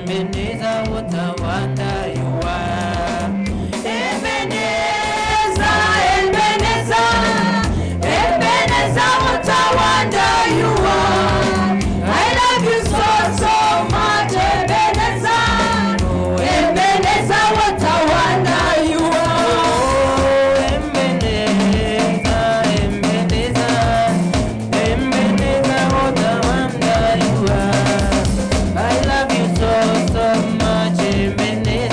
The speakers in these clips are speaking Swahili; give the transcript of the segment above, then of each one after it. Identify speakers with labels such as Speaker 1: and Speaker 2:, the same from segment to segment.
Speaker 1: Ebenezer, what a wonder you are.
Speaker 2: Ebenezer, Ebenezer, Ebenezer, what a wonder you are. I love you so much, Ebenezer. Ebenezer, what a wonder you are.
Speaker 1: Ebenezer, Ebenezer, Ebenezer, what a wonder you are. I love you so much, Ebenezer.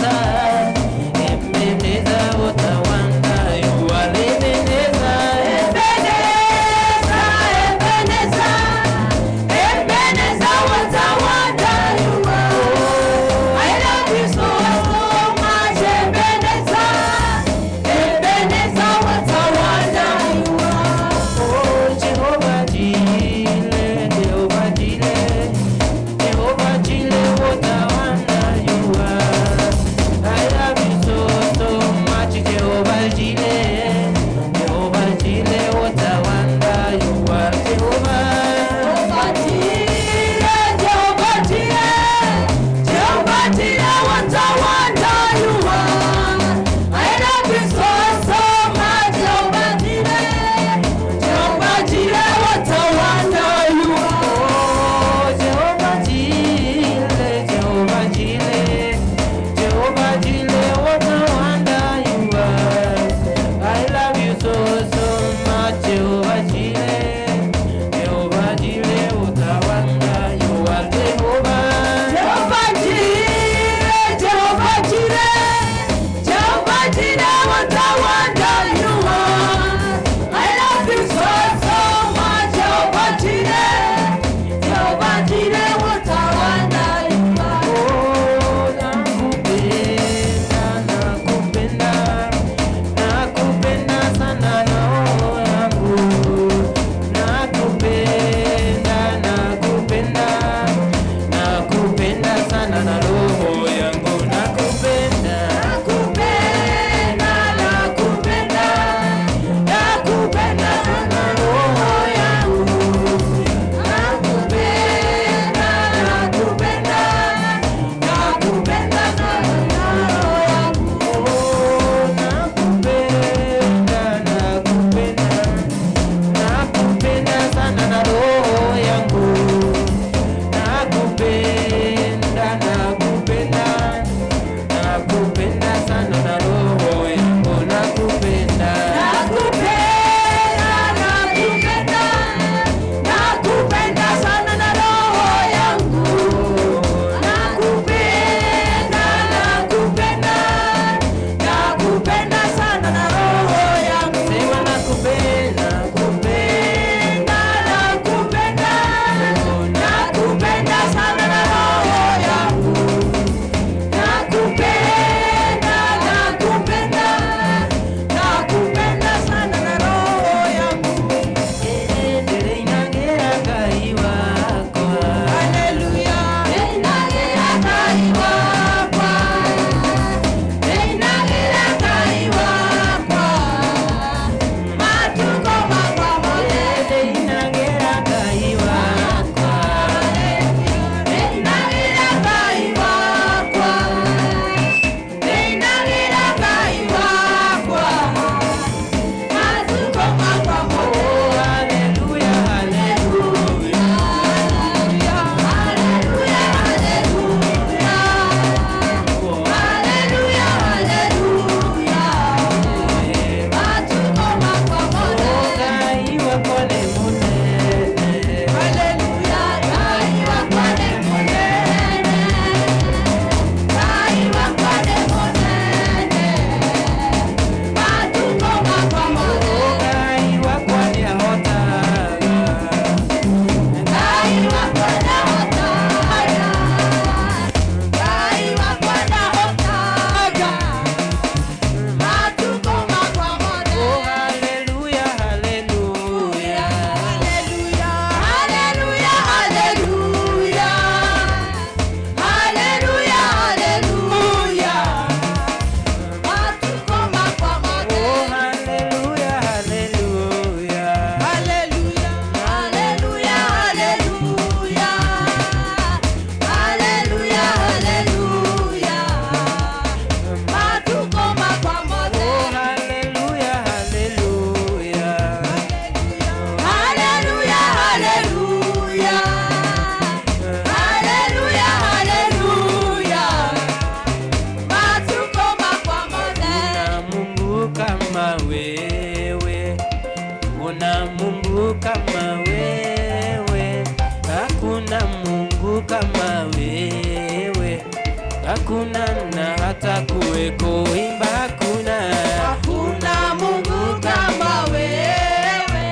Speaker 1: hakuna na hata kuweko. Imba hakuna.
Speaker 2: Hakuna Mungu kama wewe,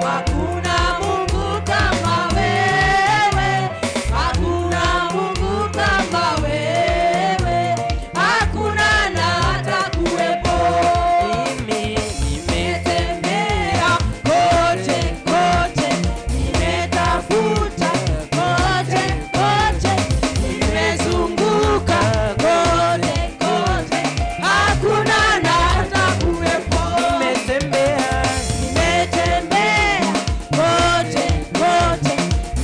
Speaker 2: hakuna Mungu kama wewe, hakuna Mungu kama wewe, hakuna na hata kuwepo.
Speaker 1: Mimi
Speaker 2: Nimetembea kote kote, nimetafuta kote kote, nimezunguka kote kote, hakuna na hata kuwepo.
Speaker 1: nimetembea
Speaker 2: Nimetembea kote kote,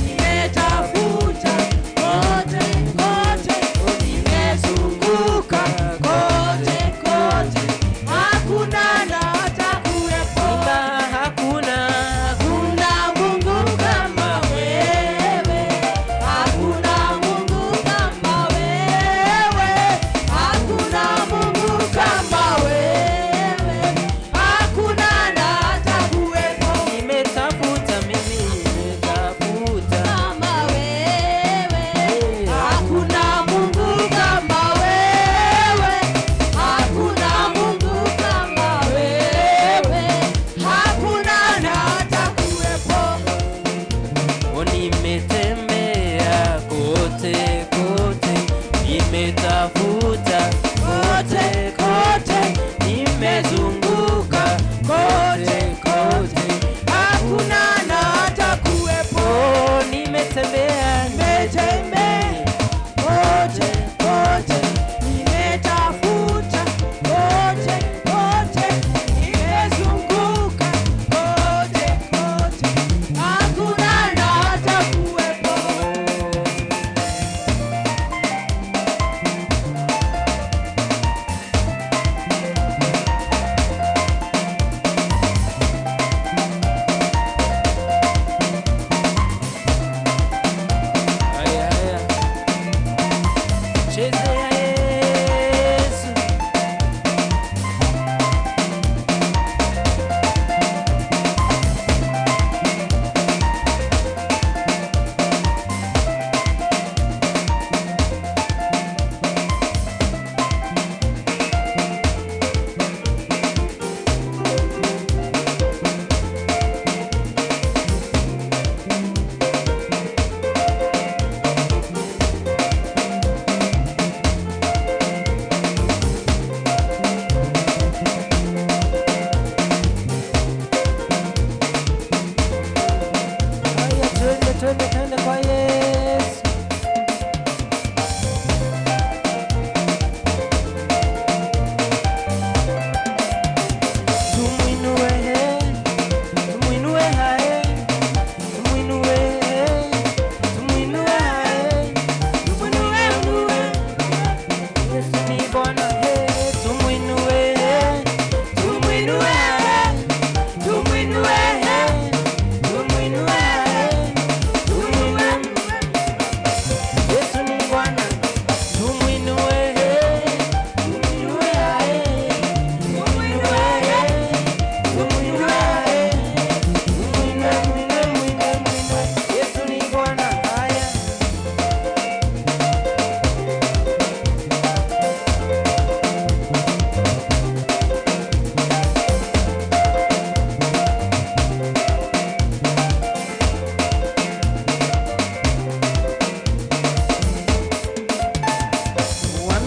Speaker 2: nimetafuta kote kote, nimezunguka kote kote, hakuna na hata kuwepo.
Speaker 1: Imba hakuna.
Speaker 2: Hakuna Mungu kama wewe, hakuna Mungu kama wewe, hakuna Mungu kama wewe, hakuna na hata kuwepo.
Speaker 1: Nimetafuta mimi, nimetafuta.
Speaker 2: Kama wewe, hakuna Mungu kama wewe, hakuna Mungu kama wewe, hakuna na hata kuwepo.
Speaker 1: Nimetembea kote kote, nimetafuta kote kote, nimezunguka kote kote,
Speaker 2: Hakuna na hata kuwepo.
Speaker 1: oh, nimetembea
Speaker 2: Nimetembea kote kote, nimetafuta kote kote, nimezunguka kote kote, hakuna na hata kuwepo.
Speaker 1: haya haya, chezea Yesu. Haya, twende twende twende kwa Yesu. Tumwinue, tumwinue hae, tumwinue, tumwinue hae, tumwinue. Yesu ni Bwana, tumwinue, tumwinue hae, tumwinue, tumwinue hae, tumwinue. Yesu ni Bwana, tumwinue, tumwinue hae, tumwinue, tumwinue hae, tumwinue, mwinue, mwinue, mwinue. Yesu ni Bwana, haya. Wa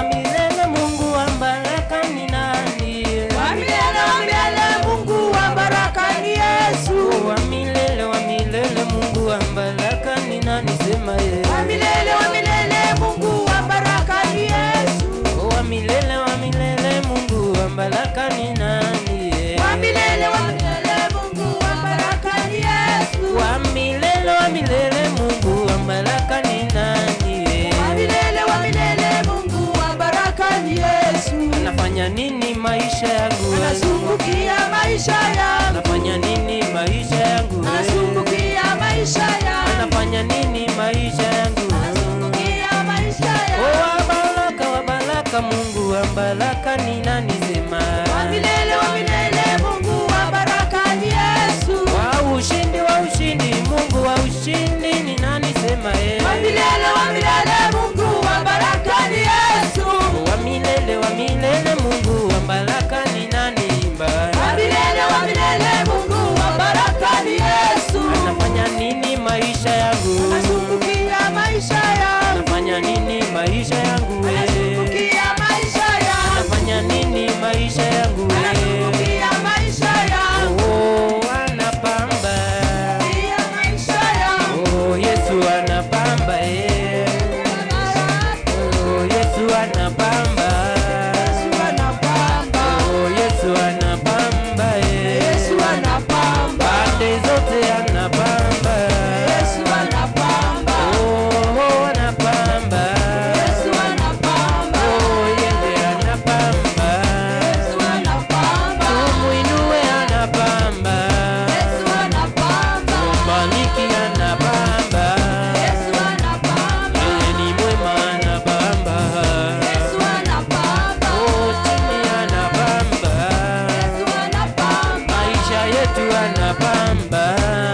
Speaker 1: milele, Mungu wa baraka ni nani?
Speaker 2: Wa milele, Mungu wa baraka ni Yesu.
Speaker 1: Wa milele, Mungu wa baraka ni nani? Sema ye.
Speaker 2: Wa milele, Mungu wa baraka ni Yesu.
Speaker 1: Wa milele, Mungu wa baraka ni nani?
Speaker 2: Wa milele, Mungu wa baraka ni Yesu.
Speaker 1: Wa milele, Mungu wa baraka ni nani?
Speaker 2: Wa milele, Mungu wa baraka ni Yesu.
Speaker 1: Anafanya nini maisha yangu?
Speaker 2: Anazungukia maisha yangu.
Speaker 1: Anafanya nini maisha yangu?
Speaker 2: Anazungukia maisha yangu.
Speaker 1: Anafanya nini maisha yangu?
Speaker 2: Anazungukia maisha yangu.
Speaker 1: Oh, wa baraka, Mungu wa baraka ni nani? Sema.
Speaker 2: Wa milele, Mungu wa baraka ni Yesu.
Speaker 1: Wa ushindi, Mungu wa ushindi ni nani? Sema
Speaker 2: Wa milele, Mungu wa baraka
Speaker 1: maisha yangu
Speaker 2: anazungukia maisha yangu,
Speaker 1: anafanya nini maisha yangu
Speaker 2: anazungukia maisha yangu,
Speaker 1: oh anapamba
Speaker 2: pia maisha yangu,
Speaker 1: oh Yesu anapamba oh Yesu anapamba
Speaker 2: Yesu anapamba,
Speaker 1: oh Yesu anapamba
Speaker 2: Yesu anapamba,
Speaker 1: pande zote anapamba
Speaker 2: Yesu anapamba,
Speaker 1: oh anapamba
Speaker 2: Yesu anapamba,
Speaker 1: oh yeye anapamba
Speaker 2: Yesu anapamba,
Speaker 1: tumuinue anapamba
Speaker 2: Yesu anapamba,
Speaker 1: maliki anapamba
Speaker 2: Yesu anapamba,
Speaker 1: yeye ni mwema anapamba
Speaker 2: Yesu anapamba,
Speaker 1: oh chini anapamba
Speaker 2: Yesu anapamba,
Speaker 1: maisha yetu anapamba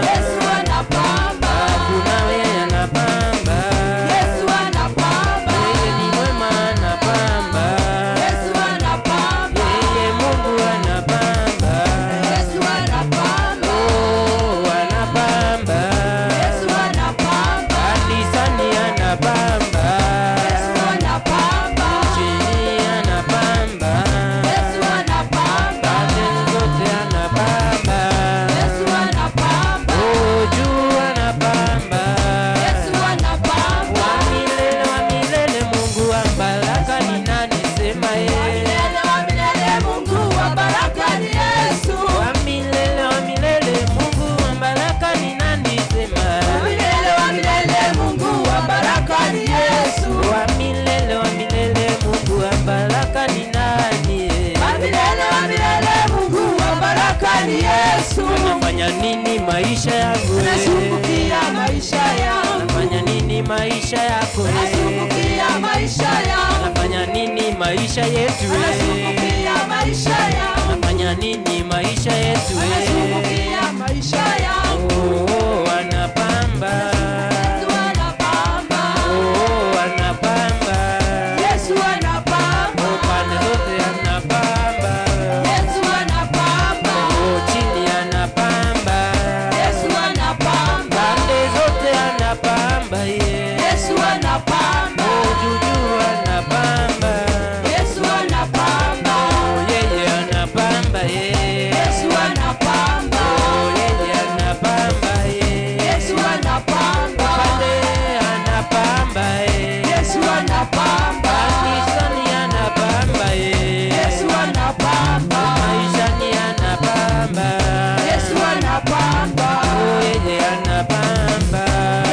Speaker 2: Yesu anapamba,
Speaker 1: kuna yeye anapamba
Speaker 2: Yesu anapamba,
Speaker 1: yeye ni mwema anapamba
Speaker 2: Yesu anapamba,
Speaker 1: yeye Mungu anapamba
Speaker 2: Yesu anapamba,
Speaker 1: oh anapamba
Speaker 2: Yesu anapamba,
Speaker 1: kanisani anapamba
Speaker 2: Yesu anapamba,
Speaker 1: chini anapamba
Speaker 2: Yesu anapamba,
Speaker 1: pande zote anapamba
Speaker 2: Yesu anapamba,
Speaker 1: oh juu anapamba
Speaker 2: Yesu anapamba,
Speaker 1: wa milele Mungu wa baraka ni nani sema
Speaker 2: milele wa milele Mungu wa baraka ni Yesu,
Speaker 1: wa milele Mungu wa baraka ni nani sema
Speaker 2: milele wa milele Mungu wa baraka ni Yesu,
Speaker 1: wa milele Mungu wa baraka ni nani
Speaker 2: milele Mungu wa baraka ni Yesu,
Speaker 1: anafanya nini maisha yangu
Speaker 2: anazungukia maisha yangu,
Speaker 1: anafanya nini maisha yako
Speaker 2: anazungukia maisha yangu,
Speaker 1: anafanya nini maisha yetu
Speaker 2: anazungukia maisha yangu,
Speaker 1: anafanya nini maisha yetu
Speaker 2: anazungukia maisha yangu,
Speaker 1: oh anapamba
Speaker 2: Yesu anapamba,
Speaker 1: oh anapamba
Speaker 2: Yesu anapamba,
Speaker 1: oh pande zote anapamba
Speaker 2: Yesu anapamba,
Speaker 1: oh chini anapamba
Speaker 2: Yesu anapamba,
Speaker 1: pande zote anapamba
Speaker 2: Yesu anapamba,
Speaker 1: oh juju anapamba
Speaker 2: Yesu anapamba,
Speaker 1: oh yeye anapamba
Speaker 2: Yesu anapamba,
Speaker 1: oh yeye anapamba
Speaker 2: Yesu anapamba,
Speaker 1: pande anapamba
Speaker 2: Yesu anapamba,
Speaker 1: kanisani anapamba
Speaker 2: Yesu anapamba,
Speaker 1: maishani anapamba
Speaker 2: Yesu anapamba,
Speaker 1: oh yeye anapamba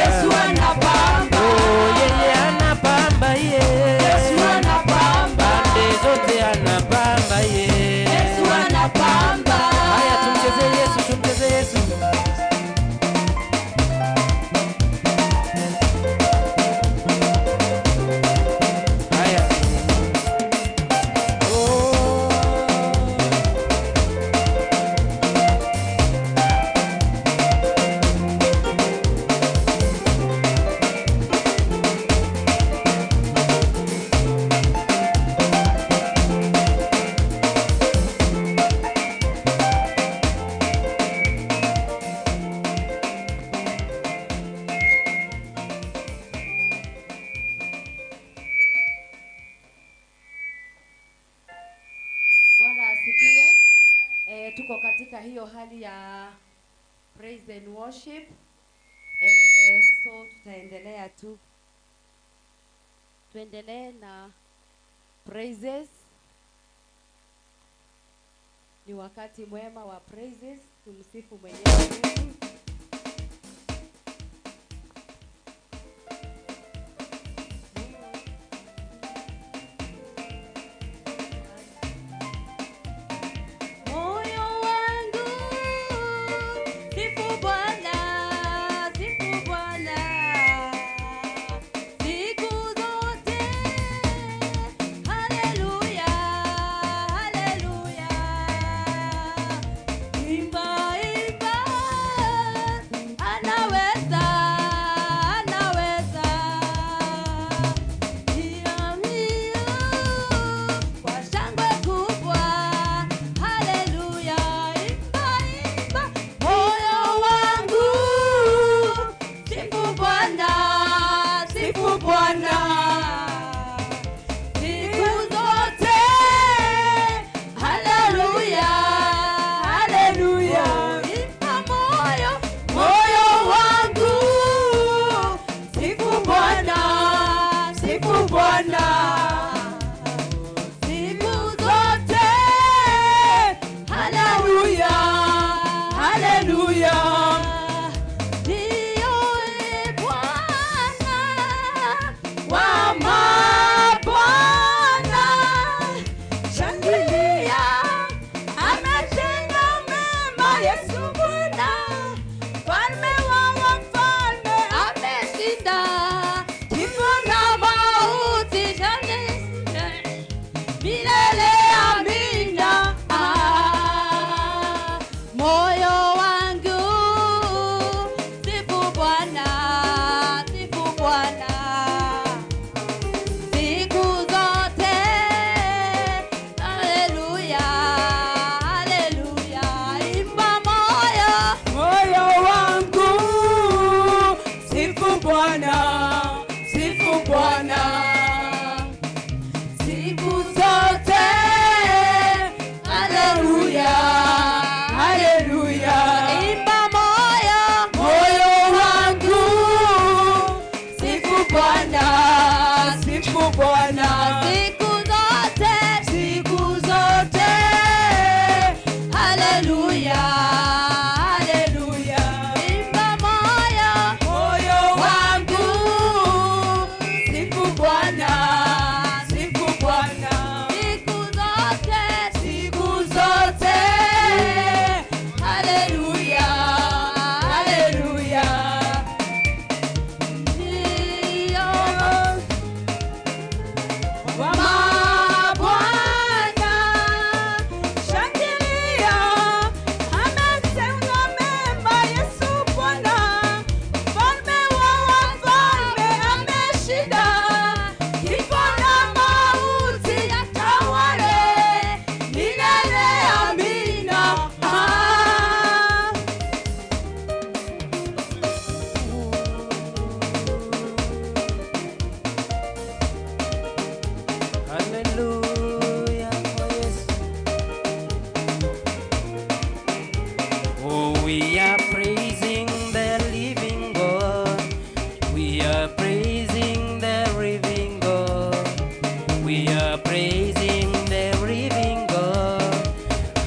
Speaker 2: Yesu anapamba,
Speaker 1: oh yeye anapamba
Speaker 2: Yesu anapamba,
Speaker 1: pande zote anapamba
Speaker 2: Yesu anapamba.
Speaker 1: haya tumcheze Yesu haya oh
Speaker 3: Bwana asifiwe. Tuko katika hiyo hali ya praise and worship. So tutaendelea tu. Tuendelee na praises. Ni wakati mwema wa praises. Tumsifu Mwenyezi Mungu. Moyo wangu sifu Bwana, sifu Bwana siku zote. Haleluya, haleluya. Imba, imba,
Speaker 2: Bwana
Speaker 3: siku zote.
Speaker 2: siku zote. Haleluya, haleluya.
Speaker 3: Imba moyo,
Speaker 2: Moyo wangu sifu Bwana, sifu Bwana
Speaker 3: siku zote.
Speaker 2: siku zote. Haleluya, haleluya.
Speaker 3: Ndiyo.
Speaker 2: Wa mabwana, shangilia, ametenda mema Yesu Bwana, mfalme wa wafalme ameshinda, kifo na mauti yatawale milele. Amina.
Speaker 1: Hallelujah, oh yes. Oh, we are praising the living God. We are praising the living God. We are praising the living God.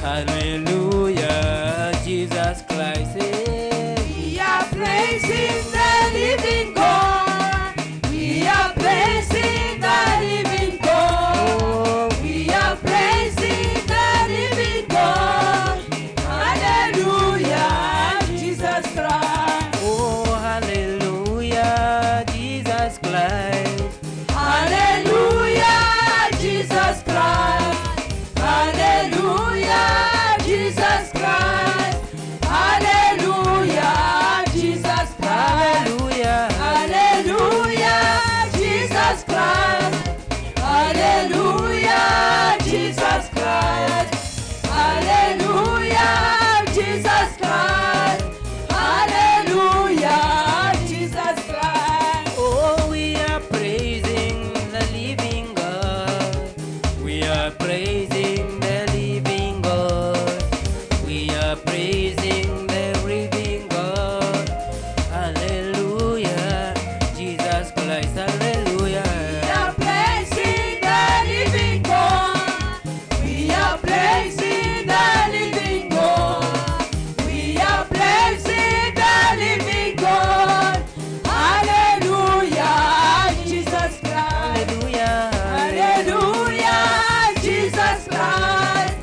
Speaker 1: Hallelujah, Jesus Christ.
Speaker 2: We are praising the living God. We are praising the living God. We are praising the living God. Hallelujah, Jesus Christ.
Speaker 1: Oh, hallelujah, Jesus Christ.
Speaker 2: Hallelujah, Jesus Christ. Hallelujah, Jesus Christ. Hallelujah, Jesus Christ.
Speaker 1: Hallelujah.
Speaker 2: Hallelujah, Jesus Christ. Hallelujah, Jesus Christ. Hallelujah, Jesus Christ. Hallelujah, Jesus Christ.
Speaker 1: Oh, we are praising the living God. We are praising the living God. We are praising the living God. Hallelujah, Jesus Christ. Hallelujah.
Speaker 2: We are praising the living God. We are praising the living God. We are praising the living God. Hallelujah, Jesus Christ.
Speaker 1: Hallelujah.
Speaker 2: Hallelujah, Jesus Christ.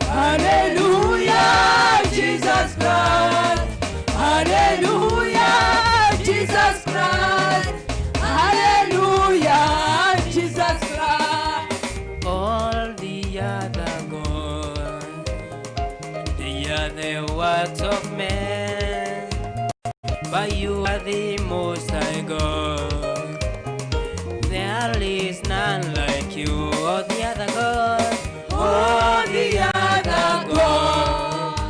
Speaker 2: Hallelujah, Jesus Christ. Hallelujah, Jesus Christ. Hallelujah, Jesus Christ.
Speaker 1: All the other gods, they are the works of men, but you are the most high God. There is none like you, all the other gods.
Speaker 2: All the other gods,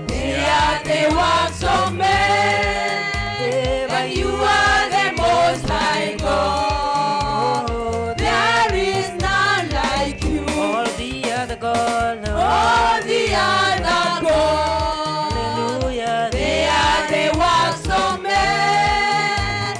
Speaker 2: they are the works of men, but you are the most high God. There is none like you.
Speaker 1: All the other gods,
Speaker 2: All the other gods,
Speaker 1: hallelujah,
Speaker 2: they are the works of men,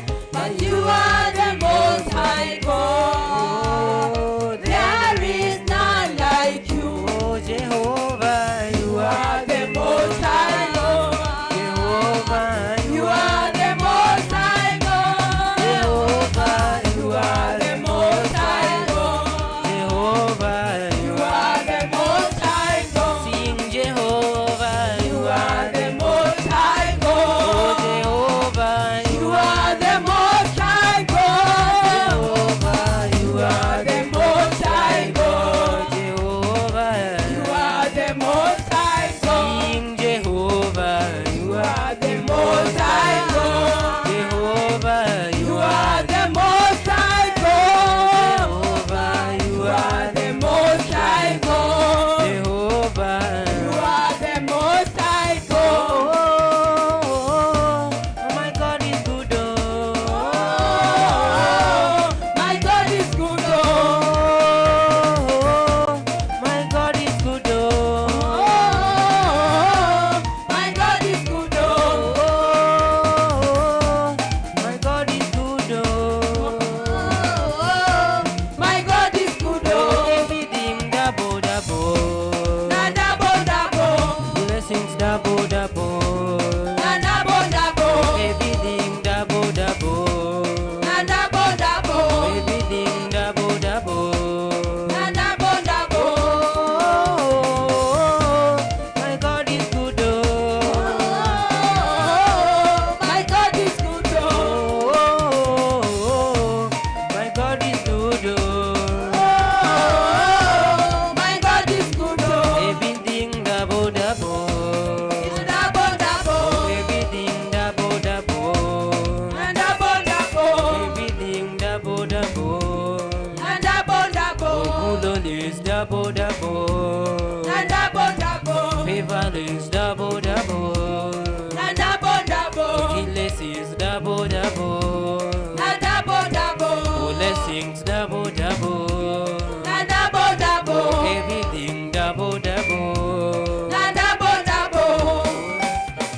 Speaker 1: Lilies double double.
Speaker 2: Na double double.
Speaker 1: Favor is double double.
Speaker 2: Na double double.
Speaker 1: Achilles is double double.
Speaker 2: Na double double.
Speaker 1: Blessings double double.
Speaker 2: Na double double.
Speaker 1: Everything double double.
Speaker 2: Na double double.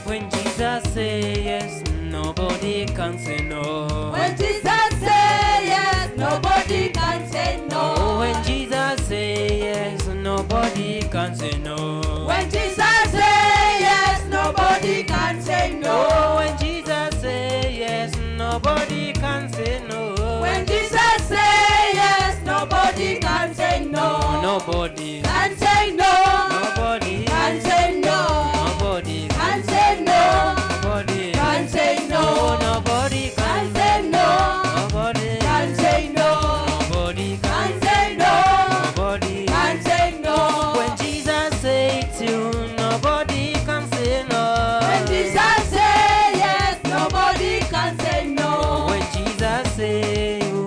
Speaker 1: When Jesus say yes, nobody can say no.
Speaker 2: When Jesus say yes, nobody can say no.
Speaker 1: When Jesus say yes, nobody can say no.
Speaker 2: When Jesus say yes, nobody can say no.
Speaker 1: When Jesus say yes, nobody can say no.
Speaker 2: When Jesus say yes, nobody can say no.
Speaker 1: Nobody
Speaker 2: Can say no.
Speaker 1: Nobody
Speaker 2: Can say no.
Speaker 1: Nobody
Speaker 2: Can say no.
Speaker 1: Nobody
Speaker 2: Can say no.
Speaker 1: Nobody
Speaker 2: Can say no.
Speaker 1: Nobody
Speaker 2: Can say no.
Speaker 1: Nobody
Speaker 2: Can say no.
Speaker 1: Nobody
Speaker 2: Can say no.
Speaker 1: When Jesus say to, nobody can say no.
Speaker 2: When Jesus say yes, nobody can say no.
Speaker 1: When Jesus say you,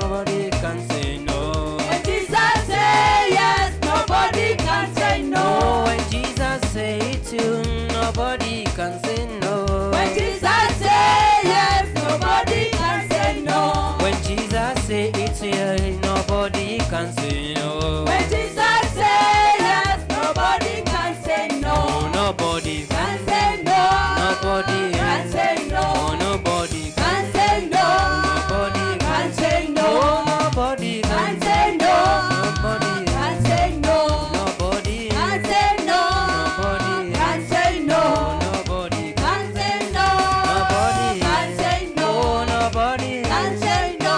Speaker 1: nobody can say no.
Speaker 2: When Jesus say yes, nobody can say no.
Speaker 1: When Jesus say to, nobody can say no.
Speaker 2: When Jesus say yes, nobody can say no.
Speaker 1: When Jesus say it's here, nobody can say no.
Speaker 2: When Jesus say yes, nobody can say no.
Speaker 1: Nobody
Speaker 2: Can say no.
Speaker 1: Nobody
Speaker 2: Can say no.
Speaker 1: Nobody
Speaker 2: Can say no.
Speaker 1: Nobody
Speaker 2: Can say no.
Speaker 1: Nobody
Speaker 2: Can say no.
Speaker 1: Nobody
Speaker 2: Can say no.
Speaker 1: Nobody
Speaker 2: Can say no.
Speaker 1: Nobody
Speaker 2: Can say no.
Speaker 1: Nobody
Speaker 2: Can say no.
Speaker 1: Nobody
Speaker 2: Can say no.
Speaker 1: Nobody
Speaker 2: Can say no.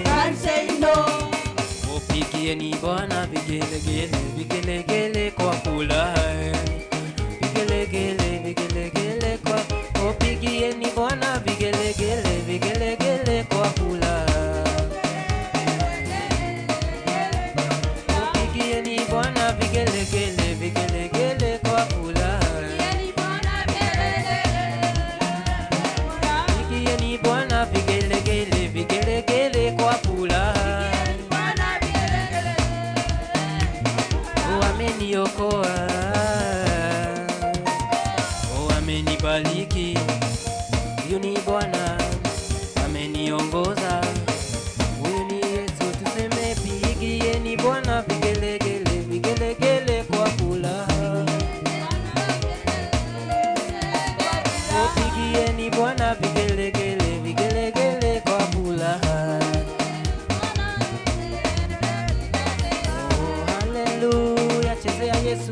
Speaker 2: Can say no.
Speaker 1: Upigieni Bwana vigelegele vigelegele kwa furaha. Vigelegele vigelegele kwa upigieni Bwana vigelegele vigelegele kwa furaha. Upigieni Bwana vigelegele vigelegele kwa furaha. Upigieni Bwana vigelegele vigelegele kwa furaha. Ameniokoa, amenibariki, huyu ni Bwana, ameniongoza, huyu ni Yesu. Tuseme pigieni Bwana vigelegele vigelegele kwa furaha. Pigieni Bwana vigelegele vigelegele kwa furaha. Oh, haleluya, chezea Yesu.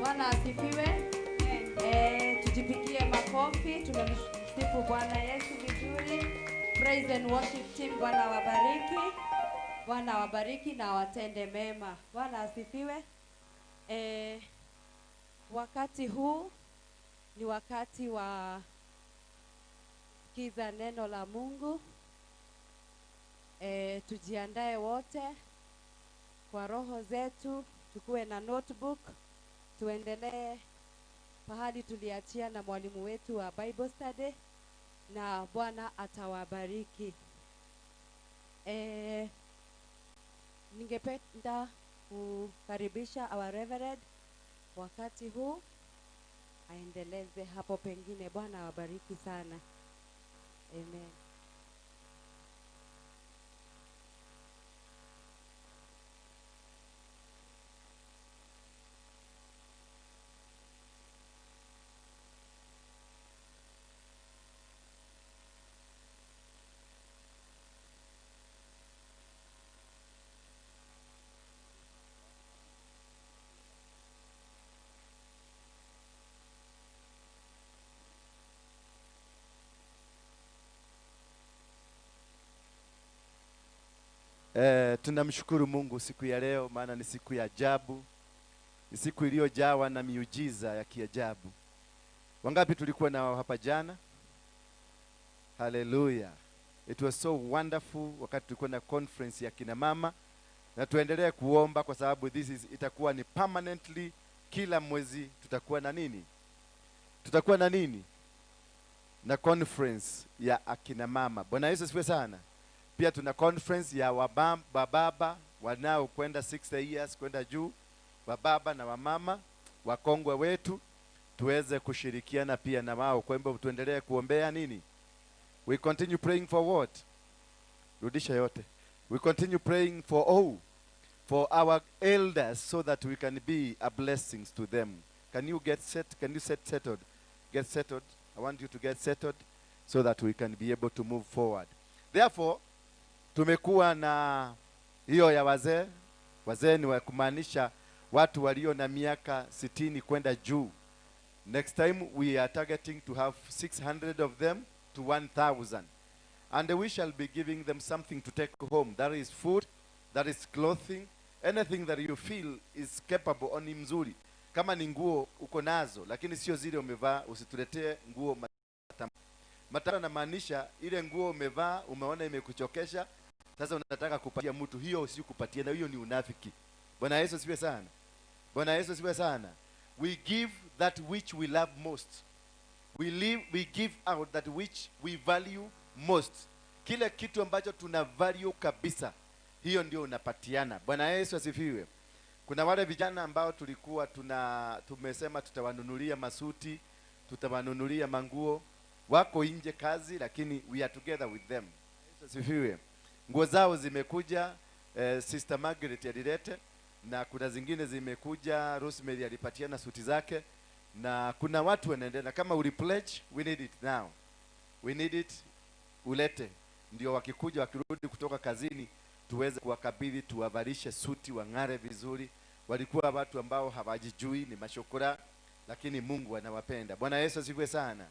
Speaker 3: Bwana asifiwe. Tujipigie makofi, tunamsifu Bwana Yesu vizuri. Praise and worship team, Bwana wabariki. Bwana wabariki na watende mema. Bwana asifiwe. Wakati huu ni wakati wa sikiza neno la Mungu. Tujiandae wote kwa roho zetu, tukue na notebook, tuendelee pahali tuliachia na mwalimu wetu wa Bible study, na Bwana atawabariki. Ningependa kukaribisha our reverend wakati huu aendeleze hapo pengine. Bwana awabariki sana. Amen.
Speaker 4: Tunamshukuru Mungu siku ya leo, maana ni siku ya ajabu, ni siku iliyojawa na miujiza ya kiajabu. Wangapi tulikuwa nao hapa jana? Hallelujah. It was so wonderful wakati tulikuwa na conference ya kina mama, na tuendelee kuomba kwa sababu itakuwa ni permanently, kila mwezi tutakuwa na nini? Tutakuwa na nini? Na conference ya akina mama. Bwana Yesu asifiwe sana. Pia tuna conference ya wababa wanao kwenda 60 years kwenda juu, wababa na wamama wakongwe wetu, tuweze kushirikiana pia na wao. Kwa hivyo tuendelee kuombea nini? We continue praying for what? Rudisha yote. We continue praying for our elders, so that we can be a blessing to them. Can you get set? Can you settled? Get settled. I want you to get settled so that we can be able to move forward. Therefore, tumekuwa na hiyo ya wazee. Wazee ni wa kumaanisha watu walio na miaka 60 kwenda juu. Next time we are targeting to have 600 of them to 1,000. And we shall be giving them something to take home. That is food, that is clothing, anything that you feel is capable. Oni mzuri. Kama ni nguo uko nazo, lakini sio zile umevaa, usituletee nguo matara. Na maanisha ile nguo umevaa, umeona imekuchokesha, sasa unataka kupatia mtu, hiyo si kupatia, na hiyo ni unafiki. Bwana Yesu asifiwe sana. Bwana Yesu asifiwe sana. We give that which we love most. We give out that which we value most. Kile kitu ambacho tuna value kabisa, hiyo ndio unapatiana. Bwana Yesu asifiwe. Kuna wale vijana ambao tulikuwa tumesema tutawanunulia masuti, tutawanunulia manguo, wako nje kazi, lakini we are together with them. Yesu asifiwe. Nguo zao zimekuja, Sister Margaret alilete, na kuna zingine zimekuja, Rosemary alipatiana suti zake, na kuna watu wanaendelea. Kama uli pledge, we need it now. We need it, ulete. Ndio wakikuja, wakirudi kutoka kazini, tuweze kuwakabidhi, tuwavalishe suti, wang'are vizuri. Walikuwa watu ambao hawajijui, ni mashokora, lakini Mungu anawapenda. Bwana Yesu asifiwe sana.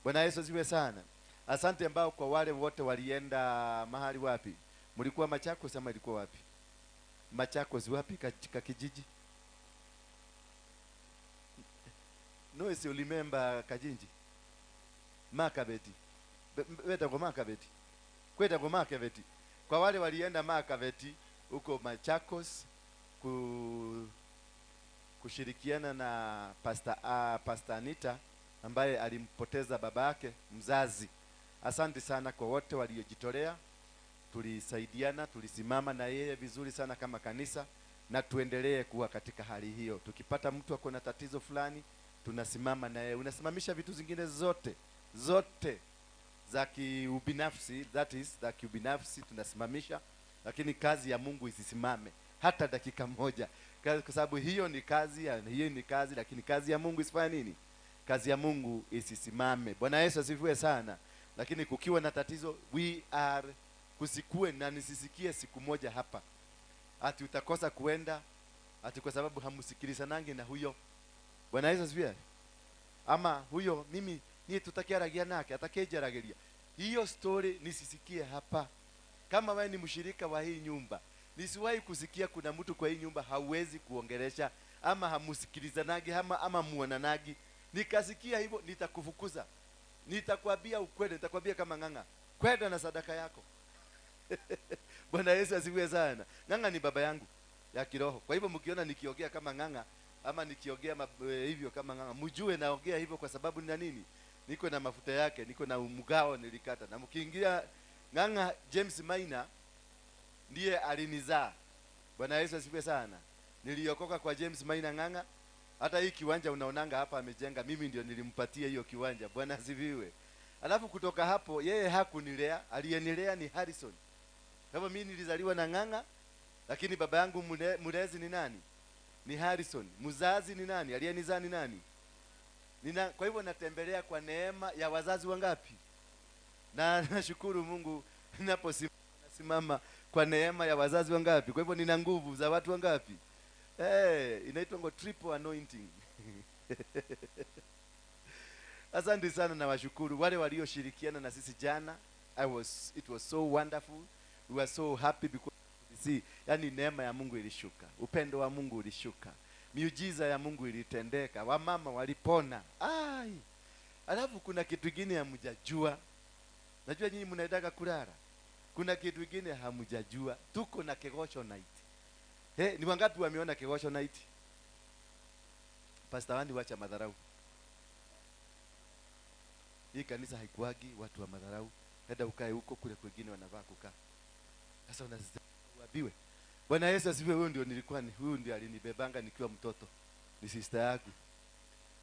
Speaker 4: Bwana Yesu asifiwe sana. Asante ambao kwa wale wote walienda mahali wapi? Mlikuwa Machakos ama ilikuwa wapi? Machakos wapi katika kijiji? No, si ulimemba Kajinji. Makabeti. Weta kwa Makabeti. Kweta kwa Makabeti. Kwa wale walienda Makabeti huko Machakos kushirikiana na Pastor Anita ambaye alimpoteza babake mzazi. Asante sana kwa wote waliojitolea. Tulisaidiana, tulisimama na yeye vizuri sana kama kanisa, na tuendelee kuwa katika hali hiyo. Tukipata mtu ako na tatizo fulani, tunasimama na yeye. Unasimamisha vitu zingine zote za kiubinafsi, that is za kiubinafsi tunasimamisha, lakini kazi ya Mungu isisimame hata dakika moja, kwa sababu hiyo ni kazi, lakini kazi ya Mungu isifanye nini? Kazi ya Mungu isisimame. Bwana Yesu asifiwe sana. Lakini kukiwa na tatizo, kusikue na nisisikie siku moja hapa ati utakosa kuenda ati kwa sababu hamusikilizanange na huyo. Bwana Yesu asifiwe. Ama huyo mimi ni tutakiaragia nake atakejerageria. Hiyo story nisisikie hapa. Kama wewe ni mshirika wa hii nyumba, nisiwahi kusikia kuna mtu kwa hii nyumba hauwezi kuongelesha ama hamusikilizanage ama muonanagi. Nikasikia hivyo nitakufukuza. Nitakwambia ukweli, nitakwambia kama Ng'ang'a, kwenda na sadaka yako. Bwana Yesu asifiwe sana. Ng'ang'a ni baba yangu ya kiroho. Kwa hivyo mkiona nikiongea kama Ng'ang'a ama nikiongea hivyo kama Ng'ang'a, mjue naongea hivyo kwa sababu ni nini? Niko na mafuta yake, niko na mgao nilikata. Na mkiingia Ng'ang'a, James Maina ndiye alinizaa. Bwana Yesu asifiwe sana. Niliokoka kwa James Maina Ng'ang'a. Hata hii kiwanja unaonanga hapa amejenga, mimi ndio nilimpatia hiyo kiwanja. Bwana asifiwe. Alafu kutoka hapo yeye hakunilea, aliyenilea ni Harrison. Kama mimi nilizaliwa na Ng'ang'a, lakini baba yangu mlezi ni nani? Ni Harrison. Mzazi ni nani? Aliyenizaa ni nani? Kwa hivyo natembelea kwa neema ya wazazi wangapi? Na nashukuru Mungu ninaposimama kwa neema ya wazazi wangapi? Kwa hivyo nina nguvu za watu wangapi? Inaitwa triple anointing. Asante sana na washukuru wale walioshirikiana na sisi jana. It was so wonderful. We were so happy because si yani neema ya Mungu ilishuka, upendo wa Mungu ulishuka, miujiza ya Mungu ilitendeka, wamama walipona. Ai, alafu kuna kitu kingine hamjajua. Najua nyinyi mnaitaka kulala. Kuna kitu kingine hamjajua. Tuko na Kegosho night. Ni wangapi wameona Kegosho night? Pastor Wandi, wacha madharau. Hii kanisa haikuagi watu wa madharau. Hata ukae huko, kule kwingine wanavaa kukaa. Sasa unaziwabiwe. Bwana Yesu asifiwe. Huyu ndio alinibebanga nikiwa mtoto. Ni sister yangu.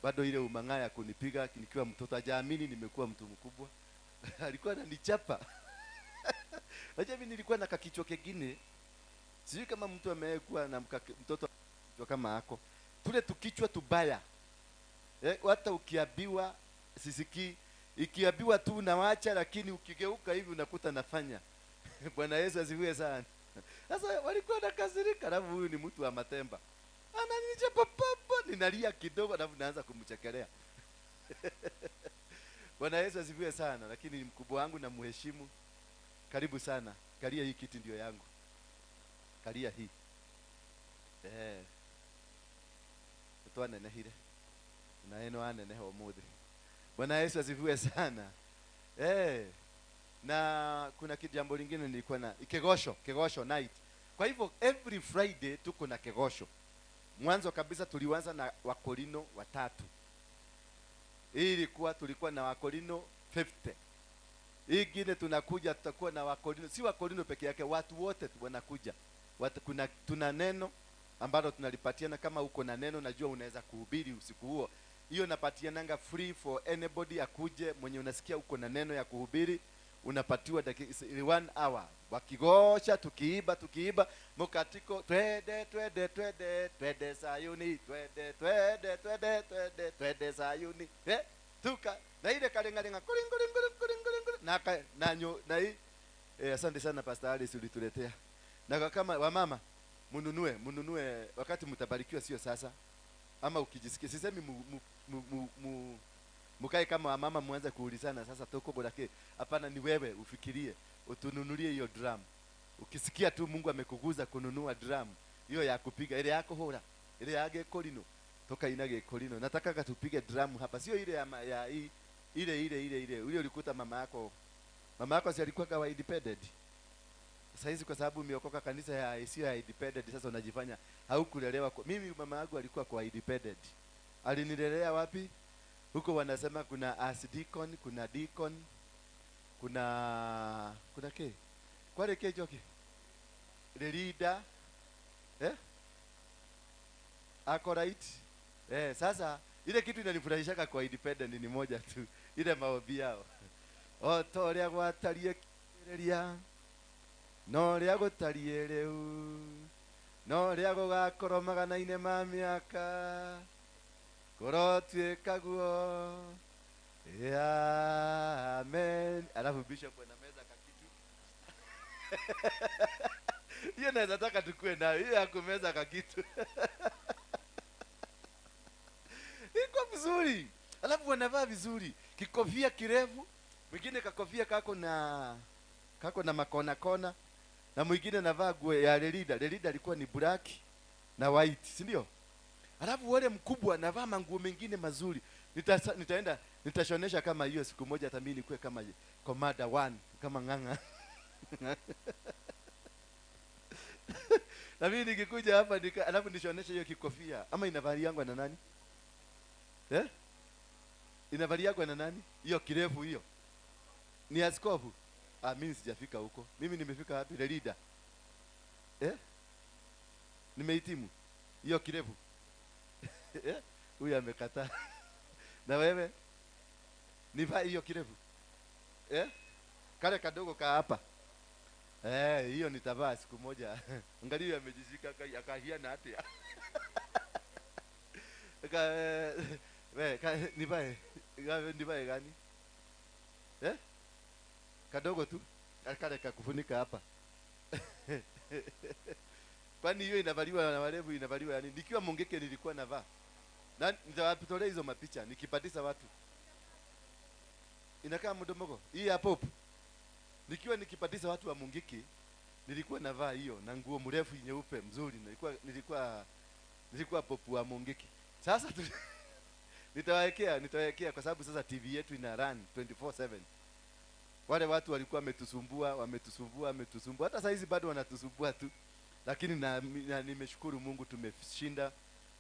Speaker 4: Bado ile umang'aya kunipiga nikiwa mtoto, hajaamini nimekuwa mtu mkubwa. Alikuwa ananichapa. Unajua mimi nilikuwa na kakichwa kingine. Sijui kama mtu amekuwa na mtoto kama hako. Tule tukichwa tubaya. Hata ukiabiwa sisiki, ikiabiwa tu unawacha, lakini ukigeuka hivi unakuta nafanya. Bwana Yesu asifiwe sana. Sasa walikuwa nakasirika, alafu huyu ni mtu wa matemba. Ananichapa papa, ninalia kidogo alafu naanza kumchekelea. Bwana Yesu asifiwe sana, lakini ni mkubwa wangu na muheshimu. Karibu sana. Kalia hii kiti ndio yangu. Kalia hii. Tuane na hile. Naeno anene homuthi. Bwana Yesu asifiwe sana. Na kuna jambo lingine nilikuwa na Kegosho night. Kwa hivyo every Friday tuko na Kegosho. Mwanzo kabisa tulianza na Wakorino 3. Tulikuwa na Wakorino 50. Hii ingine tunakuja tutakuwa na Wakorino, si Wakorino peke yake, watu wote wanakuja. Tuna neno ambalo tunalipatiana. Kama uko na neno najua unaweza kuhubiri usiku huo. Hiyo napatiananga free for anybody akuje mwenye unasikia uko na neno ya kuhubiri. Unapatiwa 1 hour. Wakigosha tukiiba mukatiko twende Sayuni, twende Sayuni. Tuka na ile kalengalenga na hii asante sana Pastor Alice ulituletea. Na kama wamama mununue wakati mtabarikiwa, sio sasa. Ama ukijisikia sisemi mukae kama wamama muanze kuulizana sasa toko bolake. Hapana, ni wewe ufikirie utununulie hiyo drum. Ukisikia tu Mungu amekuguza kununua drum hiyo ya kupiga ile yako hora, ile yage kolino toka inage kolino. Nataka tupige drum hapa, sio ile ya ile ule ulikuta mama yako si alikuwa kwa independent. Sasa hizi kwa sababu umeokoka kanisa ya sio ya independent, sasa unajifanya haukulelewa. Mimi mama yangu alikuwa kwa independent. Alinilelea wapi? Huko wanasema kuna deacon, kuna deacon, kuna ke kwale ke joki the leader ako right. Sasa ile kitu inanifurahisha kwa independent ni moja tu, ile maombi yao. Otoria gwatarie kireria no ria gutarie riu no ria gugakorwo magana-ine ma miaka korotwekaguo. Amen. Alafu bishop anameza kakitu. Hiyo naweza taka tukue nayo, hiyo ya kumeza kakitu. Iko vizuri. Alafu wanavaa vizuri. Kikofia kirefu, mwingine kakofia kako na makona. Na mwingine anavaa nguo ya leader. Leader alikuwa ni black na white, si ndio? Alafu wale mkubwa anavaa manguo mengine mazuri. Nitashonesha kama hiyo siku moja hata mimi nikuwe kama Commander 1, kama nganga. Na mimi nikikuja hapa alafu nishonesha hiyo kikofia. Ama inavaliangwa na nani? Inavaliangwa na nani? Hiyo kirefu hiyo. Ni askofu. Mimi sijafika huko. Mimi nimefika wapi? The leader. Nimehitimu. Hiyo kirefu. Huyu amekataa. Na wewe? Nivaa hiyo kirefu. Kale kadogo ka hapa. Hiyo nitavaa siku moja. Angalia amejishika akahia na hati. Nivae gani? Kadogo tu. Kale kakufunika hapa. Kwani hiyo inavaliwa na walevu, inavaliwa yani? Nikiwa Mungeke nilikuwa navaa. Na nitawapitolea hizo mapicha nikipatisa watu. Inakaa mdomogo. Hii ya pop. Nikiwa nikipatisa watu wa Mungeke nilikuwa navaa hiyo na nguo mrefu nyeupe mzuri, nilikuwa popu wa Mungiki. Sasa nitawekea kwa sababu sasa TV yetu ina run 24/7. Wale watu walikuwa wametusumbua, hata sasa hizi bado wanatusumbua tu, lakini na nimeshukuru Mungu tumeshinda,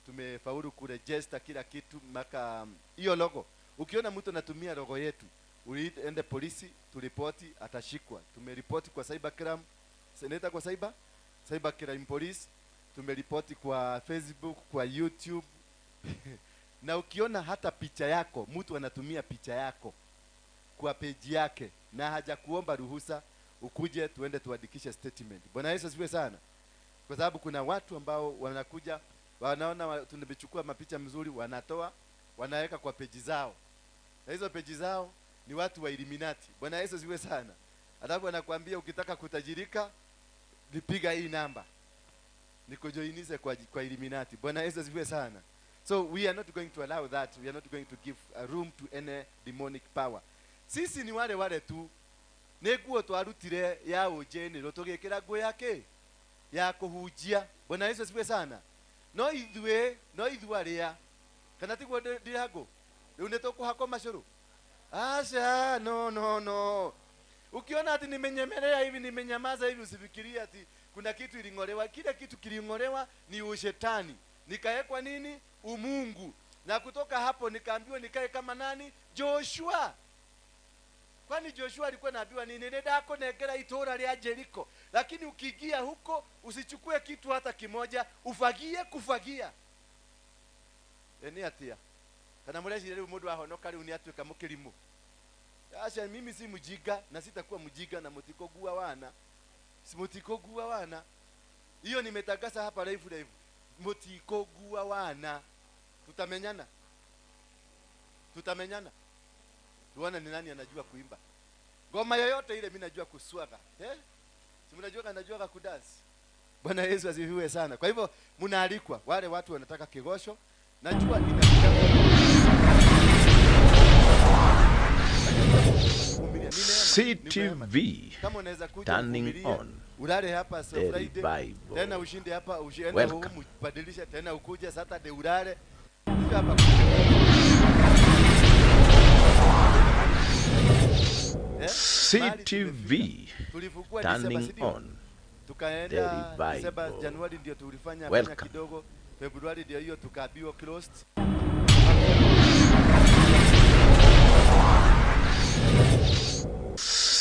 Speaker 4: tumefaulu kuregister kila kitu. Maka hiyo logo, ukiona mtu anatumia logo yetu, uende polisi turipoti, atashikwa. Tumeripoti kwa cybercrime, seneta kwa cybercrime police, tumeripoti kwa Facebook, kwa YouTube. Na ukiona hata picha yako, mtu anatumia picha yako kwa page yake na haja kuomba ruhusa, ukuje tuende tuandikishe statement. Bwana Yesu asifiwe sana. Kwa sababu kuna watu ambao wanakuja, wanaona tumechukua mapicha mzuri, wanatoa, wanaweka kwa page zao. Na hizo page zao ni watu wa Illuminati. Bwana Yesu asifiwe sana. Alafu anakuambia ukitaka kutajirika, nipiga hii namba, nikujoinize kwa Illuminati. Bwana Yesu asifiwe sana. So we are not going to allow that. We are not going to give a room to any demonic power. Sisi ni wale tu neguo twarutire ya ujeni rotogekera ngo yake ya kuhujia. Bwana Yesu asifiwe sana. No ithwaria kana tigwo ndirago riu nitukuhakwa macuru. Asha no. Ukiona ati nimenyemelea hivi, nimenyamaza hivi, usifikirie ati kuna kitu iling'olewa. Kile kitu kiling'olewa ni ushetani, nikawekwa nini? Umungu. Na kutoka hapo nikaambiwa nikae kama nani? Joshua. Kwani Joshua alikuwa anaambiwa nini? Ndako negera itora ria Jericho. Lakini ukiingia huko usichukue kitu hata kimoja, ufagie kufagia. Eni atia. Kana mreshi leo mundu ahonoka riu ni atweka mukirimu. Asha mimi si mujiga na sitakuwa mujiga na mutikogua wana. Si mutikogua wana. Hiyo nimetagasa hapa live. Mutikogua wana. Tutamenyana. Tuone ni nani anajua kuimba. Ngoma yoyote ile mimi najua kuswaga. Si mnajua anajua kudance. Bwana Yesu asifiwe sana. Kwa hivyo mnaalikwa wale watu wanataka kigosho. Najua
Speaker 5: CTV
Speaker 4: kama unaweza kuja
Speaker 5: turning on
Speaker 4: ulale hapa Friday, tena ushinde hapa, ushinde huko, badilisha tena ukuje Saturday ulale hapa.
Speaker 5: CTV turning on
Speaker 4: tukaenda December, January ndio tulifanya fanya kidogo, February ndio hiyo tukaambiwa closed.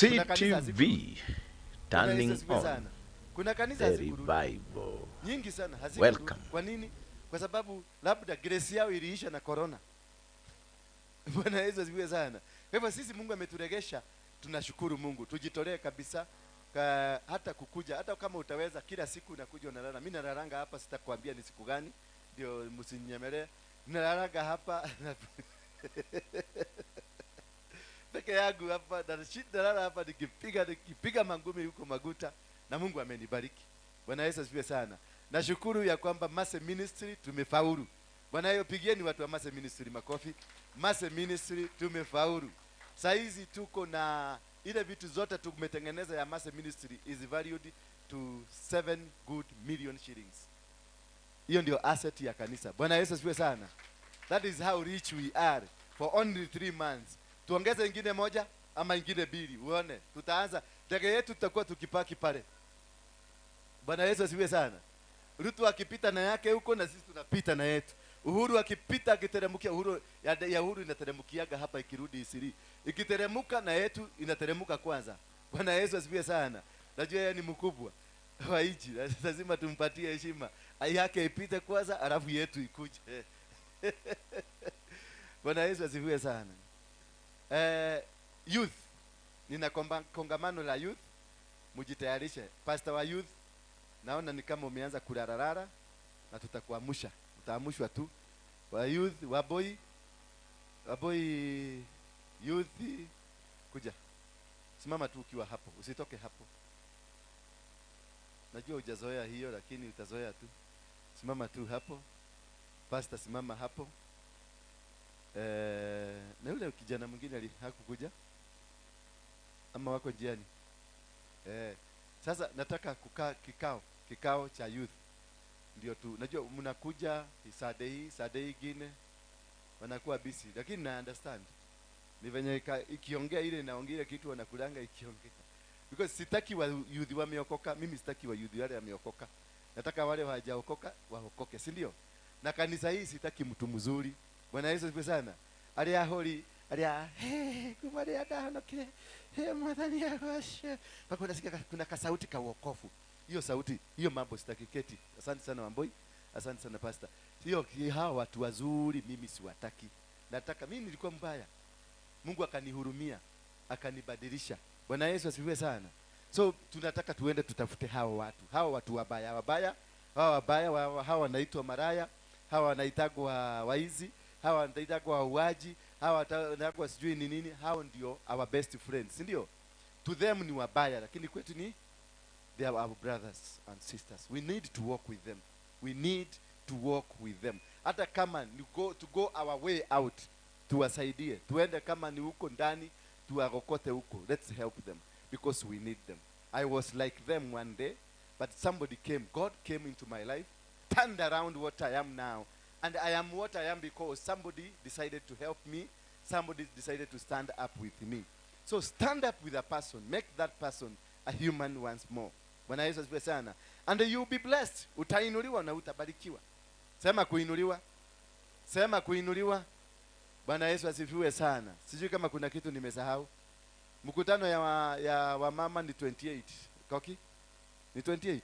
Speaker 5: CTV turning on
Speaker 4: kuna kanisa
Speaker 5: revival
Speaker 4: nyingi sana haziko. Kwa nini? Kwa sababu labda grace yao iliisha na corona. Bwana Yesu asifiwe sana. Kwa hivyo sisi Mungu ameturegesha, tunashukuru Mungu. Tujitolee kabisa hata kukuja, hata kama utaweza kila siku unakuja unalala. Mimi nalalanga hapa, sitakwambia ni siku gani, ndio msinyemelee. Nalalanga hapa peke yangu hapa, na shida lala hapa nikipiga mangumi huko Maguta, na Mungu amenibariki. Bwana Yesu asifiwe sana. Nashukuru ya kwamba Mase Ministry tumefaulu. Bwana hiyo, pigieni watu wa Mase Ministry makofi. Mase Ministry tumefaulu. Saizi tuko na ile vitu zote tumetengeneza ya Mase Ministry is valued to 7 good million shillings. Hiyo ndio asset ya kanisa. Bwana Yesu asifiwe sana. That is how rich we are for only 3 months. Tuongeze ingine moja ama ingine mbili, uone. Tutaanza ndege yetu tutakuwa tukipaki pale. Bwana Yesu asifiwe sana. Ruto akipita na yake huko na sisi tunapita na yetu. Uhuru akipita akiteremkia, Uhuru inateremkiaga hapa ikirudi Isiri. Ikiteremuka na yetu inateremuka kwanza. Bwana Yesu asifiwe sana. Najua yeye ni mkubwa wa nchi, lazima tumpatie heshima. Yake ipite kwanza alafu yetu ikuje. Bwana Yesu asifiwe sana. Youth, nina kongamano la youth, mujitayarishe. Pastor wa youth, naona ni kama umeanza kurararara na tutakuamsha. Utaamushwa tu. Wa youth, wa boy youth, kuja. Simama tu ukiwa hapo, usitoke hapo. Najua hujazoea hiyo lakini utazoea tu. Simama tu hapo. Pastor simama hapo. Na yule kijana mwingine hakukuja ama wako njiani? Sasa nataka kukaa kikao cha youth. Ndio tu najua mnakuja Saturday ingine wanakuwa busy, lakini na understand ni venye ikiongea ile inaongea kitu wanakulanga ikiongea, because sitaki wa youth wameokoka. Mimi sitaki wa youth wale wameokoka, nataka wale hawajaokoka waokoke, si ndio? Na kanisa hii sitaki mtu mzuri. Bwana Yesu asifiwe sana. Alia holi alia kumari adahonoke mwadhani yakoshe pako nasikia kuna kasauti ka wokovu. Hiyo sauti hiyo mambo sitaki. Keti. Asante sana Wamboi, asante sana pastor. Hiyo hao watu wazuri mimi siwataki. Nataka mimi nilikuwa mbaya, Mungu akanihurumia akanibadilisha. Bwana Yesu asifiwe sana. So tunataka tuende tutafute hao watu wabaya, hawa wanaitwa maraya, hawa wanaitagwa waizi, hawa wanaitagwa wauaji, hawa wanaitagwa sijui ni nini. Hao ndio our best friends, ndio? To them ni wabaya, lakini kwetu ni they are our brothers and sisters. We need to walk with them. We need to walk with them. Hata kama ni to go our way out, tuwasaidie. Tuende kama ni huko ndani, tuwarokote huko. Let's help them because we need them. I was like them one day, but somebody came. God came into my life, turned around what I am now. And I am what I am because somebody decided to help me. Somebody decided to stand up with me. So stand up with a person. Make that person a human once more. Bwana Yesu asifiwe sana. And you will be blessed. Utainuliwa na utabarikiwa. Sema kuinuliwa. Sema kuinuliwa. Bwana Yesu asifiwe sana. Sijui kama kuna kitu nimesahau. Mkutano ya wamama ni 28. Koki? Ni 28.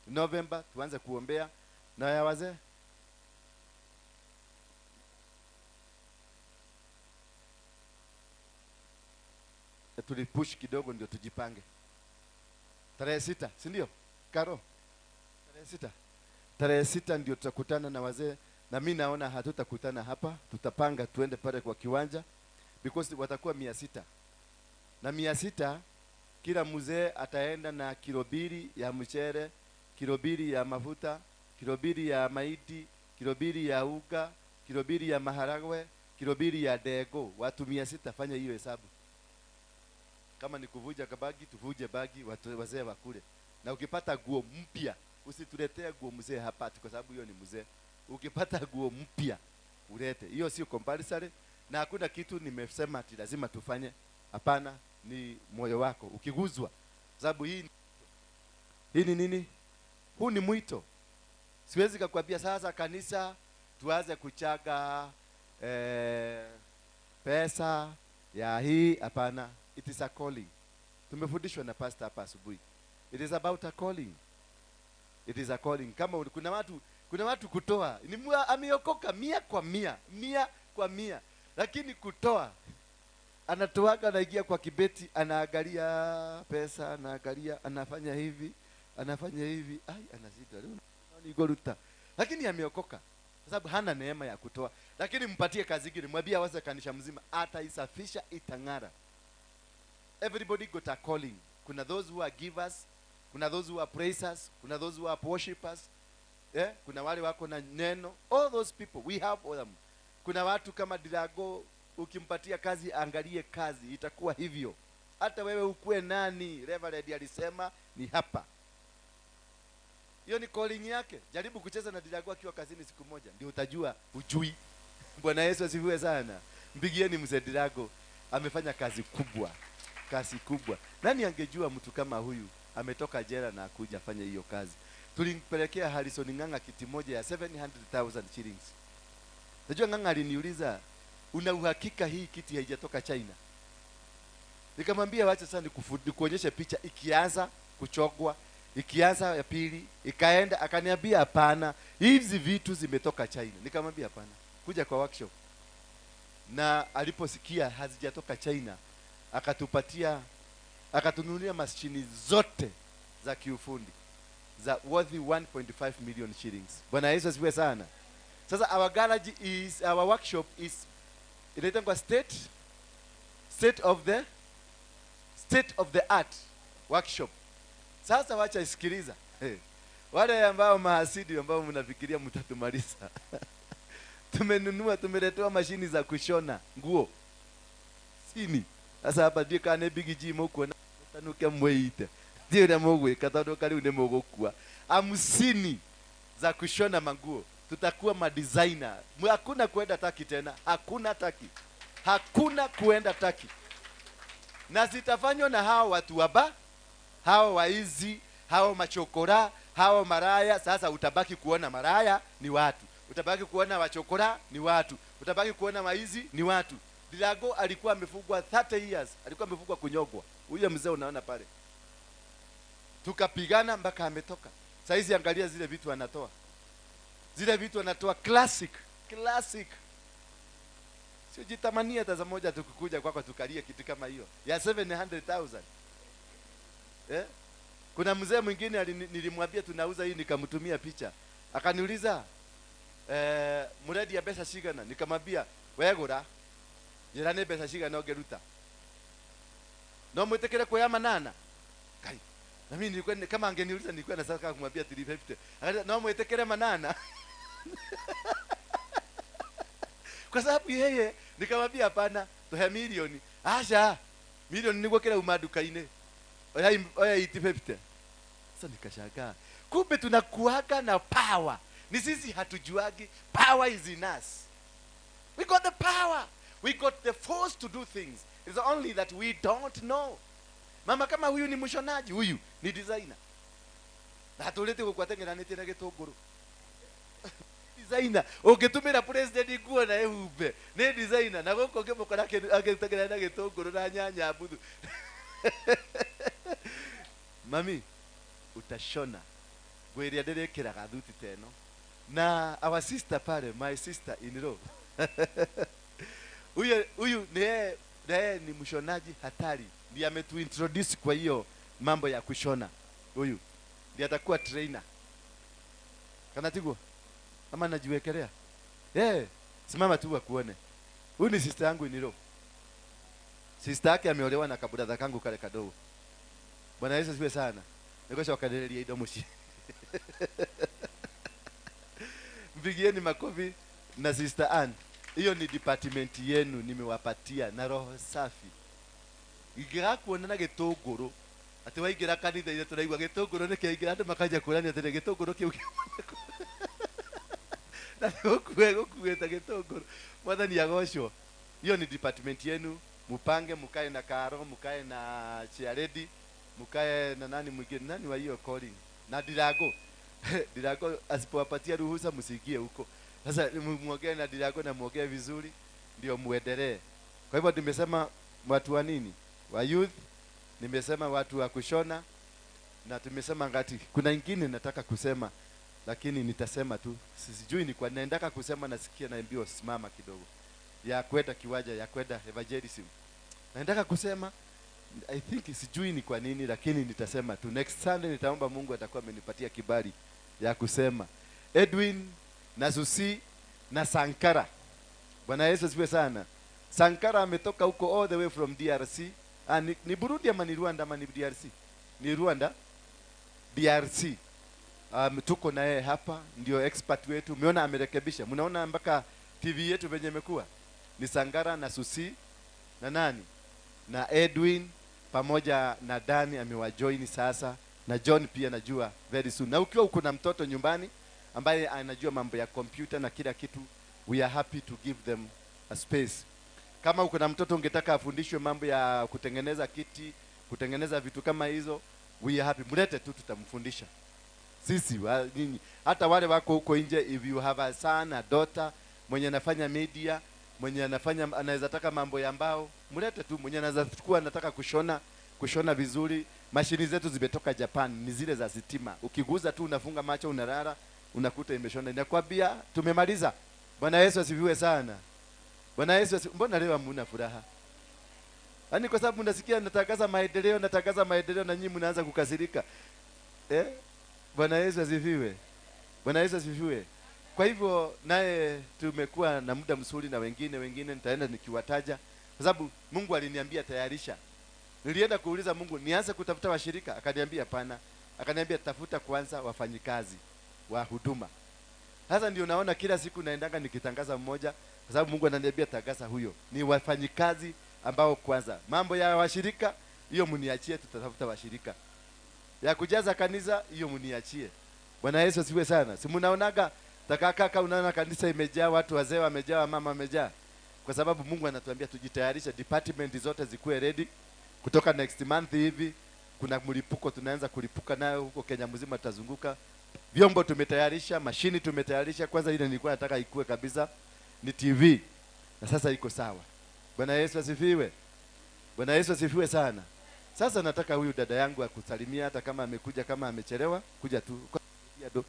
Speaker 4: November tuanze kuombea. Na ya wazee tulipush kidogo ndio tujipange. Tarehe 6, si ndio? Karo. Tarehe 6 ndio tutakutana na wazee, na mimi naona hatutakutana hapa, tutapanga tuende pale kwa kiwanja because watakuwa 600. Na 600 kila mzee ataenda na kilo 2 ya mchele, kilo 2 ya mafuta, kilo 2 ya mahindi, kilo 2 ya uga, kilo 2 ya maharagwe, kilo 2 ya dego. Watu 600, fanya hiyo hesabu. Kama ni kuvuja kabagi, tuvuje bagi, wazee wakule. Na ukipata nguo mpya, usituletee nguo mzee hapa kwa sababu hiyo ni mzee. Ukipata nguo mpya, ulete. Hiyo sio compulsory na hakuna kitu nimesema ati lazima tufanye. Hapana, ni moyo wako ukiguzwa. Sababu hii ni nini? Huu ni mwito. Siwezi kukwambia sasa kanisa tuanze kuchaga pesa ya hii, hapana. It is a calling. Tumefundishwa na pastor hapa asubuhi. It is about a calling. It is a calling. Kama kuna watu kutoa, ni ameokoka 100%. Lakini kutoa anatoaga, anaingia kwa kibeti, anaangalia pesa, anaangalia, anafanya hivi, ai anazidi. Ni goruta. Lakini ameokoka kwa sababu hana neema ya kutoa. Lakini mpatie kazi nyingine, mwambie aweze kanisa mzima, ataisafisha, itang'ara. Everybody got a calling. Kuna those who are givers, kuna those who are praisers, kuna those who are worshipers. Kuna wale wako na neno. All those people, we have all them. Kuna watu kama Dirago, ukimpatia kazi, angalie kazi, itakuwa hivyo. Hata wewe ukue nani, Reverend alisema ni hapa. Hiyo ni calling yake. Jaribu kucheza na Dirago akiwa kazini siku moja, ndio utajua ujui. Bwana Yesu asifiwe sana. Mpigieni mzee Dirago, amefanya kazi kubwa. Nani angejua mtu kama huyu ametoka jela na akuja fanya hiyo kazi. Tulimpelekea Harrison Ng'ang'a kiti moja ya 700,000 shillings. Najua Ng'ang'a aliniuliza, una uhakika hii kiti haijatoka China? Nikamwambia wacha sasa nikuonyeshe picha ikianza kuchogwa, ikianza ya pili, ikaenda. Akaniambia hapana, hizi vitu zimetoka China. Nikamwambia hapana, kuja kwa workshop. Na aliposikia hazijatoka China, akatununulia mashini zote za kiufundi za worth 1.5 million shillings. Bwana Yesu asifiwe sana. Sasa our workshop is inaitwa state of the art workshop. Sasa wacha isikiliza. Wale ambao mahasidi ambao mnafikiria mtatumaliza. Tumeletewa mashini za kushona nguo. Sini. Sasa hapa ndio kana big gym huko na tanuke mweite. ndio na mogwe katondo kali une mogokua 50 za kushona manguo. Tutakuwa madesigner. Hakuna kuenda Taki tena, hakuna Taki, hakuna kuenda Taki, na zitafanywa na hao watu waba, hao waizi, hao machokora, hao maraya. Sasa utabaki kuona maraya ni watu, utabaki kuona wachokora ni watu, utabaki kuona waizi ni watu. Dirago alikuwa amefugwa 30 years, alikuwa amefugwa kunyogwa. Huyo mzee unaona pale, tukapigana mpaka ametoka. Saizi angalia zile vitu anatoa, zile vitu anatoa classic. Sio jitamania hata za moja tukikuja kwako tukalie kitu kama hiyo ya 700,000. Kuna mzee mwingine nilimwambia tunauza hii, nikamtumia picha, akaniuliza muradi ya pesa shigana, nikamwambia wegura jirani pesa shigana ogeruta no mwetekele kwa manana kai. Na mimi nilikuwa kama angeniuliza nilikuwa nataka kumwambia 350, akaniambia no mwetekele manana kwa sababu yeye, nikamwambia hapana, toa milioni. Asha milioni niko kila umadukaine oya 850. Sasa nikashangaa, kumbe tunakuaga na power. Ni sisi hatujuagi power is in us. We got the power, we got the force to do things. It's only that we don't know. Mama kama huyu ni mshonaji, huyu ni designer, na hatulete kukwatengeranite na gitunguru designer. Ungetumira president nguo na ehumbe ni designer, na goko ngimukora agitegerera na gitunguru na nyanya mbuthu mami utashona gwiria ndirekira gathuti teno. Na our sister pale, my sister in law huyu ni mshonaji hatari, ndiye ametuintroduce kwa hiyo mambo ya kushona. Huyu ndiye atakuwa trainer. Kana tigwa ama najiwekelea simama tu akuone. Huyu ni sister yangu in law. Sister yake ameolewa na kabudadha kangu kale kadogo. Bwana Yesu asifiwe sana. Nikosha wakadelelia ido mushi mpigieni makofi na sister Ann. Hiyo ni department yenu nimewapatia na roho safi. Igira kuona na gitunguru ati waigira kanitha ile tunaigwa gitunguru ni kiingira andu makaja kurani ati gitunguru kiu na kukueta gitunguru mwathani agocwo. Hiyo ni department yenu, mupange, mukae na Karo, mukae na Chiaredi, mukae na nani mwingine, nani wa hiyo calling na Dirago Dirago asipowapatia ruhusa msigie huko. Sasa muongee na Dirago na muongee vizuri ndio muendelee. Kwa hivyo nimesema watu wa nini, wa youth, nimesema watu wa kushona, na tumesema ngati kuna ingine nataka kusema lakini nitasema tu, sijui ni kwa naendaka kusema, nasikia naambiwa simama kidogo, ya kwenda kiwaja, ya kwenda evangelism naendaka kusema. I think sijui ni kwa nini, lakini nitasema tu. Next Sunday nitaomba Mungu atakuwa amenipatia kibali ya kusema. Edwin na Susi na Sankara, Bwana Yesu asifiwe sana. Sankara ametoka huko all the way from DRC. Ni Burundi ama ni Rwanda ama ni DRC? Ni Rwanda, DRC. Tuko na yeye hapa, ndio expert wetu. Umeona amerekebisha, mnaona mpaka TV yetu venye imekuwa. Ni Sankara na Susi na nani na Edwin pamoja na Dani amewajoin sasa, na John pia najua very soon. Na ukiwa uko na mtoto nyumbani ambaye anajua mambo ya computer na kila kitu, we are happy to give them a space. Kama uko na mtoto ungetaka afundishwe mambo ya kutengeneza kiti, kutengeneza vitu kama hizo, we are happy. Mlete tu, tutamfundisha sisi nyinyi. Hata wale wako huko nje, if you have a son, a daughter mwenye anafanya media, mwenye anaweza taka mambo ya mbao, mlete tu. Mwenye anaweza kuwa anataka kushona vizuri. Mashini zetu zimetoka Japan, ni zile za sitima. Ukiguza tu unafunga macho, unarara, unakuta imeshona. Ninakwambia tumemaliza. Bwana Yesu asifiwe sana. Bwana Yesu mbona leo hamna furaha? Yaani kwa sababu mnasikia natangaza maendeleo na nyinyi mnaanza kukasirika. Bwana Yesu asifiwe. Bwana Yesu asifiwe. Kwa hivyo naye tumekuwa na muda mzuri, na wengine nitaenda nikiwataja kwa sababu Mungu aliniambia tayarisha. Nilienda kuuliza Mungu nianze kutafuta washirika, akaniambia hapana. Akaniambia tafuta kwanza wafanyikazi wa huduma. Sasa ndio naona kila siku naendanga nikitangaza mmoja, kwa sababu Mungu ananiambia tangaza huyo. Ni wafanyikazi ambao kwanza. Mambo ya washirika hiyo mniachie, tutatafuta washirika. ya kujaza kanisa, hiyo mniachie. Bwana Yesu asifiwe sana. Si mnaonaga takakaka, unaona kanisa imejaa, watu wazee wamejaa, mama wamejaa, kwa sababu Mungu anatuambia tujitayarishe, department zote zikuwe ready. Kutoka next month hivi kuna mlipuko tunaanza kulipuka nayo huko Kenya mzima, tutazunguka. Vyombo tumetayarisha, mashini tumetayarisha. Kwanza ile nilikuwa nataka ikue kabisa ni TV, na sasa iko sawa. Bwana Yesu asifiwe. Bwana Yesu asifiwe sana. Sasa nataka huyu dada yangu akusalimia, hata kama amekuja, kama amechelewa kuja tu.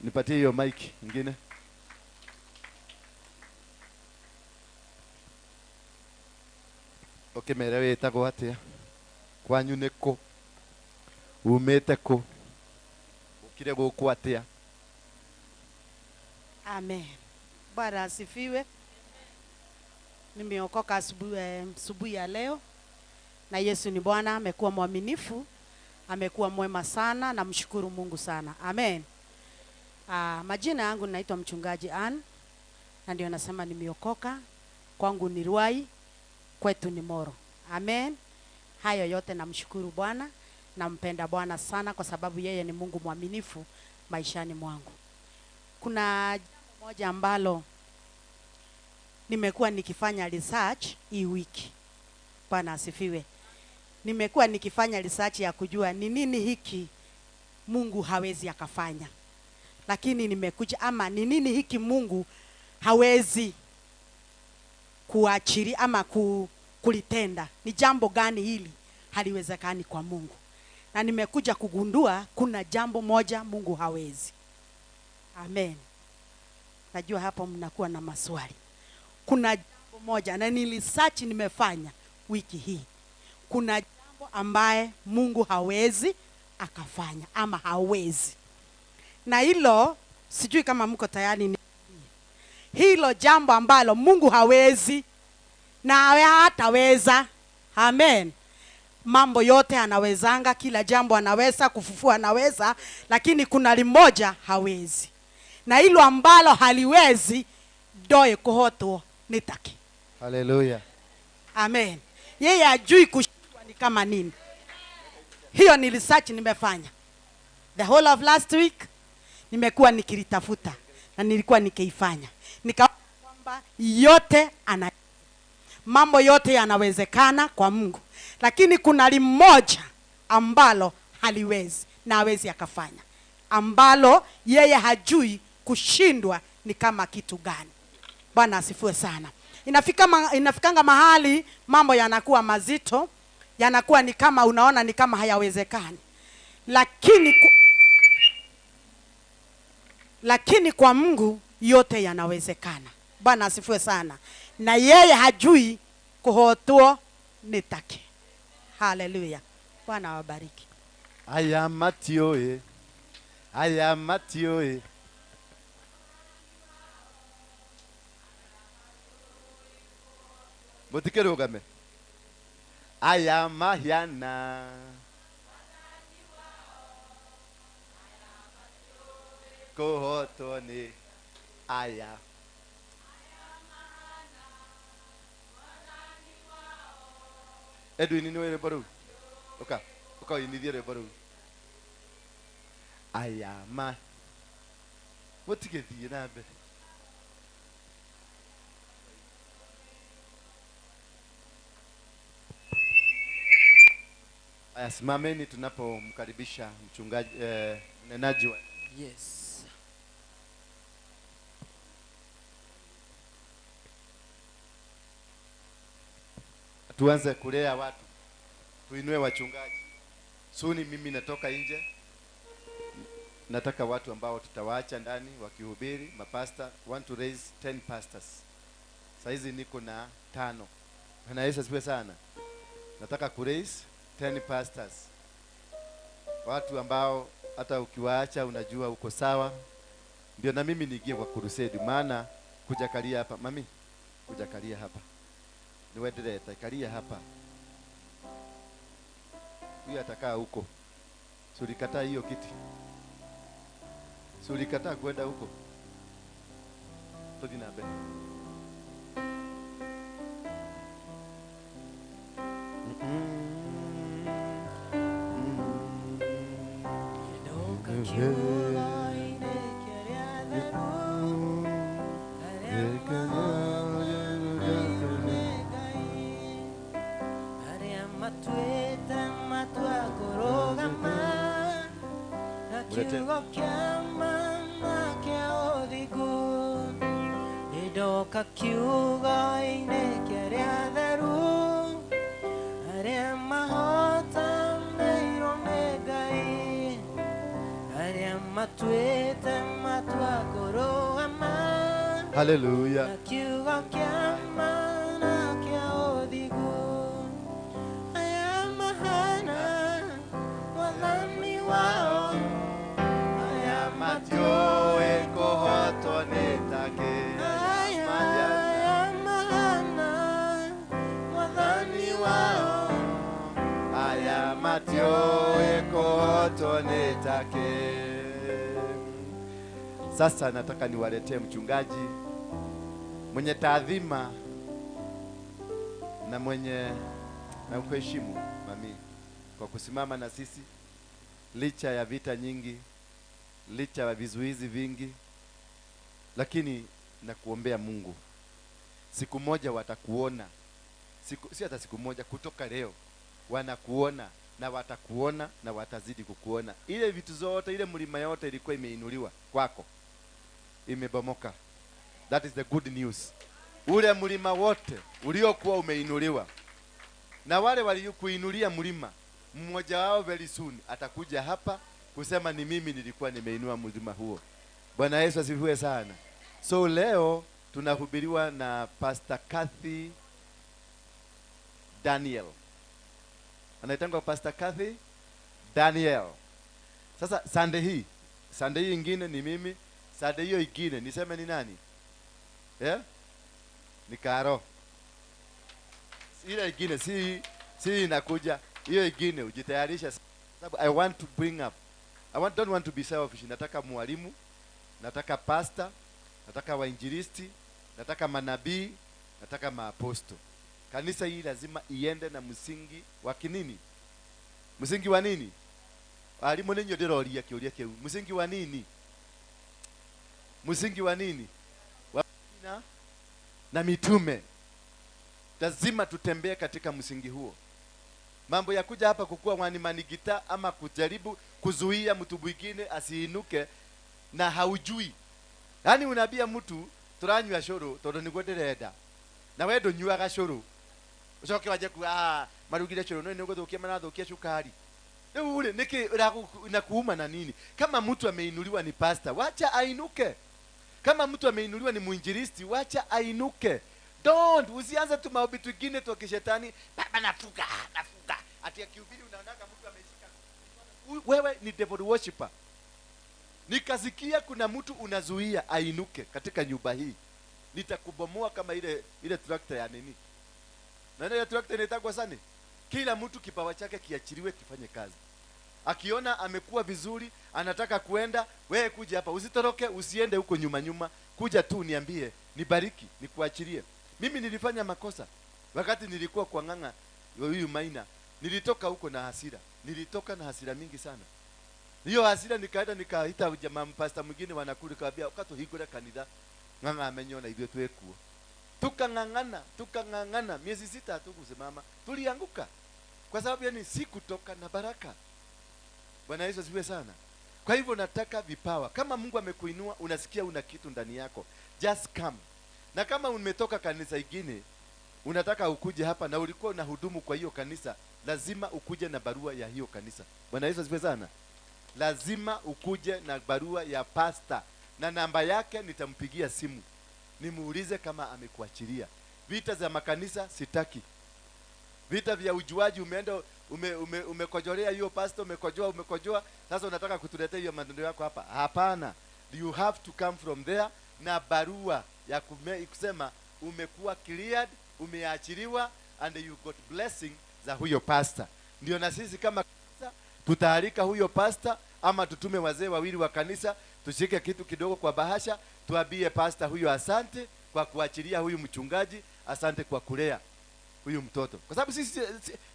Speaker 4: Nipatie hiyo mic nyingine. Okay, merewe itago atia. Kwanyu neko. Umete ko. Ukire guku atia.
Speaker 2: Amen. Bwana asifiwe. Nimeokoka asubuhi ya leo, na Yesu ni Bwana. Amekuwa mwaminifu, amekuwa mwema sana, na mshukuru Mungu sana. Amen. Majina yangu naitwa mchungaji Ann, na ndio nasema nimeokoka. Kwangu ni Ruai, kwetu ni Moro. Amen. Hayo yote namshukuru Bwana, nampenda Bwana sana kwa sababu yeye ni Mungu mwaminifu maishani mwangu. Kuna jambo moja ambalo nimekuwa nikifanya research hii wiki. Bwana asifiwe. Nimekuwa nikifanya research ya kujua ni nini hiki Mungu hawezi akafanya. Lakini nimekuja ama ni nini hiki Mungu hawezi kuachiri ama kulitenda. Ni jambo gani hili haliwezekani kwa Mungu? Na nimekuja kugundua kuna jambo moja Mungu hawezi. Amen. Najua hapo mnakuwa na maswali. Kuna jambo moja na ni research nimefanya wiki hii. Kuna jambo ambaye Mungu hawezi akafanya ama hawezi. Na hilo sijui kama mko tayari ni hilo jambo ambalo Mungu hawezi na hataweza. Amen. Mambo yote anawezanga, kila jambo anaweza, kufufua anaweza, lakini kuna limoja hawezi. Na hilo ambalo haliwezi doe kuhoto nitaki.
Speaker 4: Hallelujah.
Speaker 2: Amen. Yeye ajui kushindwa ni kama nini. Hiyo ni research nimefanya. The whole of last week nimekuwa nikilitafuta na nilikuwa nikiifanya. Nikaona kwamba yote mambo yote yanawezekana kwa Mungu. Lakini kuna limoja ambalo haliwezi na hawezi akafanya. Ambalo yeye hajui kushindwa ni kama kitu gani. Bwana asifiwe sana. Inafikanga mahali mambo yanakuwa mazito, yanakuwa ni kama unaona ni kama hayawezekani. Lakini kwa Mungu yote yanawezekana. Bwana asifiwe sana. Na yeye hajui kuhotuo nitake. Hallelujah. Bwana awabariki.
Speaker 4: Aya matioe. Aya matioe. Motikerogame. Aya mahiana. Kohotoni. Aya. Edwin ni wewe baru. Oka inidhiere baru. Aya ma. Motikethie na mbere. Aya, simameni tunapomkaribisha mchungaji nenaji wa.
Speaker 1: Yes.
Speaker 4: Tuanze kulea watu. Tuinue wachungaji. Suni mimi natoka nje. Nataka watu ambao tutawaacha ndani wakihubiri, mapasta. Want to raise 10 pastors. Saizi niko na 5. Bwana Yesu asifiwe sana. Nataka ku raise 10 pastors. Watu ambao hata ukiwaacha unajua uko sawa. Ndio na mimi niingie kwa crusade, maana kuja kalia hapa. Mami, kuja kalia hapa. Niwendele kalia hapa. Huyu atakaa huko. Sulikataa hiyo kiti. Sulikataa kwenda huko. Todi na mbele. Hallelujah. Sasa nataka niwaletee mchungaji mwenye taadhima na mwenye na kuheshimu mami kwa kusimama na sisi licha ya vita nyingi, licha ya vizuizi vingi, lakini na kuombea Mungu siku moja watakuona, si hata siku moja, kutoka leo wanakuona na watakuona na watazidi kukuona. Ile vitu zote, ile mlima yote ilikuwa imeinuliwa kwako imebomoka. That is the good news. Ule mlima wote uliokuwa umeinuliwa na wale waliokuinulia mlima, mmoja wao very soon atakuja hapa kusema ni mimi nilikuwa nimeinua mlima huo. Bwana Yesu asifiwe sana. So leo tunahubiriwa na Pastor Kathy Daniel. Anaitangwa Pastor Kathy Daniel. Sasa Sunday hii ingine ni mimi, Sunday hiyo ingine niseme ni nani? Ni Karo. Ile ingine si inakuja. Hiyo ingine ujitayarisha, sababu I want to bring up. Don't want to be selfish. Nataka mwalimu, nataka pastor, nataka wainjilisti, nataka manabii, nataka maaposto. Kanisa hii lazima iende na msingi wa kinini? Msingi wa nini? Alimu ninyo ndiroria kiuria kiu. Msingi wa nini? Msingi wa nini? Na mitume. Lazima tutembee katika msingi huo. Mambo ya kuja hapa kukua wanimanigita ama kujaribu kuzuia mtu mwingine asiinuke na haujui. Yaani unabia mtu turanywa shoro todo nigwendereda. Na wewe ndo nyuaga shoro. Ucoke waje ku marugire shoro no niguthukia manathukia shukari. Leo ule niki nakuuma na nini? Kama mtu ameinuliwa ni pastor, wacha ainuke. Kama mtu ameinuliwa ni muinjilisti, wacha ainuke. Don't usianze tu maombi twingine tu kishetani, baba nafuga. Ati akihubiri unaonanga mtu ameshika. Wewe ni devil worshipper. Nikasikia kuna mtu unazuia ainuke katika nyumba hii. Nitakubomoa kama ile tractor ya nini? Na ile tractor inaitwa sana. Kila mtu kipawa chake kiachiliwe kifanye kazi. Akiona amekuwa vizuri, anataka kuenda, wewe kuja hapa, usitoroke, usiende huko nyuma. Kuja tu niambie, nibariki, nikuachilie. Mimi nilifanya makosa wakati nilikuwa kwa nganga huyu Maina. Nilitoka huko na hasira. Nilitoka na hasira mingi sana. Hiyo hasira nikaenda nikaita jamaa mpasta mwingine wanakuli kaambia ukato higura kanitha. Nganga amenyona hivyo tuwekuo. Tukangangana miezi 6 hatukusimama. Tulianguka. Kwa sababu yani si kutoka na baraka. Bwana Yesu asifiwe sana. Kwa hivyo nataka vipawa. Kama Mungu amekuinua, unasikia una kitu ndani yako, just come. Na kama umetoka kanisa ingine, unataka ukuje hapa na ulikuwa unahudumu kwa hiyo kanisa, lazima ukuje na barua ya hiyo kanisa. Bwana Yesu asifiwe sana. Lazima ukuje na barua ya pastor na namba yake nitampigia simu. Nimuulize kama amekuachilia. Vita za makanisa sitaki. Vita vya ujuaji umeenda umekojolea hiyo pastor, umekojoa sasa unataka kutuletea hiyo maneno yako hapa. Hapana. You have to come from there na barua ya kusema umekuwa cleared, umeachiliwa and you got blessing za huyo pastor. Ndio na sisi kama kanisa tutaalika huyo pastor ama tutume wazee wawili wa kanisa tushike kitu kidogo kwa bahasha, tuambie pastor huyo asante kwa kuachilia huyu mchungaji, asante kwa kulea huyu mtoto. Kwa sababu sisi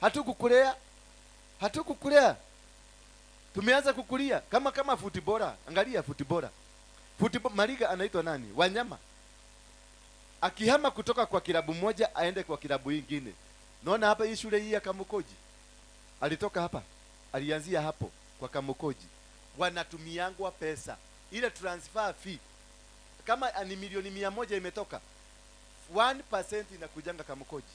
Speaker 4: hatukukulea. Tumeanza kukulia kama futibora. Angalia futibora. Mariga anaitwa nani? Wanyama. Akihama kutoka kwa kilabu moja aende kwa kilabu nyingine. Naona hapa hii shule hii ya Kamukoji. Alitoka hapa. Alianzia hapo kwa Kamukoji. Wanatumiangwa pesa. Ile transfer fee kama ni milioni 100 imetoka, 1% inakujanga Kamukoji.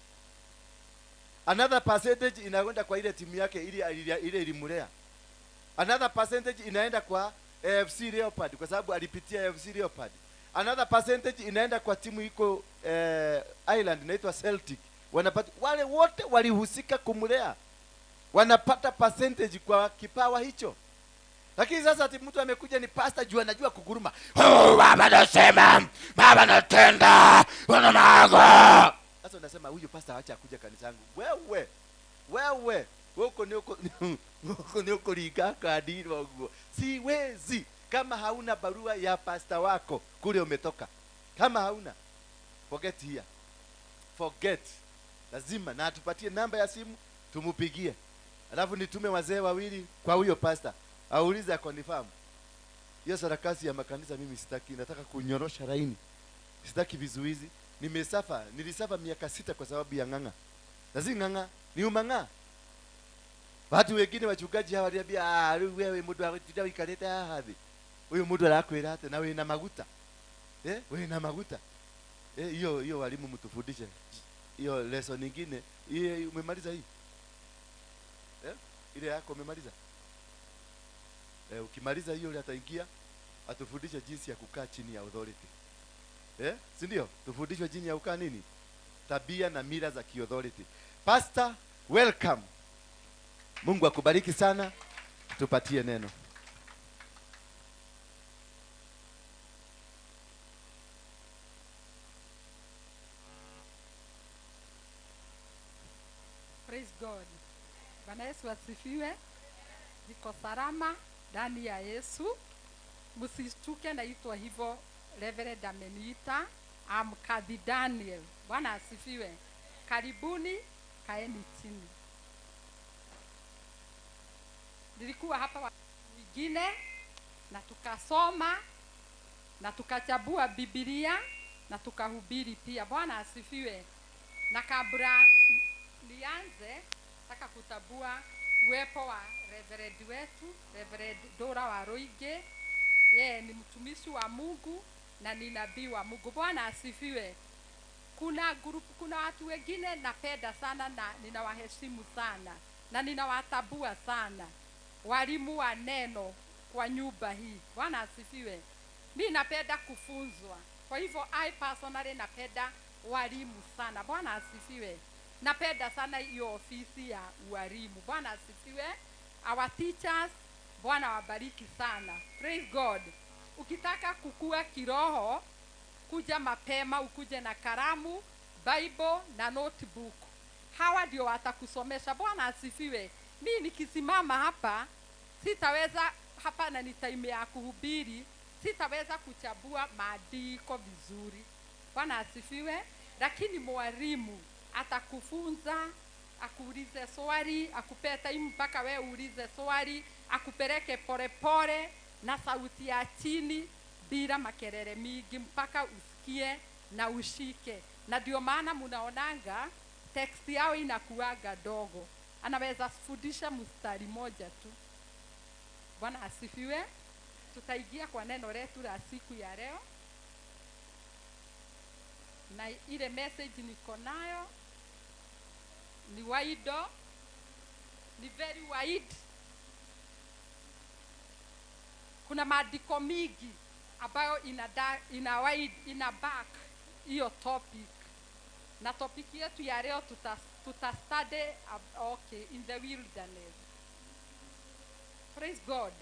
Speaker 4: Another percentage inaenda kwa ile timu yake ile ilimulea. Another percentage inaenda kwa AFC Leopard kwa sababu alipitia AFC Leopard. Another percentage inaenda kwa timu iko Ireland inaitwa Celtic. Wanapata wale wote walihusika kumulea. Wanapata percentage kwa kipawa hicho. Lakini sasa ati mtu amekuja ni pastor juu anajua kuguruma. Oh, baba nasema, baba natenda, wana mago. Sasa unasema huyu pastor acha kuja kanisa yangu. Wewe uko liga kadiro. Siwezi kama hauna barua ya pastor wako kule umetoka. Kama hauna, forget here. Forget. Lazima na atupatie namba ya simu tumupigie. Alafu nitume wazee wawili kwa huyo pastor. Auliza confirm. Hiyo sarakasi ya makanisa mimi sitaki, nataka kunyorosha laini. Sitaki vizuizi. Nilisafa miaka 6 kwa sababu ya nganga. Lazi nganga ni umanga. Watu wengine wachungaji hawa waliambia wewe mtu akitida ikaleta hadhi. Huyo mtu alakwenda hata na wewe na maguta. Wewe na maguta. Hiyo walimu mtufundishe. Hiyo lesson nyingine, umemaliza hii? Ile yako umemaliza? Ukimaliza hiyo ataingia atufundishe jinsi ya kukaa chini ya authority. Si ndio? Tufundishwe jinsi ya kukaa nini? Tabia na mila za authority. Pastor, welcome. Mungu akubariki sana. Tupatie neno.
Speaker 6: Praise God. Bwana Yesu asifiwe. Niko salama ndani ya Yesu. Msishtuke, naitwa hivyo Reverend ameniita. Kathy Daniel. Bwana asifiwe. Karibuni, kaeni chini. Nilikuwa hapa wengine na tukasoma na tukachambua Biblia na tukahubiri pia. Bwana asifiwe. Na kabla nianze nataka kutabua uwepo wa Reverend wetu, Reverend Dora Waroige. Yeye ni mtumishi wa Mungu na ni nabii wa Mungu. Bwana asifiwe. Kuna watu wengine napenda sana na ninawaheshimu sana na ninawatabua sana, walimu wa neno kwa nyumba hii. Bwana asifiwe. Mimi napenda kufunzwa. Kwa hivyo I personally napenda walimu sana. Bwana asifiwe. Napenda sana hiyo ofisi ya walimu. Bwana asifiwe. Our teachers, Bwana wabariki sana. Praise God. Ukitaka kukua kiroho, kuja mapema, ukuje na kalamu, Bible na notebook. Hawa ndio watakusomesha. Bwana asifiwe. Mimi nikisimama hapa sitaweza, hapa na ni time ya kuhubiri, sitaweza kuchambua maandiko vizuri. Bwana asifiwe. Lakini mwalimu atakufunza, akuulize swali, akupee time mpaka wewe uulize swali, akupeleke pole na sauti ya chini bila makelele mingi mpaka usikie na ushike. Na ndio maana mnaonanga text yao inakuaga dogo. Anaweza fundisha mstari moja tu. Bwana asifiwe. Tutaingia kwa neno letu la siku ya leo. Na ile message niko nayo ni wide, ni very wide. Kuna maandiko mingi ambayo ina back hiyo topic. Na topic yetu ya leo tuta study in the wilderness. Praise God.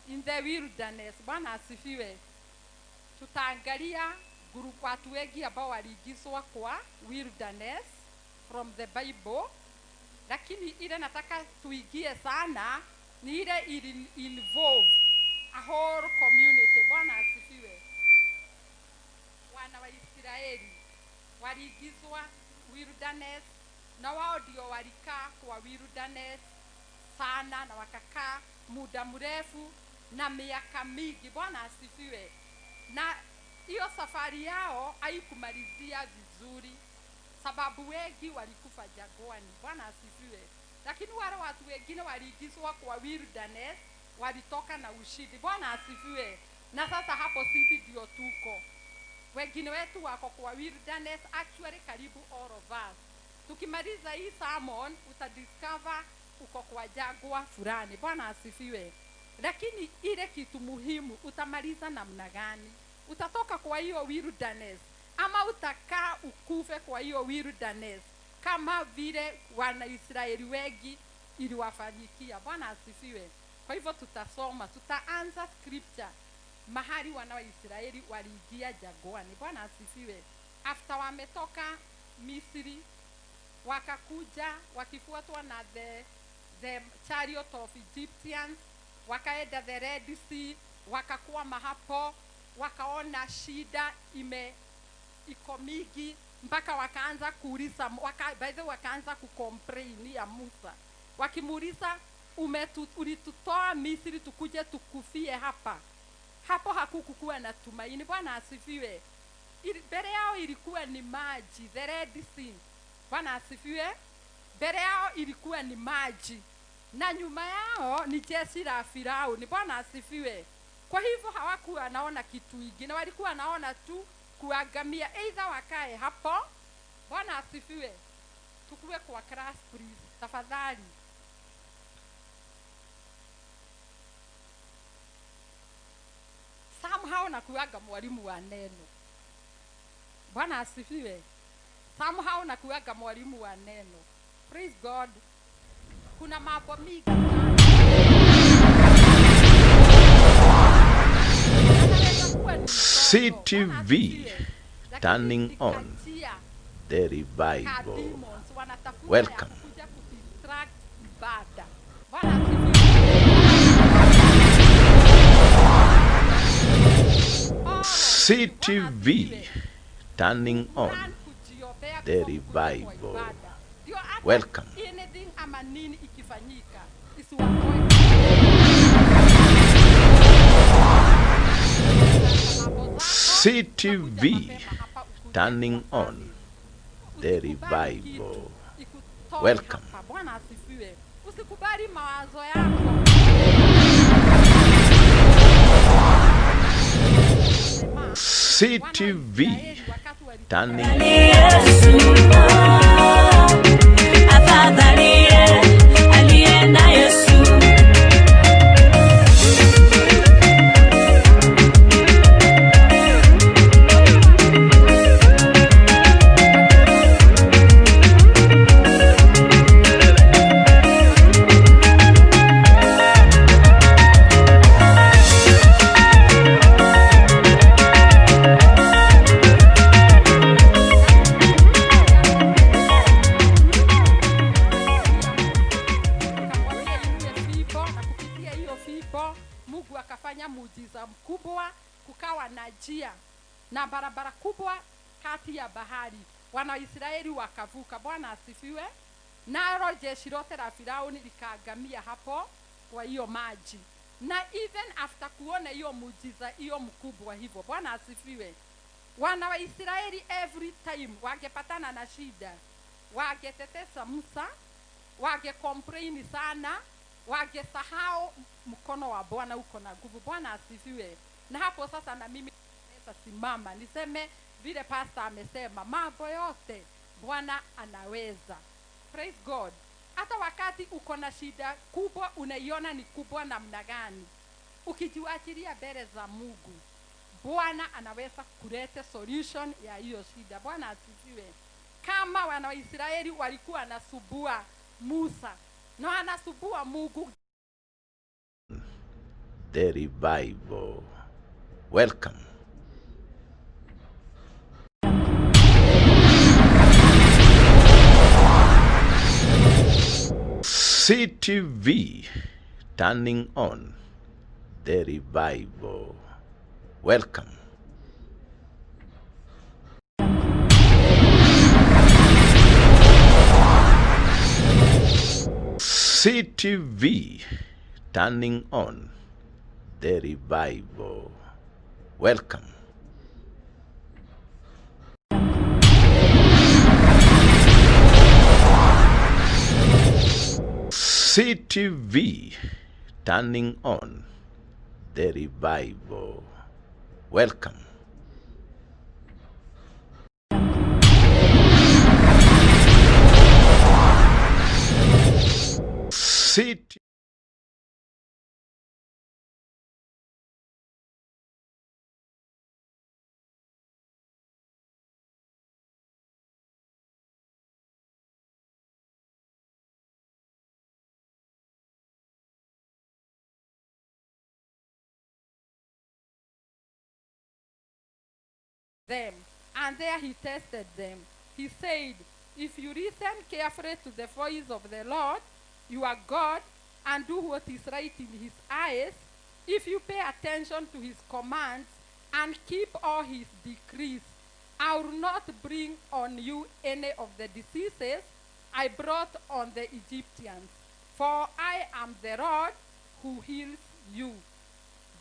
Speaker 6: In the wilderness. Bwana asifiwe. Tutaangalia watu wengi ambao waliingizwa kwa wilderness from the Bible, lakini ile nataka tuingie sana ni ile involve a whole community. Bwana asifiwe. Wana wa Israeli waliingizwa wilderness na wao ndio walikaa kwa wilderness sana na wakakaa muda mrefu na miaka mingi. Bwana asifiwe. Na hiyo safari yao haikumalizia vizuri, sababu wengi walikufa jangwani. Bwana asifiwe. Lakini wale watu wengine waliingizwa kwa wilderness, walitoka na ushindi. Bwana asifiwe. Na sasa hapo sisi ndio tuko. Wengine wetu wako kwa wilderness, actually karibu all of us. Tukimaliza hii sermon utadiscover uko kwa jangwa fulani. Bwana asifiwe. Lakini ile kitu muhimu, utamaliza namna gani? Utatoka kwa hiyo wilderness ama utakaa ukufe kwa hiyo wilderness kama vile wana Israeli wengi iliwafanyikia. Bwana asifiwe. Kwa hivyo tutasoma, tutaanza scripture mahali wana wa Israeli waliingia jangwani. Bwana asifiwe. After wametoka Misri, wakakuja wakifuatwa na the chariot of Egyptians, wakaenda the Red Sea, wakakuwa hapo, wakaona shida iko mingi, mpaka wakaanza kuuliza, wakaanza kucomplain ya Musa, wakimuuliza, ulitutoa Misri tukuje tukufie hapa? Hapo hakukuwa na tumaini. Bwana asifiwe. Mbele yao ilikuwa ni maji, the Red Sea. Bwana asifiwe. Mbele yao ilikuwa ni maji na nyuma yao ni jeshi la Firauni. Bwana asifiwe. Kwa hivyo hawakuwa wanaona kitu kingine, walikuwa wanaona tu kuangamia, either wakae hapo. Bwana asifiwe. Tukue kwa class please, tafadhali. Somehow nakuaga mwalimu wa neno. Bwana asifiwe. Somehow nakuaga mwalimu wa neno. Praise God. Kuna mambo mingi
Speaker 5: CTV turning on the revival. Welcome. CTV turning on the revival. Welcome. CTV turning on the revival. Welcome.
Speaker 6: Usikubali mawazo yako.
Speaker 5: CTV turning
Speaker 6: Mungu akafanya muujiza mkubwa, kukawa na njia na barabara kubwa kati ya bahari. Wana wa Israeli wakavuka. Bwana asifiwe. Nalo jeshi lote la Firauni likaangamia hapo kwa hiyo maji. Na even after kuona hiyo muujiza hiyo mkubwa hivyo, Bwana asifiwe, wana wa Israeli every time wangepatana na shida, wangetetesa Musa, wangecomplain sana, wangesahau mkono wa Bwana uko na nguvu. Bwana asifiwe. Na hapo sasa na mimi simama niseme vile pastor amesema, mambo yote Bwana anaweza. Praise God. Hata wakati uko na shida kubwa, unaiona ni kubwa namna gani, ukijiachilia mbele za Mungu, Bwana anaweza kuleta solution ya hiyo shida. Bwana asifiwe. Kama wana wa Israeli walikuwa nasubua Musa na wanasubua Mungu.
Speaker 5: The revival. Welcome. CTV turning on the revival. Welcome. CTV turning on the revival. Welcome. CTV, turning on the revival. Welcome. CTV.
Speaker 6: Them, and there he tested them. He said, if you listen carefully to the voice of the Lord, your God, and do what is right in his eyes, if you pay attention to his commands and keep all his decrees, I will not bring on you any of the diseases I brought on the Egyptians, for I am the Lord who heals you.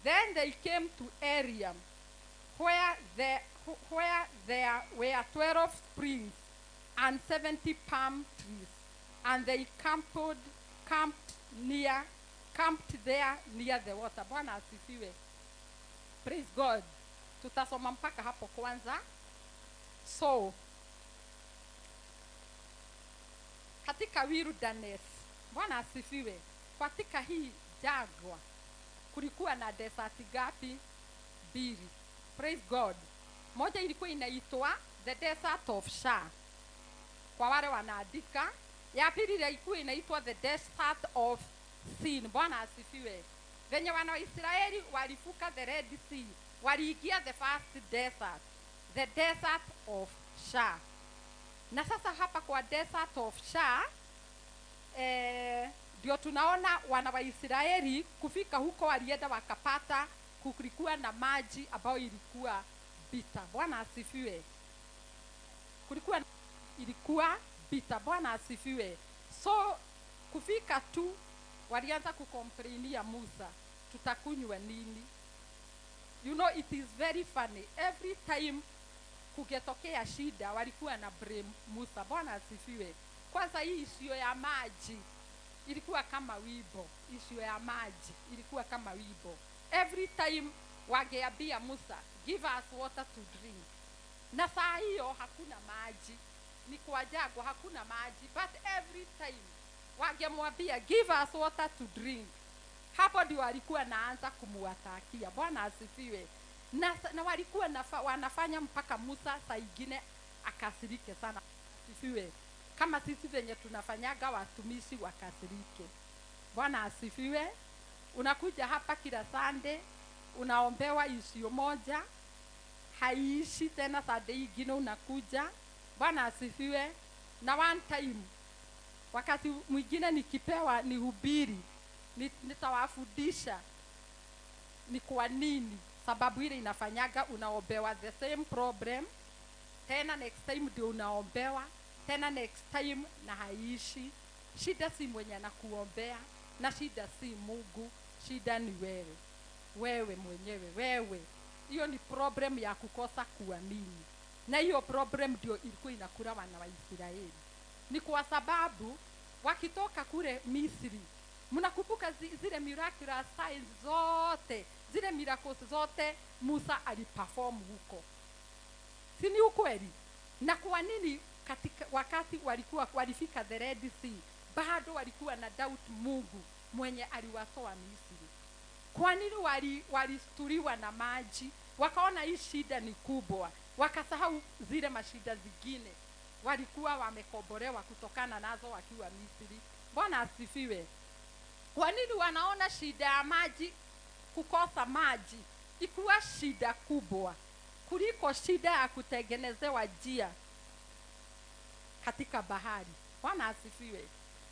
Speaker 6: Then they came to Ariam, where there were 12 springs and 70 palm trees, and they camped there near the water. Bwana asifiwe. Praise God. Tutasoma mpaka hapo kwanza. So, katika wilderness, Bwana asifiwe, katika hii jangwa kulikuwa na desert gapi? 2. Praise God. Moja ilikuwa inaitwa the desert of Shah, kwa wale wanaandika. Ya pili ilikuwa inaitwa the desert of Sin. Bwana asifiwe. Venye wana wa Israeli walifuka the Red Sea, waliingia the first desert, the desert of Shah. Na sasa hapa kwa desert of Shah ndio tunaona wana wa Israeli kufika huko, walienda wakapata kulikuwa na maji ambayo ilikuwa bita. Bwana asifiwe. Ilikuwa bita. Bwana asifiwe. So kufika tu walianza kukomplainia Musa, tutakunywa nini? You know, it is very funny. Every time kugetokea shida walikuwa na blame Musa. Bwana asifiwe. Kwanza hii issue ya maji ilikuwa kama wibo. Issue ya maji ilikuwa kama wibo. Every time wangeambia Musa, give us water to drink. Na saa hiyo hakuna maji. Ni kwa jangwa hakuna maji. But every time wangemwambia, give us water to drink, hapo ndio walikuwa naanza kumuwatakia. Bwana asifiwe. Na walikuwa wanafanya mpaka Musa saa ingine akasirike sana. Asifiwe. Kama sisi venye tunafanyaga watumishi wakasirike. Bwana asifiwe. Unakuja hapa kila Sunday, unaombewa issue moja, haiishi tena. Sunday ingine unakuja. Bwana asifiwe. Na one time, wakati mwingine nikipewa nihubiri, nitawafundisha ni kwa nini sababu ile inafanyaga unaombewa the same problem, tena next time ndio unaombewa, tena next time na haiishi. Shida si mwenye anakuombea, na shida si Mungu, shida ni wewe mwenyewe. Wewe, hiyo ni problem ya kukosa kuamini. Na hiyo problem ndio ilikuwa inakula wana wa Israeli. Ni kwa sababu wakitoka kule Misri, mnakumbuka zile miraculous signs zote, zile miracles zote Musa aliperform huko. Si ni ukweli? Na kwa nini katika wakati walifika the Red Sea, bado walikuwa na doubt Mungu mwenye aliwatoa Misri? Kwa nini walisturiwa na maji, wakaona hii shida ni kubwa, wakasahau zile mashida zingine walikuwa wamekombolewa kutokana nazo wakiwa Misri? Bwana asifiwe. Kwa nini wanaona shida ya maji, kukosa maji, ikuwa shida kubwa kuliko shida ya kutengenezewa njia katika bahari? Bwana asifiwe.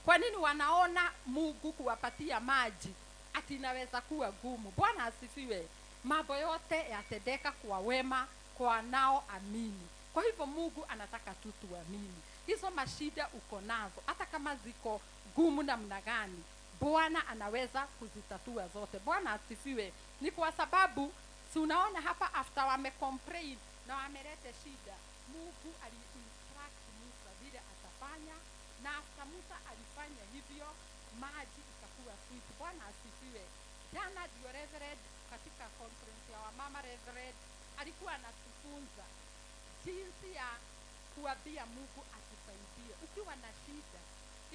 Speaker 6: Kwa nini wanaona Mungu kuwapatia maji ati inaweza kuwa gumu? Bwana asifiwe. Mambo yote yatendeka kwa wema kwa nao amini. Kwa hivyo Mungu anataka tu tuamini. Hizo mashida uko nazo, hata kama ziko gumu namna gani, Bwana anaweza kuzitatua zote. Bwana asifiwe. Ni kwa sababu si unaona hapa after wamecomplain na wameleta shida, Mungu aliinstruct Musa vile atafanya, na after Musa alifanya hivyo, maji ikakuwa sweet. Bwana asifiwe. Jana ndio Reverend katika conference ya wamama, Reverend alikuwa anatufunza jinsi ya kuambia Mungu atusaidie ukiwa na shida.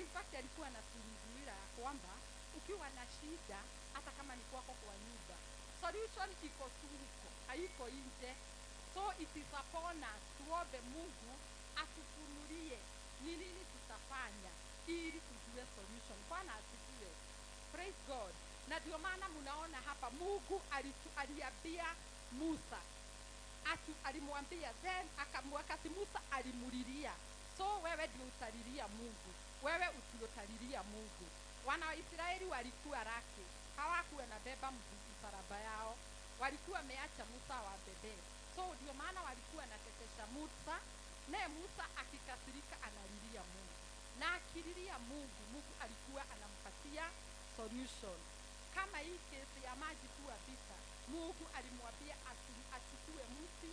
Speaker 6: In fact alikuwa anatuzuia kwamba ukiwa na shida, hata kama ni kwako kwa nyumba, solution iko tu huko, haiko nje. So it is upon us tuombe Mungu atufunulie ni nini tutafanya ili tujue solution. Bwana asifiwe. Praise God. Na ndio maana mnaona hapa Mungu aliambia Musa, alimwambia then wakati Musa alimulilia. So wewe ndio utalilia Mungu, wewe utalilia Mungu. Wana wa Israeli walikuwa raki, hawakuwa na beba msalaba yao, walikuwa wameacha Musa wabebe. So ndio maana walikuwa natetesha Musa, naye Musa akikasirika analilia Mungu, na akililia Mungu, Mungu alikuwa anampatia solution. Kama hii kesi ya maji tu vita, Mungu alimwambia achukue mti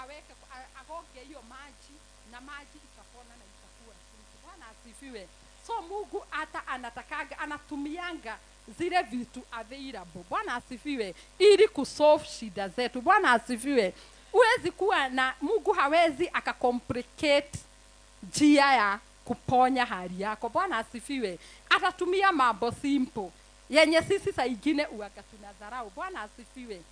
Speaker 6: aweke agoge hiyo maji, na maji ikapona na itakuwa sweet. Bwana asifiwe. So Mungu hata anatakaga, anatumianga zile vitu available. Bwana asifiwe, ili kusolve shida zetu. Bwana asifiwe. Huwezi kuwa na Mungu, hawezi akacomplicate njia ya kuponya hali yako. Bwana asifiwe. Atatumia mambo simple yenye sisi saa ingine uaga tunadharau. Bwana asifiwe.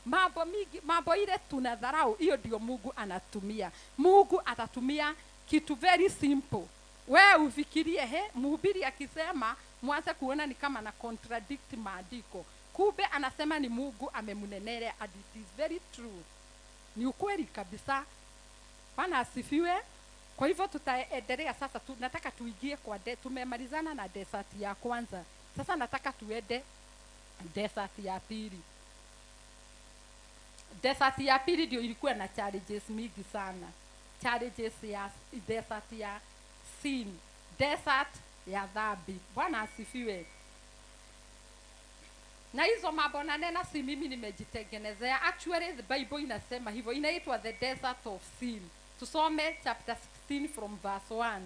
Speaker 6: Mambo mingi, mambo ile tunadharau, hiyo ndio Mungu anatumia. Mungu atatumia kitu very simple. Wewe ufikirie mhubiri akisema mwanze kuona ni kama na contradict maandiko. Kumbe anasema ni Mungu amemnenelea, and it is very true. Ni ukweli kabisa. Bwana asifiwe. Kwa hivyo tutaendelea sasa, nataka tuingie kwa tumemalizana na desert ya kwanza. Sasa nataka tuende desert ya pili. Desert ya pili ndio ilikuwa na challenges mingi sana. Challenges ya desert ya sin, desert ya dhambi. Bwana asifiwe. Na hizo mambo nanena si mimi nimejitengenezea. Actually the Bible inasema hivyo, inaitwa the desert of sin. Tusome chapter 16 from verse 1.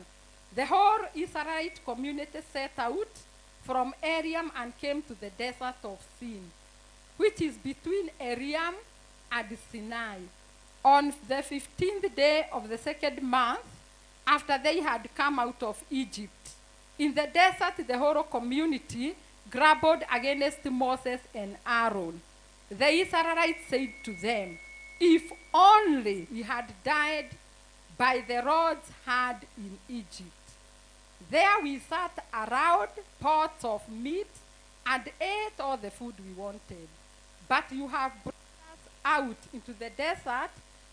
Speaker 6: The whole Israelite community set out from Eliam and came to the desert of Sin, which is between Eliam and Sinai, on the 15th day of the second month after they had come out of Egypt. In the desert, the whole community grumbled against Moses and Aaron. The Israelites said to them, "If only we had died by the Lord's hand in Egypt. There we sat around pots of meat and ate all the food we wanted. But you have brought us out into the desert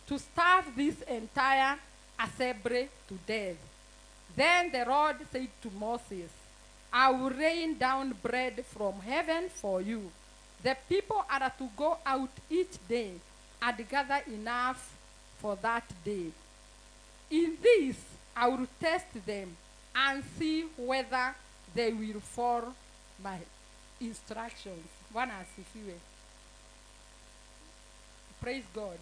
Speaker 6: to starve this entire assembly to death." Then the Lord said to Moses, "I will rain down bread from heaven for you. The people are to go out each day and gather enough for that day. In this I will test them and see whether they will follow my instructions." Bwana asifiwe. Praise God.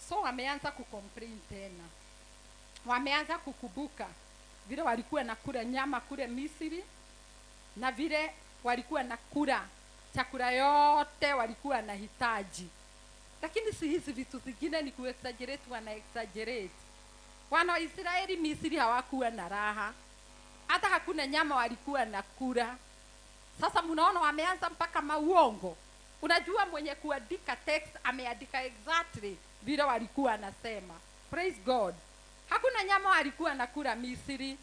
Speaker 6: So wameanza kucomplain tena. Wameanza kukubuka vile walikuwa nakula nyama kule Misri, na vile walikuwa nakula chakula yote walikuwa nahitaji. Lakini si hizi vitu zingine ni kuexaggerate, wana exaggerate. Wana wa Israeli Misri hawakuwa na raha. Hata hakuna nyama walikuwa nakula. Sasa mnaona wameanza mpaka mauongo. Unajua mwenye kuandika text ameandika exactly vile walikuwa anasema. Praise God. Hakuna nyama walikuwa nakula Misri.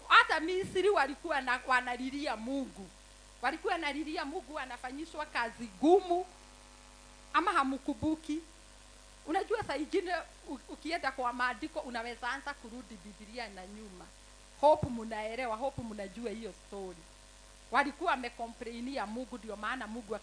Speaker 6: Hata Misri walikuwa wanalilia Mungu. Walikuwa wanalilia Mungu anafanyishwa kazi gumu. Ama hamukubuki. Unajua saa ingine ukienda kwa maandiko unaweza anza kurudi Biblia na nyuma. Hope mnaelewa, hope mnajua hiyo story. Walikuwa wamecomplainia Mungu, ndio maana Mungu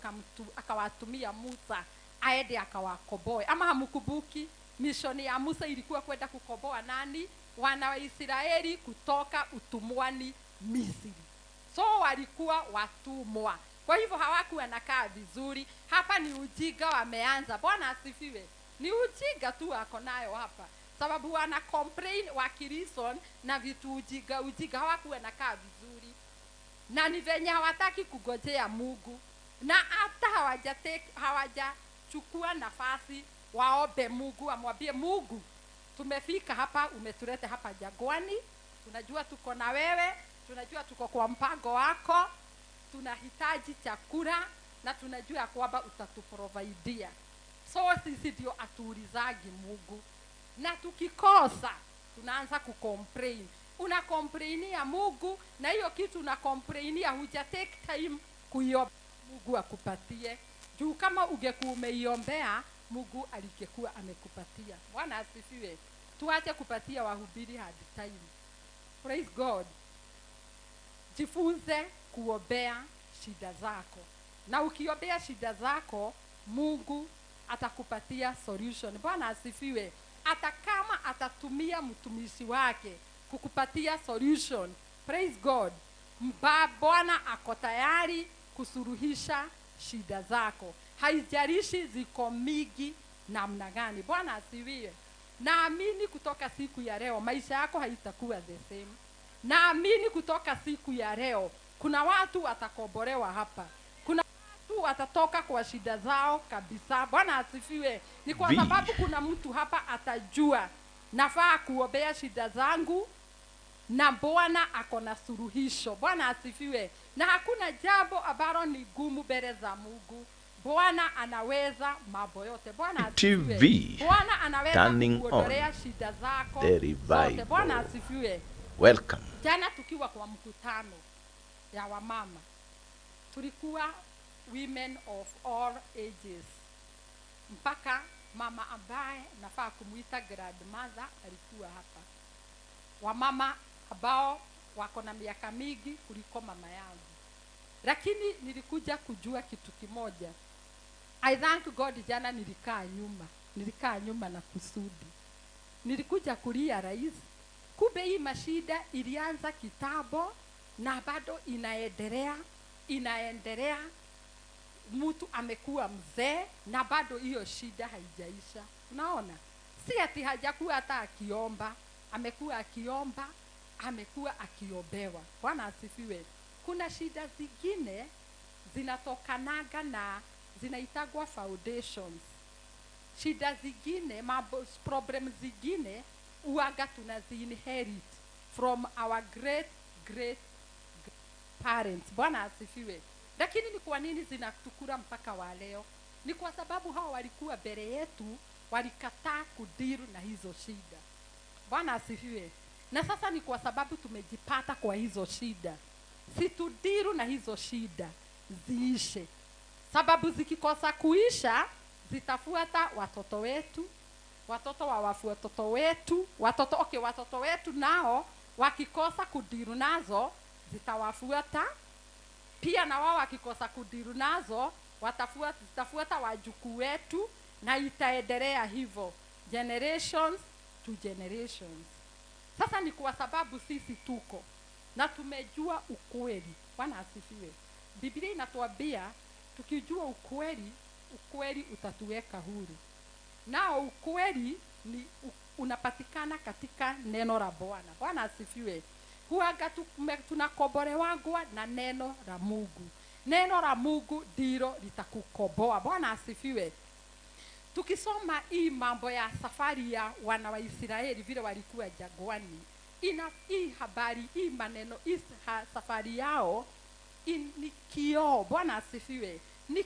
Speaker 6: akawatumia Musa aende akawakoboe. Ama hamukubuki mission ya Musa ilikuwa kwenda kukoboa nani? wana wa Israeli kutoka utumwani Misri. So walikuwa watumwa. Kwa hivyo hawakuwa nakaa vizuri. Hapa ni ujinga wameanza. Bwana asifiwe. Ni ujinga tu wako nayo hapa. Sababu wana complain wakilison na vitu ujinga hawakuwa nakaa vizuri. Na ni venye hawataki kugojea Mungu. Na hata hawajachukua nafasi waombe Mungu, amwambie Mungu, tumefika hapa, umetuleta hapa jangwani, tunajua tuko na wewe, tunajua tuko kwa mpango wako, tunahitaji chakula na tunajua kwamba utatuprovidea. So sisi ndio atuulizagi Mungu. Na tukikosa tunaanza kucomplain. Una complainia Mungu, na hiyo kitu una complainia huja take time kuiomba Mungu akupatie. Juu kama ungekuwa umeiombea Mungu alingekuwa amekupatia. Bwana asifiwe. Tuache kupatia wahubiri hard time. Praise God. Jifunze kuombea shida zako. Na ukiombea shida zako, Mungu atakupatia solution. Bwana asifiwe. Hata kama atatumia mtumishi wake kukupatia solution. Praise God. Bwana ako tayari kusuruhisha shida zako. Haijalishi ziko mingi namna gani. Bwana asifiwe. Naamini kutoka siku ya leo maisha yako haitakuwa the same. Naamini kutoka siku ya leo kuna watu watakombolewa hapa. Kuna watu watatoka kwa shida zao kabisa. Bwana asifiwe. Ni kwa sababu kuna mtu hapa atajua nafaa kuombea shida zangu na Bwana ako na suluhisho. Bwana asifiwe. Na hakuna jambo ambalo ni gumu mbele za Mungu. Bwana anaweza mambo yote. Bwana asifiwe. Bwana anaweza kuondolea shida zako zote. Bwana asifiwe.
Speaker 5: Welcome.
Speaker 6: Jana tukiwa kwa mkutano ya wamama, tulikuwa women of all ages. Mpaka mama ambaye nafaa kumuita grandmother alikuwa hapa. Wamama ambao wako na miaka mingi kuliko mama yangu. Lakini nilikuja kujua kitu kimoja. I thank God jana nilikaa nyuma na kusudi. Nilikuja kulia rais. Kumbe hii mashida ilianza kitambo na bado inaendelea. Mtu amekuwa mzee na bado hiyo shida haijaisha. Unaona? Si ati hajakuwa hata akiomba, amekuwa akiomba, amekuwa akiombewa. Bwana asifiwe. Kuna shida zingine zinatokanaga na zinaitagwa foundations. Shida zingine, problem zingine uaga tunazi-inherit from our great parents. Bwana asifiwe. Lakini ni kwa nini zinatukura mpaka wa leo? Ni kwa sababu hao walikuwa mbele yetu walikataa kudiru na hizo shida. Bwana asifiwe. Na sasa ni kwa sababu tumejipata kwa hizo shida. Situdiru na hizo shida ziishe. Sababu zikikosa kuisha zitafuata watoto wetu, watoto wa watoto wetu, watoto wetu nao wakikosa kudiru nazo zitawafuata. Pia na wao wakikosa kudiru nazo zitafuata wajukuu wetu, na itaendelea hivyo generations to generations. Sasa ni kwa sababu sisi tuko na tumejua ukweli. Bwana asifiwe. Biblia inatuambia tukijua ukweli utatuweka huru. Nao ukweli ni unapatikana katika neno la Bwana. Bwana asifiwe. Huaga tunakombolewagwa na neno la Mungu. Neno la Mungu ndilo litakukomboa. Bwana asifiwe. Tukisoma hii mambo ya safari ya wana wa Israeli vile walikuwa jangwani, hii habari, hii maneno, hii safari yao ni kioo. Bwana asifiwe. Ni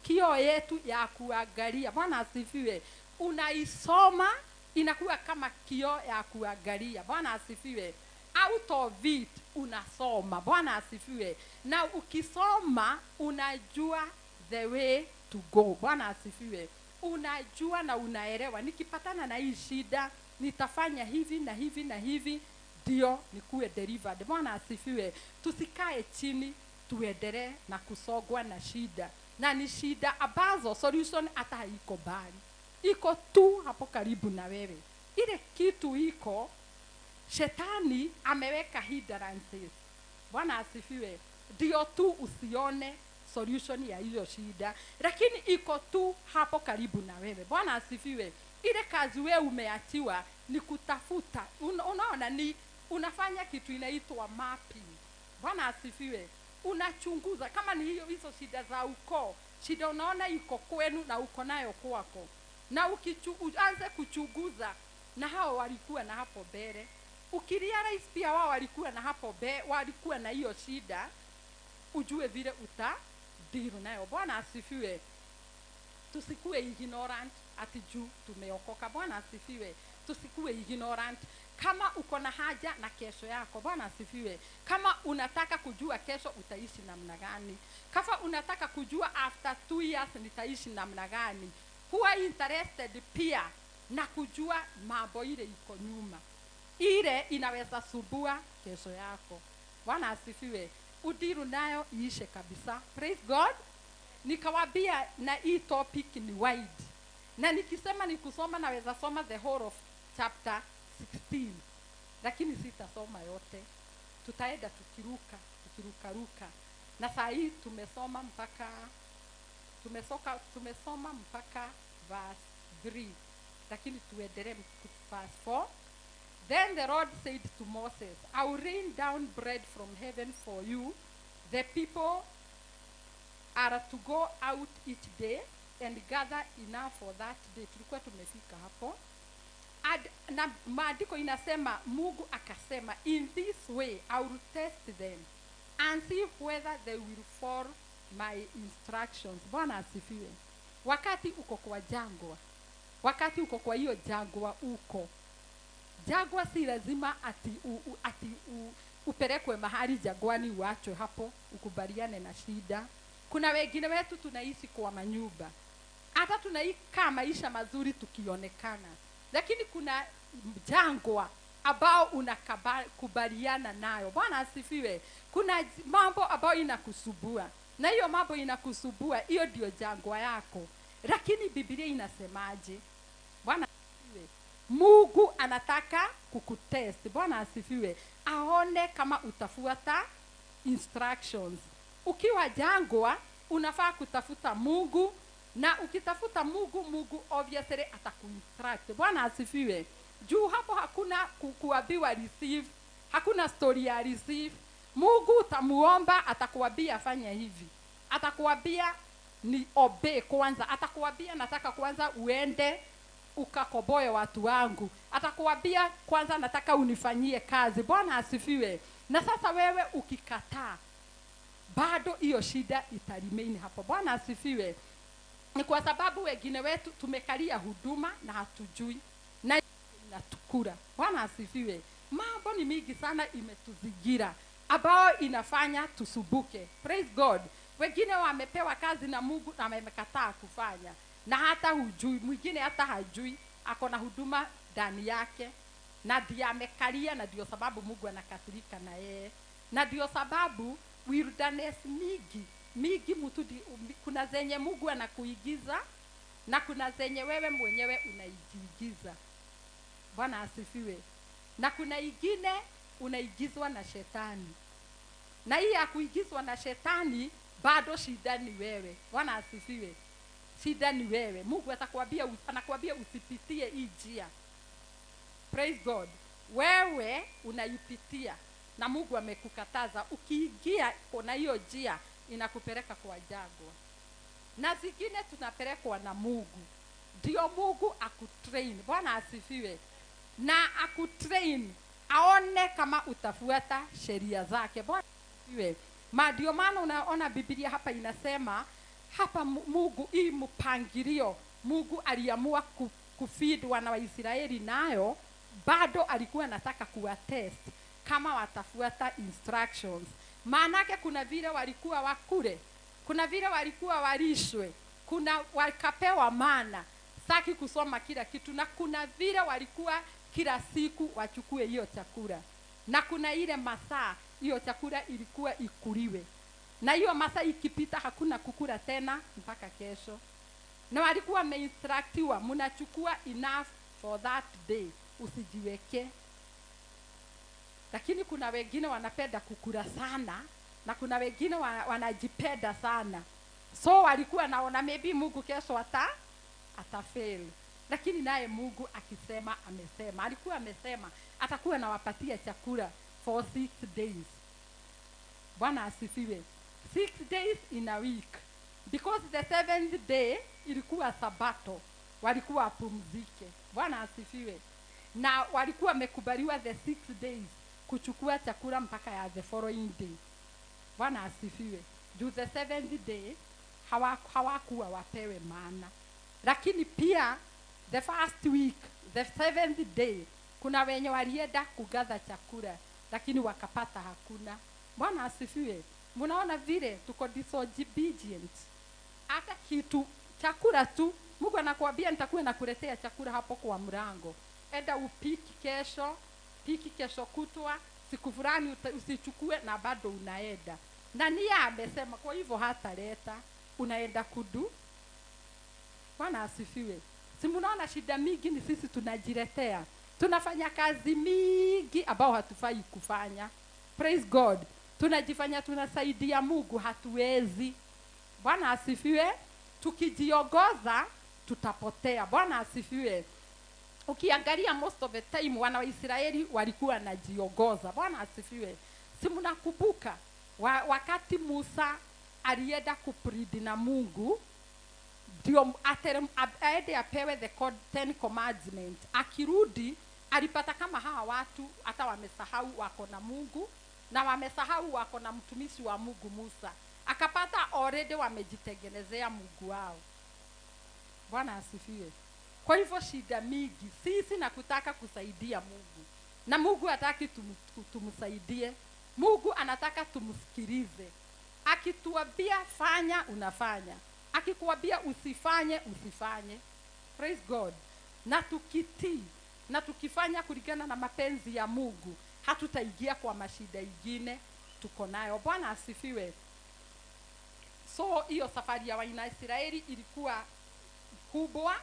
Speaker 6: kioo yetu ya kuangalia. Bwana asifiwe. Unaisoma inakuwa kama kioo ya kuangalia. Bwana asifiwe. Out of it unasoma. Bwana asifiwe. Na ukisoma unajua the way to go. Bwana asifiwe. Unajua na unaelewa, nikipatana na hii shida nitafanya hivi na hivi na hivi ndio nikuwe delivered. Bwana asifiwe. Tusikae chini tuendelee na kusogwa na shida. Na ni shida ambazo solution hata haiko mbali. Iko tu hapo karibu na wewe. Ile kitu iko Shetani ameweka hindrances. Bwana asifiwe. Ndio tu usione solution ya hiyo shida, lakini iko tu hapo karibu na wewe. Bwana asifiwe. Ile kazi wewe umeachiwa ni kutafuta. Unaona, ni unafanya kitu inaitwa mapping. Bwana asifiwe. Unachunguza kama ni hizo shida za ukoo, shida unaona iko kwenu na uko nayo kwako, na ukianze kuchunguza na hao walikuwa na hapo mbele, ukirealize pia wao walikuwa na hapo mbele, walikuwa na hiyo shida, ujue vile deal nayo. Bwana asifiwe. Tusikue ignorant ati juu tumeokoka. Bwana asifiwe. Tusikue ignorant. Kama uko na haja na kesho yako, Bwana asifiwe. Kama unataka kujua kesho utaishi namna gani, kama unataka kujua after 2 years nitaishi namna gani, huwa interested pia na kujua mambo ile iko nyuma, ile inaweza subua kesho yako. Bwana asifiwe. Udiru nayo iishe kabisa. Praise God. Nikawambia na hii topic ni wide, na nikisema ni kusoma naweza soma the whole of chapter 16, lakini sitasoma yote. Tutaenda tukiruka. Na saa hii tumesoma mpaka verse 3, lakini tuendelee verse 4. Then the Lord said to Moses, I will rain down bread from heaven for you. The people are to go out each day and gather enough for that day. Tulikuwa tumefika hapo. Na maandiko inasema, Mungu akasema, in this way I will test them and see whether they will follow my instructions. Bwana asifiwe. Wakati uko kwa jangwa, wakati uko kwa hiyo jangwa, jangwa si lazima upelekwe mahali jangwani uachwe hapo ukubaliane na shida. Kuna wengine wetu tunaishi kwa manyumba, hata tunaikaa maisha mazuri tukionekana, lakini kuna jangwa ambao unakubaliana nayo. Bwana asifiwe. Kuna mambo ambayo inakusubua, na hiyo mambo inakusubua, hiyo ndio jangwa yako. Lakini Biblia inasemaje? Bwana asifiwe. Mungu anataka kukutest. Bwana asifiwe. Aone kama utafuata instructions. Ukiwa jangwa unafaa kutafuta Mungu, na ukitafuta Mungu obviously atakuinstruct. Bwana asifiwe. Juu hapo hakuna kuambiwa receive, hakuna story ya receive. Mungu utamuomba, atakuambia fanya hivi, atakuambia ni obey kwanza, atakuambia nataka kwanza uende ukakoboe watu wangu, atakuambia kwanza nataka unifanyie kazi. Bwana asifiwe. Na sasa wewe ukikataa, bado hiyo shida itaremain hapo. Bwana asifiwe. Ni kwa sababu wengine wetu tumekalia huduma na hatujui, na inatukura. Bwana asifiwe. Mambo ni mingi sana imetuzingira ambao inafanya tusubuke. Praise God. Wengine wamepewa kazi na Mungu na wamekataa kufanya, na hata hujui. Mwingine hata hajui ako na huduma ndani yake, na ndiye amekalia, na ndio sababu Mungu anakasirika na yeye. Na ndio sababu wilderness mingi mtu kuna zenye Mungu anakuigiza, na kuna zenye wewe mwenyewe unaigiza. Bwana asifiwe. Na kuna ingine unaigizwa na shetani, na hii ya kuigizwa na shetani bado shida ni wewe. Bwana asifiwe. Shida ni wewe. Mungu anakuambia usipitie hii njia. Praise God. Wewe unaipitia na Mungu amekukataza. Ukiingia kwa hiyo njia inakupeleka kwa jangwa. Na zingine tunapelekwa na Mungu. Ndio Mungu akutrain. Bwana asifiwe. Na akutrain aone kama utafuata sheria zake. Bwana asifiwe. Ndio maana unaona Biblia hapa inasema hapa Mungu hii mpangilio Mungu aliamua kufeed wana wa Israeli, nayo bado alikuwa anataka kuwatest kama watafuata instructions. Maanake kuna vile walikuwa wakule, kuna vile walikuwa walishwe, kuna wakapewa mana, saki kusoma kila kitu, na kuna vile walikuwa kila siku wachukue hiyo chakula, na kuna ile masaa hiyo chakula ilikuwa ikuliwe, na hiyo masaa ikipita hakuna kukula tena mpaka kesho. Na walikuwa wameinstructiwa mnachukua enough for that day, usijiweke. lakini kuna wengine wanapenda kukula sana na kuna wengine wanajipenda sana. So walikuwa naona maybe Mungu kesho atafail, lakini naye Mungu akisema amesema, alikuwa amesema atakuwa nawapatia chakula for 6 days. Bwana asifiwe. 6 days in a week, because the 7th day ilikuwa sabato, walikuwa apumzike. Bwana asifiwe. Na walikuwa wamekubaliwa the 6 days kuchukua chakula mpaka ya the following day. Bwana asifiwe. Juu the 7th day hawakuwa wapewe maana, lakini pia the first week, the 7th day, kuna wenye walienda kugather chakula lakini wakapata hakuna. Bwana asifiwe. Mnaona vile tuko disobedient. Hata kitu chakula tu, Mungu anakuambia nitakuwa nakuletea chakula hapo kwa mlango. Enda upiki kesho kutwa, siku fulani usichukue, na bado unaenda. Na niye amesema, kwa hivyo hataleta, unaenda kudu. Bwana asifiwe. Si mnaona shida mingi ni sisi tunajiletea. Tunafanya kazi mingi ambao hatufai kufanya. Praise God. Tunajifanya tunasaidia Mungu, hatuwezi. Bwana asifiwe. Tukijiongoza tutapotea. Bwana asifiwe. Ukiangalia most of the time wana wa Israeli walikuwa wanajiongoza. Bwana asifiwe. Si mnakumbuka wakati Musa alienda kupridi na Mungu, ndio aende apewe the 10 commandments. Akirudi alipata kama hawa watu hata wamesahau wako na Mungu na wamesahau wako na mtumishi wa Mungu Musa. Akapata already wamejitengenezea Mungu wao. Bwana asifiwe. Kwa hivyo shida mingi sisi na kutaka kusaidia Mungu, na Mungu hataki tumsaidie. Mungu anataka tumsikilize. Akituambia fanya, unafanya. Akikuambia usifanye, usifanye. Praise God. Na tukitii na tukifanya kulingana na mapenzi ya Mungu, hatutaingia kwa mashida ingine tuko nayo. Bwana asifiwe. So hiyo safari ya wana Israeli ilikuwa kubwa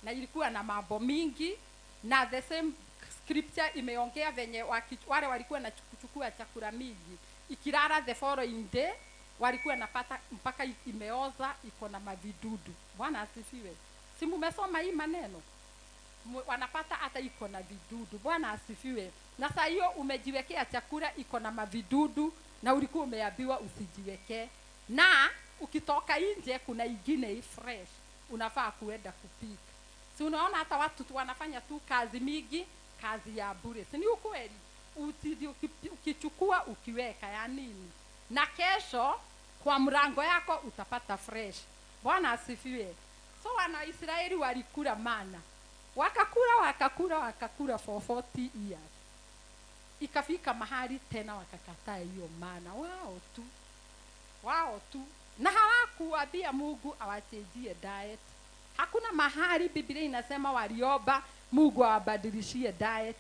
Speaker 6: na ilikuwa na mambo mingi, na the same scripture imeongea venye wale walikuwa na kuchukua chakula mingi, ikilala the following day walikuwa napata mpaka imeoza, iko na mavidudu. Bwana asifiwe. Si mmesoma hii maneno? Wanapata hata iko na vidudu. Bwana asifiwe. Na saa hiyo umejiwekea chakula iko na mavidudu na ulikuwa umeambiwa usijiwekee, na ukitoka nje kuna ingine fresh unafaa kuenda kupika. Si unaona hata watu tu wanafanya tu kazi mingi, kazi ya bure. Si ni ukweli? Ukichukua ukiweka ya nini? Na kesho kwa mlango yako utapata fresh. Bwana asifiwe. So wana Israeli walikula mana. Wakakula for 40 years. Ikafika mahali tena wakakataa hiyo mana. Wao tu. Na hawakuambia Mungu awachejie diet. Hakuna mahali Biblia inasema waliomba Mungu awabadilishie diet.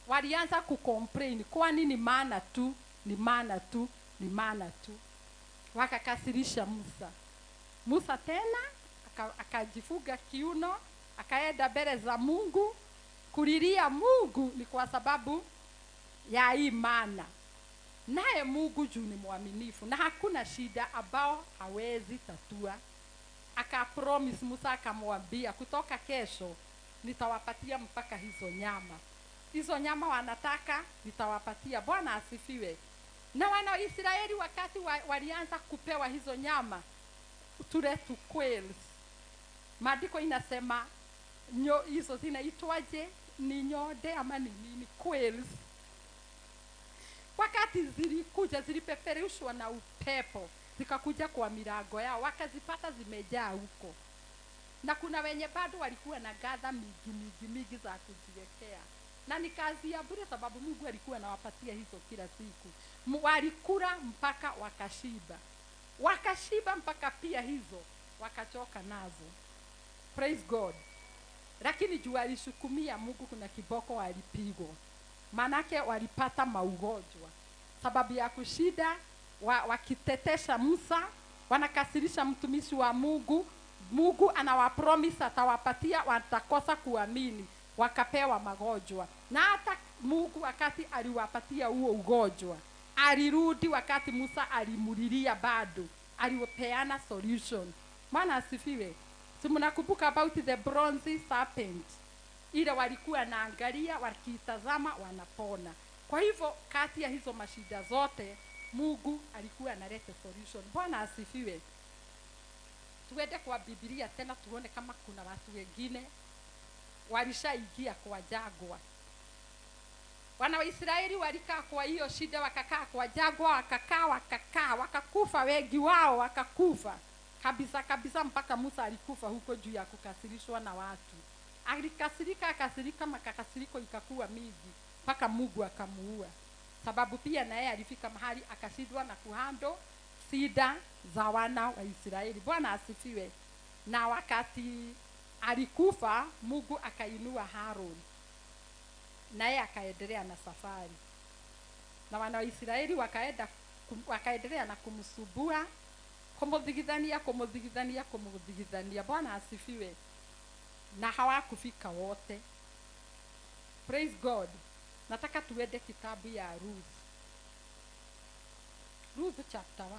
Speaker 6: Walianza kucomplain, kwa nini mana tu, ni mana tu, ni mana tu. Wakakasirisha Musa tena akajifuga kiuno, akaenda mbele za Mungu kulilia Mungu, ni kwa sababu ya hii mana. Naye Mungu juu ni mwaminifu na hakuna shida ambao hawezi tatua. Akapromise Musa, akamwambia kutoka kesho nitawapatia mpaka hizo nyama. Hizo nyama wanataka nitawapatia. Bwana asifiwe. Na wana Israeli wakati walianza kupewa hizo nyama, tuletu quails. Maandiko inasema hizo zinaitwaje? Ni nyode ama ni nini? Quails. Wakati zilikuja zilipeperushwa na upepo, zikakuja kwa milango yao, wakazipata zimejaa huko. Na kuna wenye bado walikuwa na gadha mingi za kujiwekea. Na ni kazi ya bure sababu Mungu alikuwa anawapatia hizo kila siku. Walikula mpaka wakashiba mpaka pia hizo wakachoka nazo. Praise God. Lakini juu alishukumia Mungu, kuna kiboko walipigwa. Manake walipata maugonjwa sababu ya kushida, wakitetesha Musa, wanakasirisha mtumishi wa Mungu. Mungu anawapromise atawapatia, watakosa kuamini, wakapewa magonjwa. Na hata Mungu wakati aliwapatia huo ugonjwa, alirudi wakati Musa alimulilia, bado alipeana solution. Bwana asifiwe. Si mnakumbuka about the bronze serpent, ile walikuwa naangalia, wakitazama wanapona. Kwa hivyo kati ya hizo mashida zote Mungu alikuwa analeta solution. Bwana asifiwe. Tuende kwa Biblia tena tuone kama kuna watu wengine walishaingia kwa jangwa. Wana wa Israeli walikaa kwa hiyo shida, wakakaa kwa jangwa, wakakufa, wengi wao wakakufa kabisa, mpaka Musa alikufa huko juu ya kukasirishwa na watu. Akasirika, makakasiriko ikakuwa mingi mpaka Mungu akamuua. Sababu pia na yeye alifika mahali akashindwa na kuhando shida za wana wa Israeli. Bwana asifiwe. Na wakati alikufa, Mungu akainua Harun, naye akaendelea na safari, na wana wa Israeli wakaendelea na kumsubua, kumudhigidhania. Bwana asifiwe. Na hawakufika wote. Praise God. Nataka tuende kitabu ya Ruth chapter 1.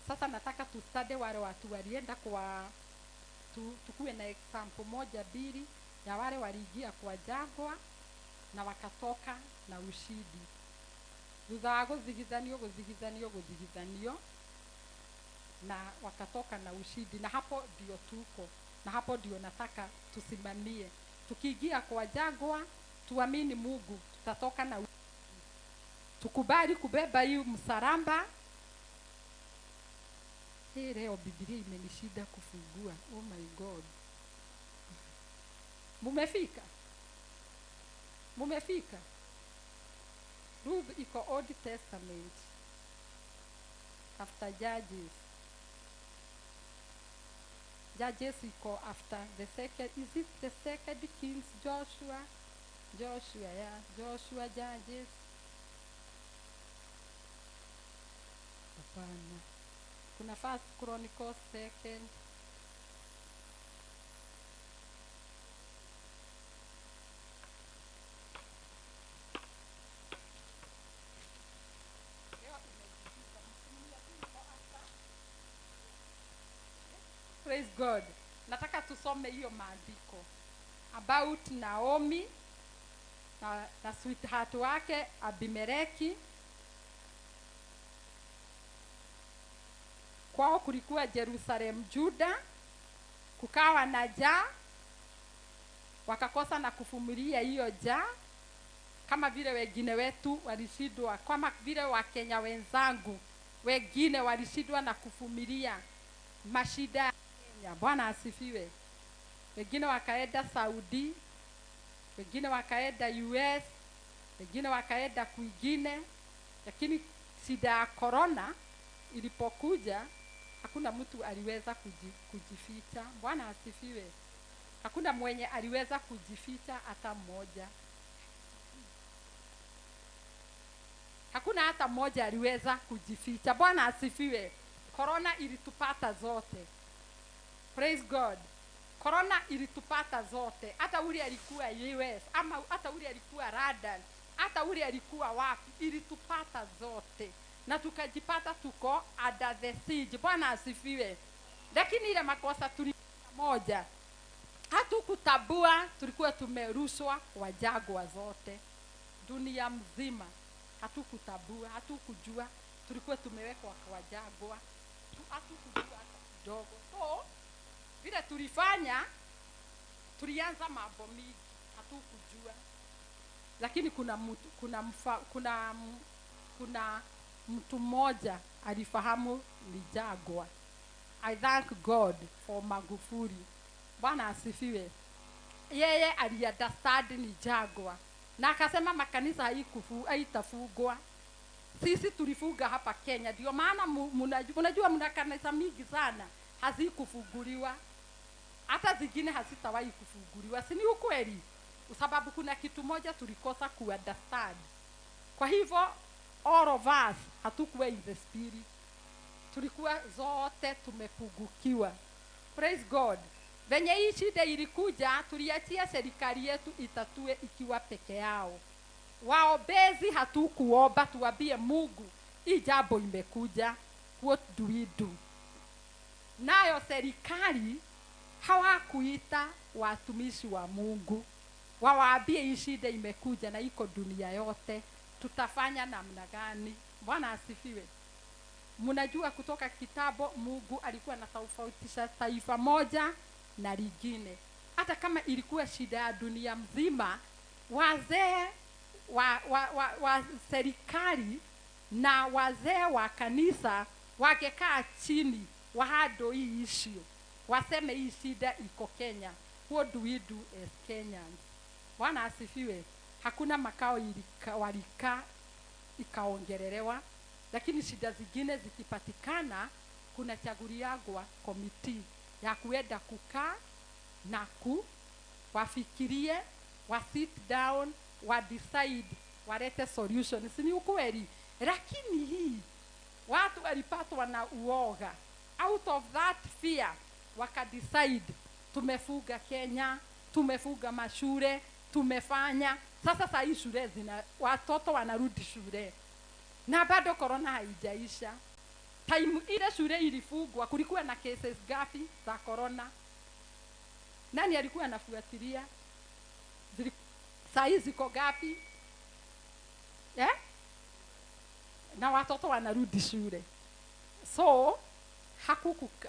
Speaker 6: Sasa nataka tustade wale watu walienda kwa tukuwe na example moja mbili ya wale waliingia kwa jangwa na wakatoka na ushindi. Thutha wa gũthigithanio na wakatoka na ushindi. Na hapo ndio tuko, na hapo ndio nataka tusimamie. Tukiingia kwa jangwa, tuamini Mungu, tutatoka na ushindi. Tukubali kubeba hiyo msalaba. Leo Biblia imenishida kufungua. Oh my God. Mumefika. Ruth iko Old Testament after Judges. Judges iko after the second, is it the second Kings? Joshua, Judges. Hapana. Kuna First Chronicles, second. Praise God. Nataka tusome hiyo maandiko about Naomi na sweetheart wake Abimeleki. Kwao kulikuwa Jerusalem, Juda, kukawa na njaa, wakakosa na kuvumilia hiyo njaa, kama vile wengine wetu walishindwa, kama vile Wakenya wenzangu wengine walishindwa na kuvumilia mashida ya Kenya. Bwana asifiwe. Wengine wakaenda Saudi, wengine wakaenda US, wengine wakaenda kwingine, lakini shida ya corona ilipokuja hakuna mtu aliweza kujificha. Bwana asifiwe. Hakuna mwenye aliweza kujificha hata mmoja. Hakuna hata mmoja aliweza kujificha. Bwana asifiwe. Corona ilitupata zote. Praise God. Corona ilitupata zote. Hata ule alikuwa US, ama hata ule alikuwa London, hata ule alikuwa wapi, ilitupata zote. Na tukajipata tuko under the siege. Bwana asifiwe. Lakini ile makosa tulifanya moja, hatukutabua tulikuwa tumerushwa kwa jangwa zote. Dunia mzima hatukutabua, hatukujua tulikuwa tumewekwa kwa jangwa. Hatukujua hata kidogo. So vile tulifanya, tulianza mambo mingi, hatukujua. Lakini kuna mtu mmoja alifahamu ni jangwa. I thank God for Magufuli. Bwana asifiwe. Yeye aliunderstand ni jangwa, na akasema makanisa haitafungwa. Sisi tulifunga hapa Kenya, ndio maana mnajua mna kanisa mingi sana hazikufunguliwa, hata zingine hazitawahi kufunguliwa. Si ni ukweli? Sababu kuna kitu moja tulikosa kuunderstand. Kwa hivyo all of us hatukuwa in the spirit. tulikuwa zote tumepungukiwa. Praise God. Venye hii shida ilikuja, tuliachia serikali yetu itatue ikiwa peke yao. Waombezi hatukuomba tuambie Mungu, hii jambo imekuja, what do we do? Nayo serikali hawakuita watumishi wa Mungu wawaambie hii shida imekuja na iko dunia yote, tutafanya namna gani? Bwana asifiwe. Mnajua kutoka kitabu Mungu alikuwa anatofautisha taifa moja na lingine. Hata kama ilikuwa shida ya dunia mzima, wazee wa serikali na wazee wa kanisa wangekaa chini wahado hii issue, waseme hii shida iko Kenya, what do we do as Kenyans? Bwana asifiwe. Hakuna makao walika ikaongelelewa, lakini shida zingine zikipatikana, kuna chaguliagwa komiti ya kuenda kukaa na wafikirie, wa sit down, wa decide, walete solution. Si ni ukweli? Lakini hii watu walipatwa na uoga, out of that fear wakadecide, tumefuga Kenya, tumefuga mashule, tumefanya. Sasa saa hii shule watoto wanarudi shule na bado corona haijaisha. Time ile shule ilifungwa kulikuwa na cases gapi za corona? Nani alikuwa anafuatilia? Saa hii ziko gapi? Na watoto wanarudi shule. So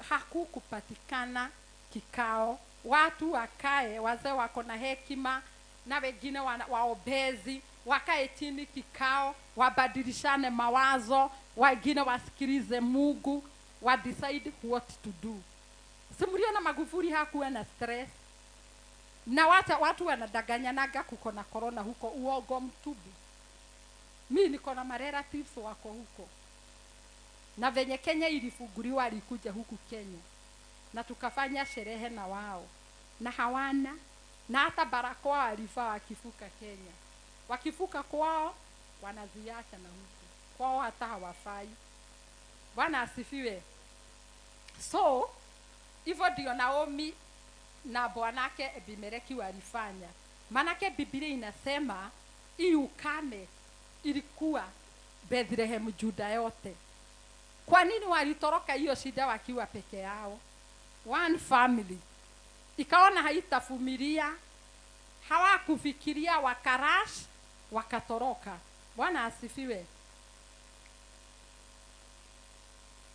Speaker 6: hakukupatikana kikao, watu wakae, wazee wako na hekima na wengine waombezi wakae chini kikao, wabadilishane mawazo, wengine wasikilize Mungu, wa decide what to do. Simuliona Magufuli hakuwa na stress, na watu wanadanganyanaga kuko na corona huko, uogo mtubu. Mimi niko na relatives wako huko, na venye Kenya ilifunguliwa alikuja huku Kenya na tukafanya sherehe na wao, na hawana na hata barakoa walifaa wakifuka Kenya. Wakifuka kwao wanaziacha na huku kwao hata hawafai. Bwana asifiwe. So hivyo ndio Naomi na bwanake Abimeleki walifanya. Manake Biblia inasema hii ukame ilikuwa Bethlehem, Juda yote. Kwa nini walitoroka hiyo shida wakiwa peke yao? One family. Ikaona haitavumilia, hawakufikiria, wakarash, wakatoroka. Bwana asifiwe.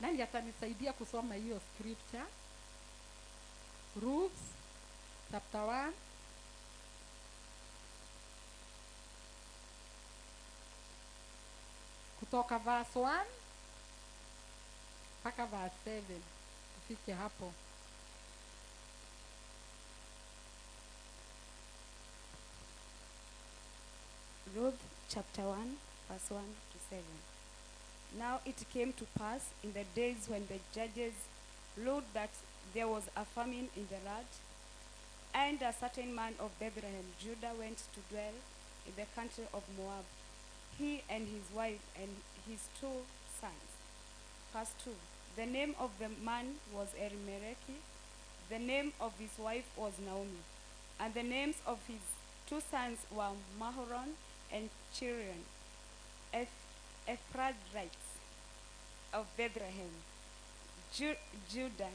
Speaker 6: Nani atanisaidia kusoma hiyo scripture? Ruth chapter 1 kutoka verse 1 mpaka verse 7. Tufike hapo.
Speaker 7: Ruth chapter 1 verse 1 to 7. Now it came to pass in the days when the judges ruled that there was a famine in the land, and a certain man of Bethlehem, Judah, went to dwell in the country of Moab, he and his wife and his 2 sons. Verse 2. The name of the man was Elimelech, the name of his wife was Naomi, and the names of his 2 sons were Mahlon and Chirion, Ephrathites of Bethlehem, Judah.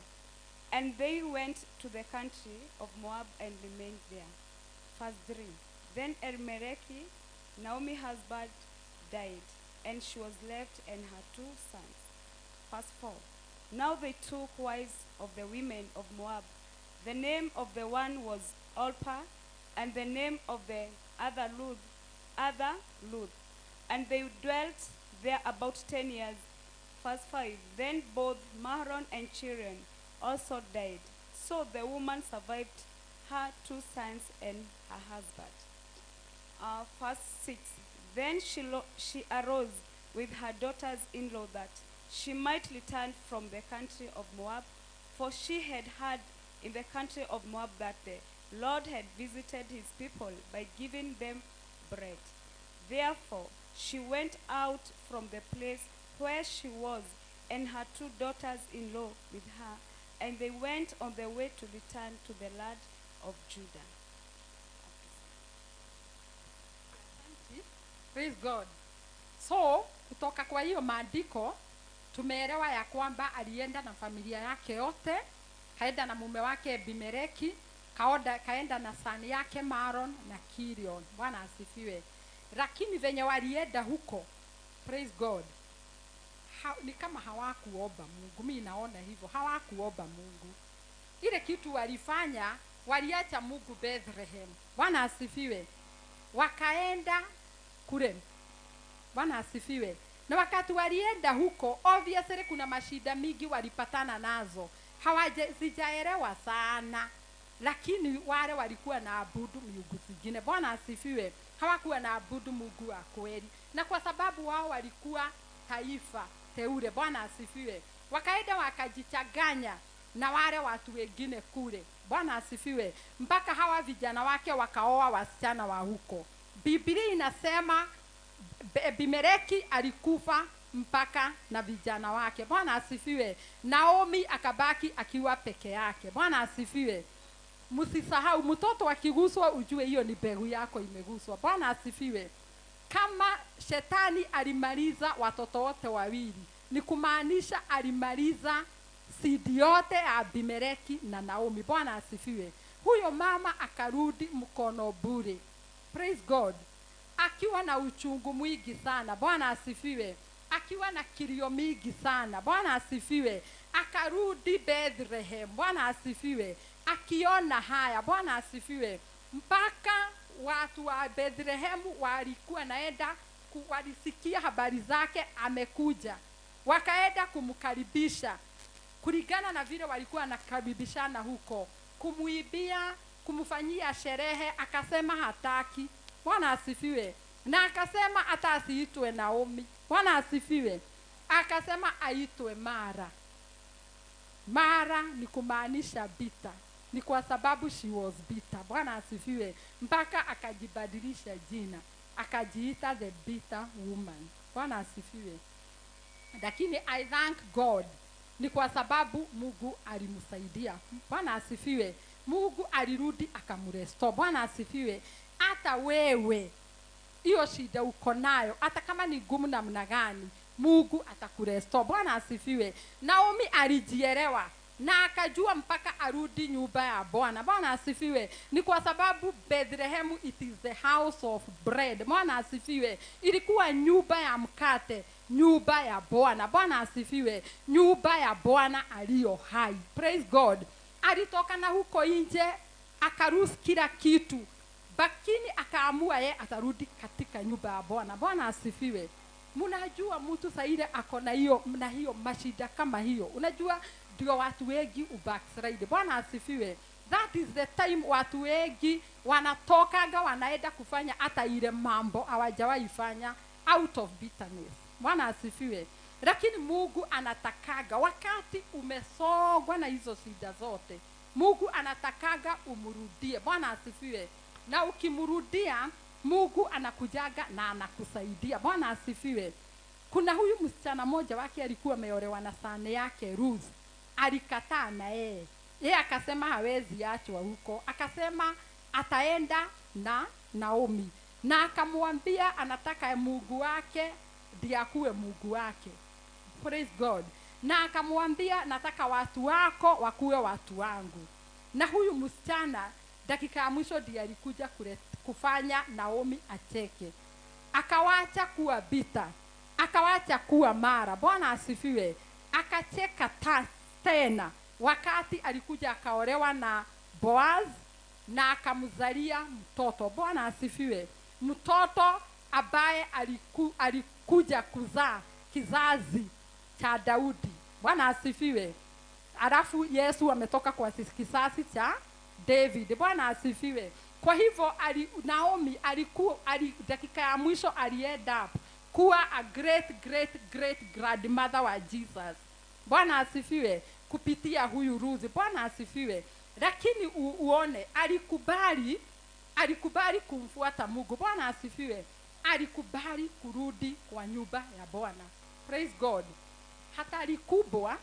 Speaker 7: And they went to the country of Moab and remained there. Verse 3. Then Elimelech, Naomi's husband, died, and she was left and her 2 sons. Verse 4. Now they took wives of the women of Moab. The name of the one was Orpah, and the name of the other Ruth. And they dwelt there about 10 years. Verse 5. Then both Mahlon and Chirion also died. So the woman survived her 2 sons and her husband. Verse 6. Then she arose with her daughters-in-law that she might return from the country of Moab, for she had heard in the country of Moab that the Lord had visited his people by giving them bread. Therefore she went out from the place where she was and her 2 daughters-in-law with her, and they went on their way to return to the land of Judah.
Speaker 6: Praise God. So kutoka kwa hiyo maandiko tumeelewa ya kwamba alienda na familia yake yote, kaenda na mume wake Abimeleki, kaenda na sani yake Maron na Kirion. Bwana asifiwe. Lakini venye walienda huko, praise God, ni kama hawakuomba Mungu. Mimi naona hivyo, hawakuomba Mungu. Ile kitu walifanya, waliacha Mungu Bethlehem. Bwana asifiwe. Wakaenda kule. Bwana asifiwe. Na wakati walienda huko, obviously kuna mashida mingi walipatana nazo. Hawajaelewa sana. Lakini wale walikuwa na abudu miungu zingine. Bwana asifiwe. Hawakuwa na abudu Mungu wa kweli. Na kwa sababu wao walikuwa taifa teule. Bwana asifiwe. Wakaenda wakajichanganya na wale watu wengine kule. Bwana asifiwe. Mpaka hawa vijana wake wakaoa wasichana wa huko. Biblia inasema Abimeleki alikufa mpaka na vijana wake. Bwana asifiwe. Naomi akabaki akiwa peke yake. Bwana asifiwe. Msisahau, mtoto akiguswa ujue hiyo ni mbegu yako imeguswa. Bwana asifiwe. Kama shetani alimaliza watoto wote wawili, ni kumaanisha alimaliza sidi yote ya Abimeleki na Naomi. Bwana asifiwe. Huyo mama akarudi mkono bure. Praise God. Akiwa na uchungu mwingi sana. Bwana asifiwe. Akiwa na kilio mingi sana. Bwana asifiwe. Akarudi Bethlehem. Bwana asifiwe. Akiona haya. Bwana asifiwe. Mpaka watu wa Bethlehem walikuwa naenda walisikia habari zake amekuja. Wakaenda kumkaribisha. Kulingana na vile walikuwa wanakaribishana huko, kumuibia, kumfanyia sherehe, akasema hataki. Bwana asifiwe. Na akasema hata asiitwe Naomi. Bwana asifiwe. Akasema aitwe Mara. Mara ni kumaanisha bitter. Ni kwa sababu she was bitter. Bwana asifiwe. Mpaka akajibadilisha jina, akajiita the bitter woman. Bwana asifiwe. Lakini I thank God, ni kwa sababu Mungu alimsaidia. Bwana asifiwe. Mungu alirudi akamrestore. Bwana asifiwe. Hata wewe hiyo shida uko nayo, hata kama ni ngumu namna gani, Mungu atakurestore. Bwana asifiwe. Naomi alijielewa na akajua mpaka arudi nyumba ya Bwana. Bwana asifiwe. Ni kwa sababu Bethlehem it is the house of bread. Bwana asifiwe. Ilikuwa nyumba ya mkate, nyumba ya Bwana. Bwana asifiwe. Nyumba ya Bwana aliyo hai. Praise God. Alitoka na huko nje akaruhusu kila kitu, lakini akaamua yeye atarudi katika nyumba ya Bwana. Bwana asifiwe. Mnajua mtu saile ako na hiyo mashida kama hiyo, unajua ndio watu wengi ubackslide. Bwana asifiwe. That is the time watu wengi wanatokaga wanaenda kufanya hata ile mambo hawajawahi fanya out of bitterness. Bwana asifiwe. Lakini Mungu anatakaga wakati umesogwa na hizo shida zote, Mungu anatakaga umrudie. Bwana asifiwe. Na ukimrudia Mungu anakujaga na anakusaidia. Bwana asifiwe. Kuna huyu msichana mmoja wake alikuwa ameolewa na sane yake Ruth. Alikataa na yeye. Yeye akasema hawezi achwa huko. Akasema ataenda na Naomi. Na akamwambia anataka Mungu wake ndiye akuwe Mungu wake. Praise God. Na akamwambia nataka watu wako wakuwe watu wangu. Na huyu msichana dakika ya mwisho ndiye alikuja kufanya Naomi acheke. Akawacha kuwa bitter, akawacha kuwa Mara. Bwana asifiwe. Akacheka tena wakati alikuja akaolewa na Boaz na akamzalia mtoto. Bwana asifiwe. Mtoto ambaye alikuja kuzaa kizazi cha Daudi. Bwana asifiwe. Alafu Yesu ametoka kwa kizazi cha David. Bwana asifiwe. Kwa hivyo Naomi alikuwa dakika ya mwisho alienda kuwa a great grandmother wa Jesus. Bwana asifiwe. Kupitia huyu Ruth. Bwana asifiwe. Lakini uone alikubali kumfuata Mungu. Bwana asifiwe. Alikubali kurudi kwa nyumba ya Bwana. Praise God. hatari kubwa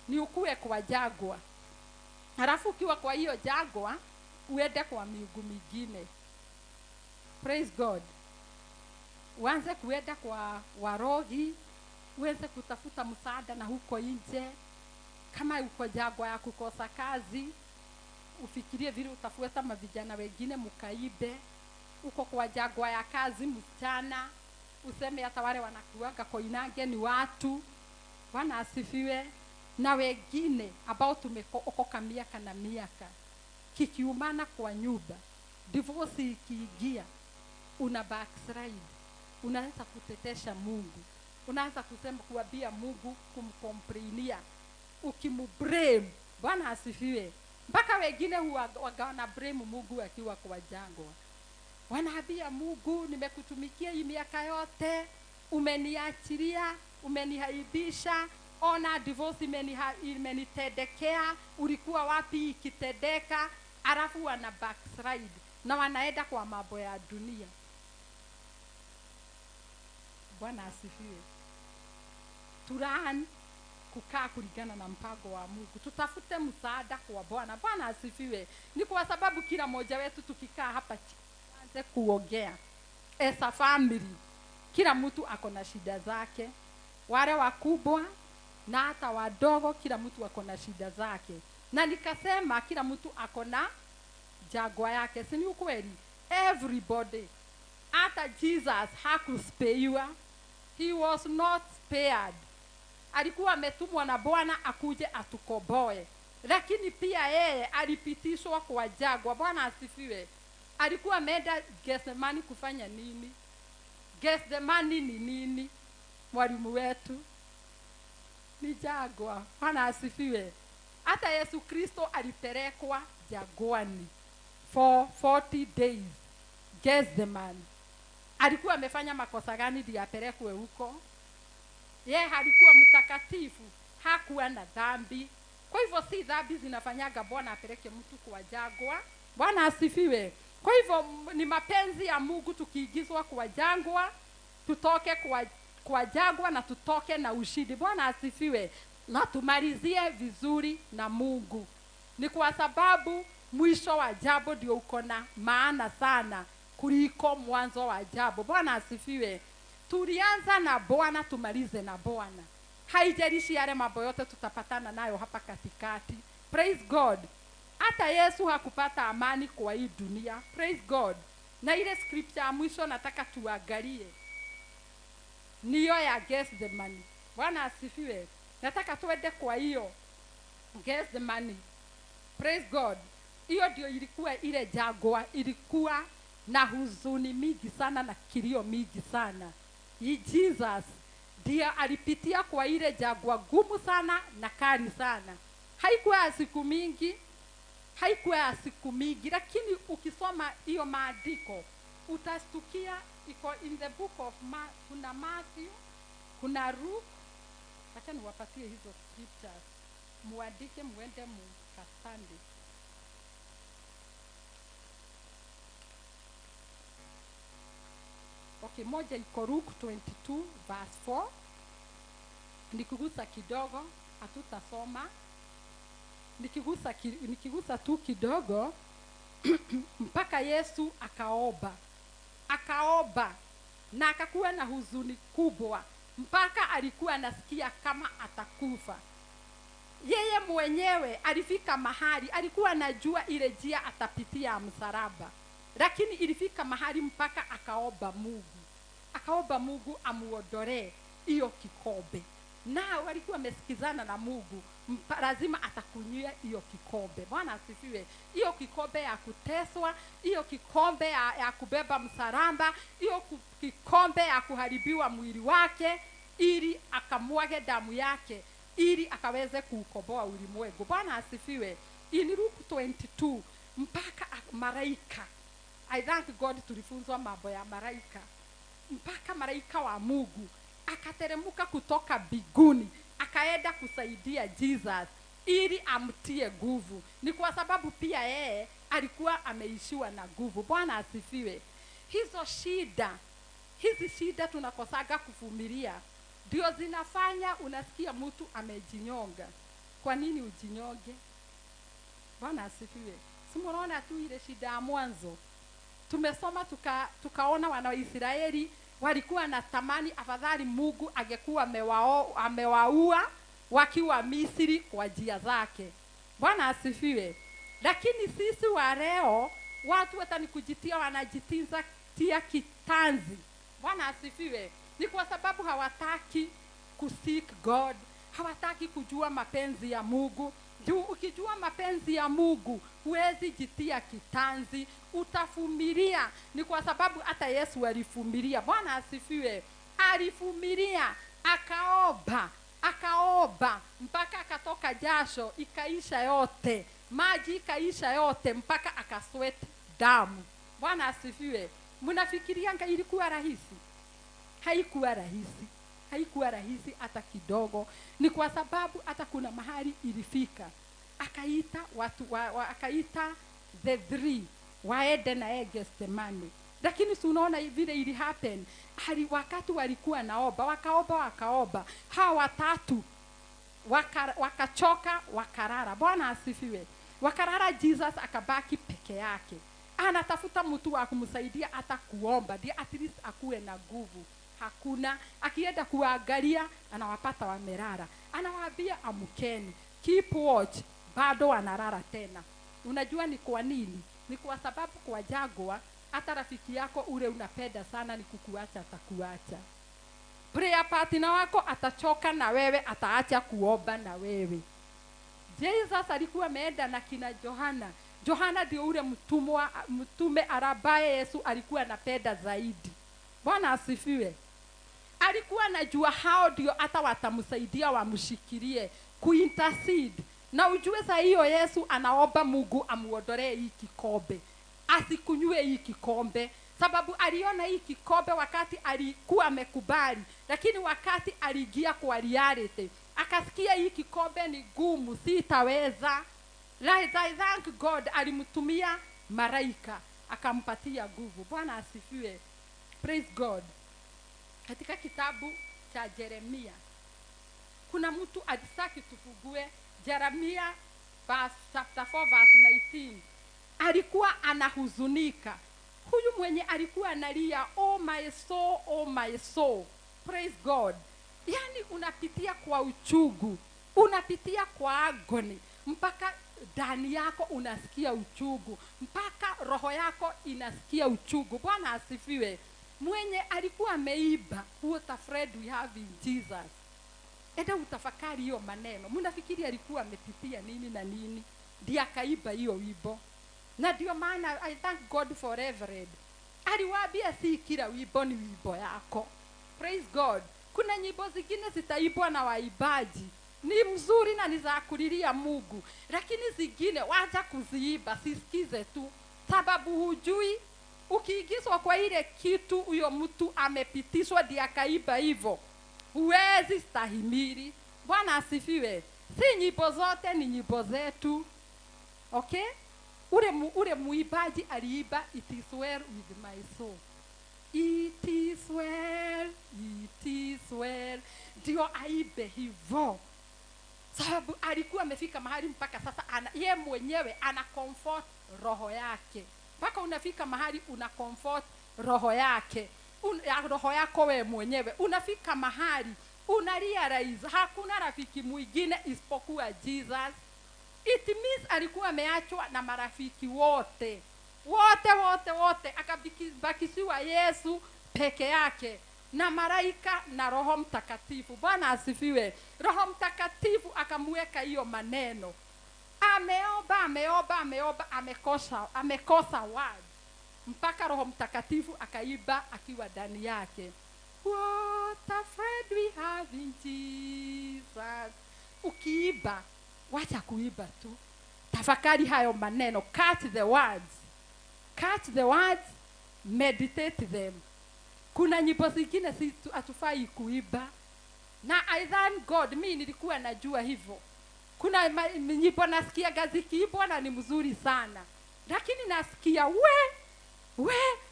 Speaker 6: ni ukue kwa jagwa, halafu ukiwa kwa hiyo jagwa uende kwa miungu mingine. Praise God. Uanze kuenda kwa warogi, uanze kutafuta msaada na huko nje. Kama uko jagwa ya kukosa kazi, ufikirie vile utafuata mavijana wengine mukaibe. Uko kwa jagwa ya kazi msichana, useme hata wale wanakuaga Koinange ni watu. Bwana asifiwe. Na wengine ambao tumeokoka miaka na miaka, kikiumana kwa nyumba, divorce ikiingia, una backslide, unaanza kutetesha Mungu, unaanza kusema kuambia Mungu, kumcomplainia, ukimublame. Bwana asifiwe. Mpaka wengine wagawana blame Mungu akiwa kwa jangwa. Wanaambia Mungu, nimekutumikia hii miaka yote, umeniachilia, umenihaibisha, ona divorce imenitendekea, ulikuwa wapi ikitendeka? Alafu wana backslide na wanaenda kwa mambo ya dunia. Bwana asifiwe. Turan kukaa kulingana na mpango wa Mungu. Tutafute msaada kwa Bwana. Bwana asifiwe. Ni kwa sababu kila mmoja wetu tukikaa hapa tuanze kuongea as a family, kila mtu ako na shida zake, wale wakubwa na hata wadogo, kila mtu ako na shida zake. Na nikasema kila mtu ako na jagwa yake. Si ni ukweli? Everybody. Hata Jesus hakuspeiwa. He was not spared. Alikuwa ametumwa na Bwana akuje atukoboe. Lakini pia yeye alipitishwa kwa jagwa. Bwana asifiwe. Alikuwa ameenda Gethsemane kufanya nini? Gethsemane ni nini? Mwalimu wetu ni jagwa. Bwana asifiwe. Hata Yesu Kristo alipelekwa jagwani for 40 days. Gethsemane. Alikuwa amefanya makosa gani ndio apelekwe huko? Yeye alikuwa mtakatifu, hakuwa na dhambi. Kwa hivyo si dhambi zinafanyaga Bwana apeleke mtu kwa jangwa. Bwana asifiwe. Kwa hivyo ni mapenzi ya Mungu tukiigizwa kwa jangwa, tutoke kwa jangwa na tutoke na ushindi. Bwana asifiwe. Na tumalizie vizuri na Mungu. Ni kwa sababu mwisho wa jambo ndio uko na maana sana kuliko mwanzo wa jambo. Bwana asifiwe. Tulianza na Bwana, tumalize na Bwana. Haijalishi yale mambo yote tutapatana nayo hapa katikati. Praise God. Hata Yesu hakupata amani kwa hii dunia. Praise God. Na ile scripture ya mwisho nataka tuangalie niyo ya Gethsemane. Bwana asifiwe. Nataka tuende kwa hiyo Gethsemane. Praise God. Hiyo ndio ilikuwa ile jangwa, ilikuwa na huzuni mingi sana na kilio mingi sana. Jesus ndiye alipitia kwa ile jangwa gumu sana na kali sana. Haikuwa siku mingi, lakini ukisoma hiyo maandiko utastukia iko in the book of kuna Matthew, kuna Luke. Acha niwapatie hizo scriptures. Muandike muende mukasande. Okay, moja iko Luke 22 verse 4. Nikigusa kidogo, hatutasoma. Nikigusa tu kidogo mpaka Yesu akaomba na akakuwa na huzuni kubwa mpaka alikuwa anasikia kama atakufa. Yeye mwenyewe alifika mahali, alikuwa anajua ile njia atapitia msalaba, lakini ilifika mahali mpaka akaomba Mungu amuondolee hiyo kikombe. Na walikuwa wamesikizana na Mungu, lazima atakunyia hiyo kikombe. Bwana asifiwe. Hiyo kikombe ya kuteswa, hiyo kikombe ya kubeba msalaba, hiyo kikombe ya kuharibiwa mwili wake, ili akamwage damu yake, ili akaweze kuukomboa ulimwengu. Bwana asifiwe. In Luke 22 mpaka malaika, I thank God tulifunzwa mambo ya malaika. Mpaka malaika wa Mungu akateremka kutoka biguni, akaenda kusaidia Jesus ili amtie nguvu. Ni kwa sababu pia yeye alikuwa ameishiwa na nguvu. Bwana asifiwe. Hizi shida tunakosaga kuvumilia ndio zinafanya unasikia mtu amejinyonga. Kwa nini ujinyonge? Bwana asifiwe. Si mnaona tu ile shida ya mwanzo. Tumesoma tukaona wana wa Israeli walikuwa na tamani afadhali Mungu angekuwa amewaua wakiwa Misri kwa njia zake. Bwana asifiwe. Lakini sisi wa leo watu watani kujitia wanajitinza tia kitanzi. Bwana asifiwe. Ni kwa sababu hawataki kuseek God, hawataki kujua mapenzi ya Mungu. Juu ukijua mapenzi ya Mungu huwezi jitia kitanzi, utafumilia. Ni kwa sababu hata Yesu alifumilia. Bwana asifiwe. Alifumilia, akaomba mpaka akatoka jasho ikaisha yote, maji ikaisha yote mpaka akasweat damu. Bwana asifiwe. Mnafikiria ilikuwa rahisi? Haikuwa rahisi. Haikuwa rahisi hata kidogo. Ni kwa sababu hata kuna mahali ilifika akaita watu akaita the three waende na yeye Gethsemane. Lakini unaona vile ili happen, wakati walikuwa naomba, wakaomba, hawa watatu wakachoka, wakarara. Bwana asifiwe. Wakarara, Jesus akabaki peke yake. Anatafuta mtu wa kumsaidia hata kuomba, ndio at least akuwe na nguvu. Hakuna. Akienda kuangalia anawapata wamerara. Anawaambia amkeni, keep watch, bado wanarara tena. Unajua ni kwa nini? Ni kwa sababu kwa jagwa hata rafiki yako ule unapenda sana ni kukuacha, atakuacha. Prayer partner wako atachoka na wewe, ataacha kuomba na wewe. Jesus alikuwa ameenda na kina Yohana. Yohana ndio ule mtume arabaye Yesu alikuwa anapenda zaidi. Bwana asifiwe. Alikuwa anajua hao ndio hata watamsaidia wamshikilie kuintercede. Na ujue saa hiyo Yesu anaomba Mungu amuondolee hii kikombe. Asikunywe hii kikombe. Sababu aliona hii kikombe wakati alikuwa amekubali. Lakini wakati aliingia kwa reality, akasikia hii kikombe ni gumu, sitaweza. I thank God alimtumia malaika akampatia nguvu. Bwana asifiwe. Praise God. Katika kitabu cha Yeremia kuna mtu alisaki tufugue Yeremia chapter 4 verse 19. Alikuwa anahuzunika. Huyu mwenye alikuwa analia, oh my soul, oh my soul. Praise God. Yani unapitia kwa uchungu, unapitia kwa agony, mpaka ndani yako unasikia uchungu, mpaka roho yako inasikia uchungu. Bwana asifiwe. Mwenye alikuwa ameiba, what a friend we have in Jesus. Enda utafakari hiyo maneno. Mnafikiri alikuwa amepitia nini na nini ndiye akaiba hiyo wimbo? Na ndio maana I thank God for Reverend. Aliwaambia si kila wimbo ni wimbo yako. Praise God. Kuna nyimbo zingine zitaibwa na waibaji, ni mzuri na ni za kulilia Mungu, lakini zingine wacha kuziiba, sisikize tu. Sababu hujui ukiingizwa kwa ile kitu huyo mtu amepitishwa ndiye akaiba hivyo, huwezi stahimili. Bwana asifiwe. Si nyimbo zote ni nyimbo zetu. Okay? Ule muibaji aliiba it is well with my soul. It is well, it is well. Ndio aibe hivyo. Sababu alikuwa amefika mahali mpaka sasa yeye mwenyewe ana comfort roho yake. Mpaka unafika mahali una comfort roho yake. Roho yako wewe mwenyewe. Unafika mahali una realize hakuna rafiki mwingine isipokuwa Jesus. It means alikuwa ameachwa na marafiki wote. Wote akabakishiwa Yesu peke yake na malaika na Roho Mtakatifu. Bwana asifiwe. Roho Mtakatifu akamweka hiyo maneno. Ameomba, amekosa word. Mpaka Roho Mtakatifu akaiba akiwa ndani yake. What a friend we have in Jesus. Ukiiba, wacha kuiba tu. Tafakari hayo maneno. Catch the words, meditate them. Kuna nyimbo zingine si hatufai kuiba. Na I thank God, mimi nilikuwa najua hivyo. Kuna nyimbo nasikia gazikiibwa na ni mzuri sana. Lakini nasikia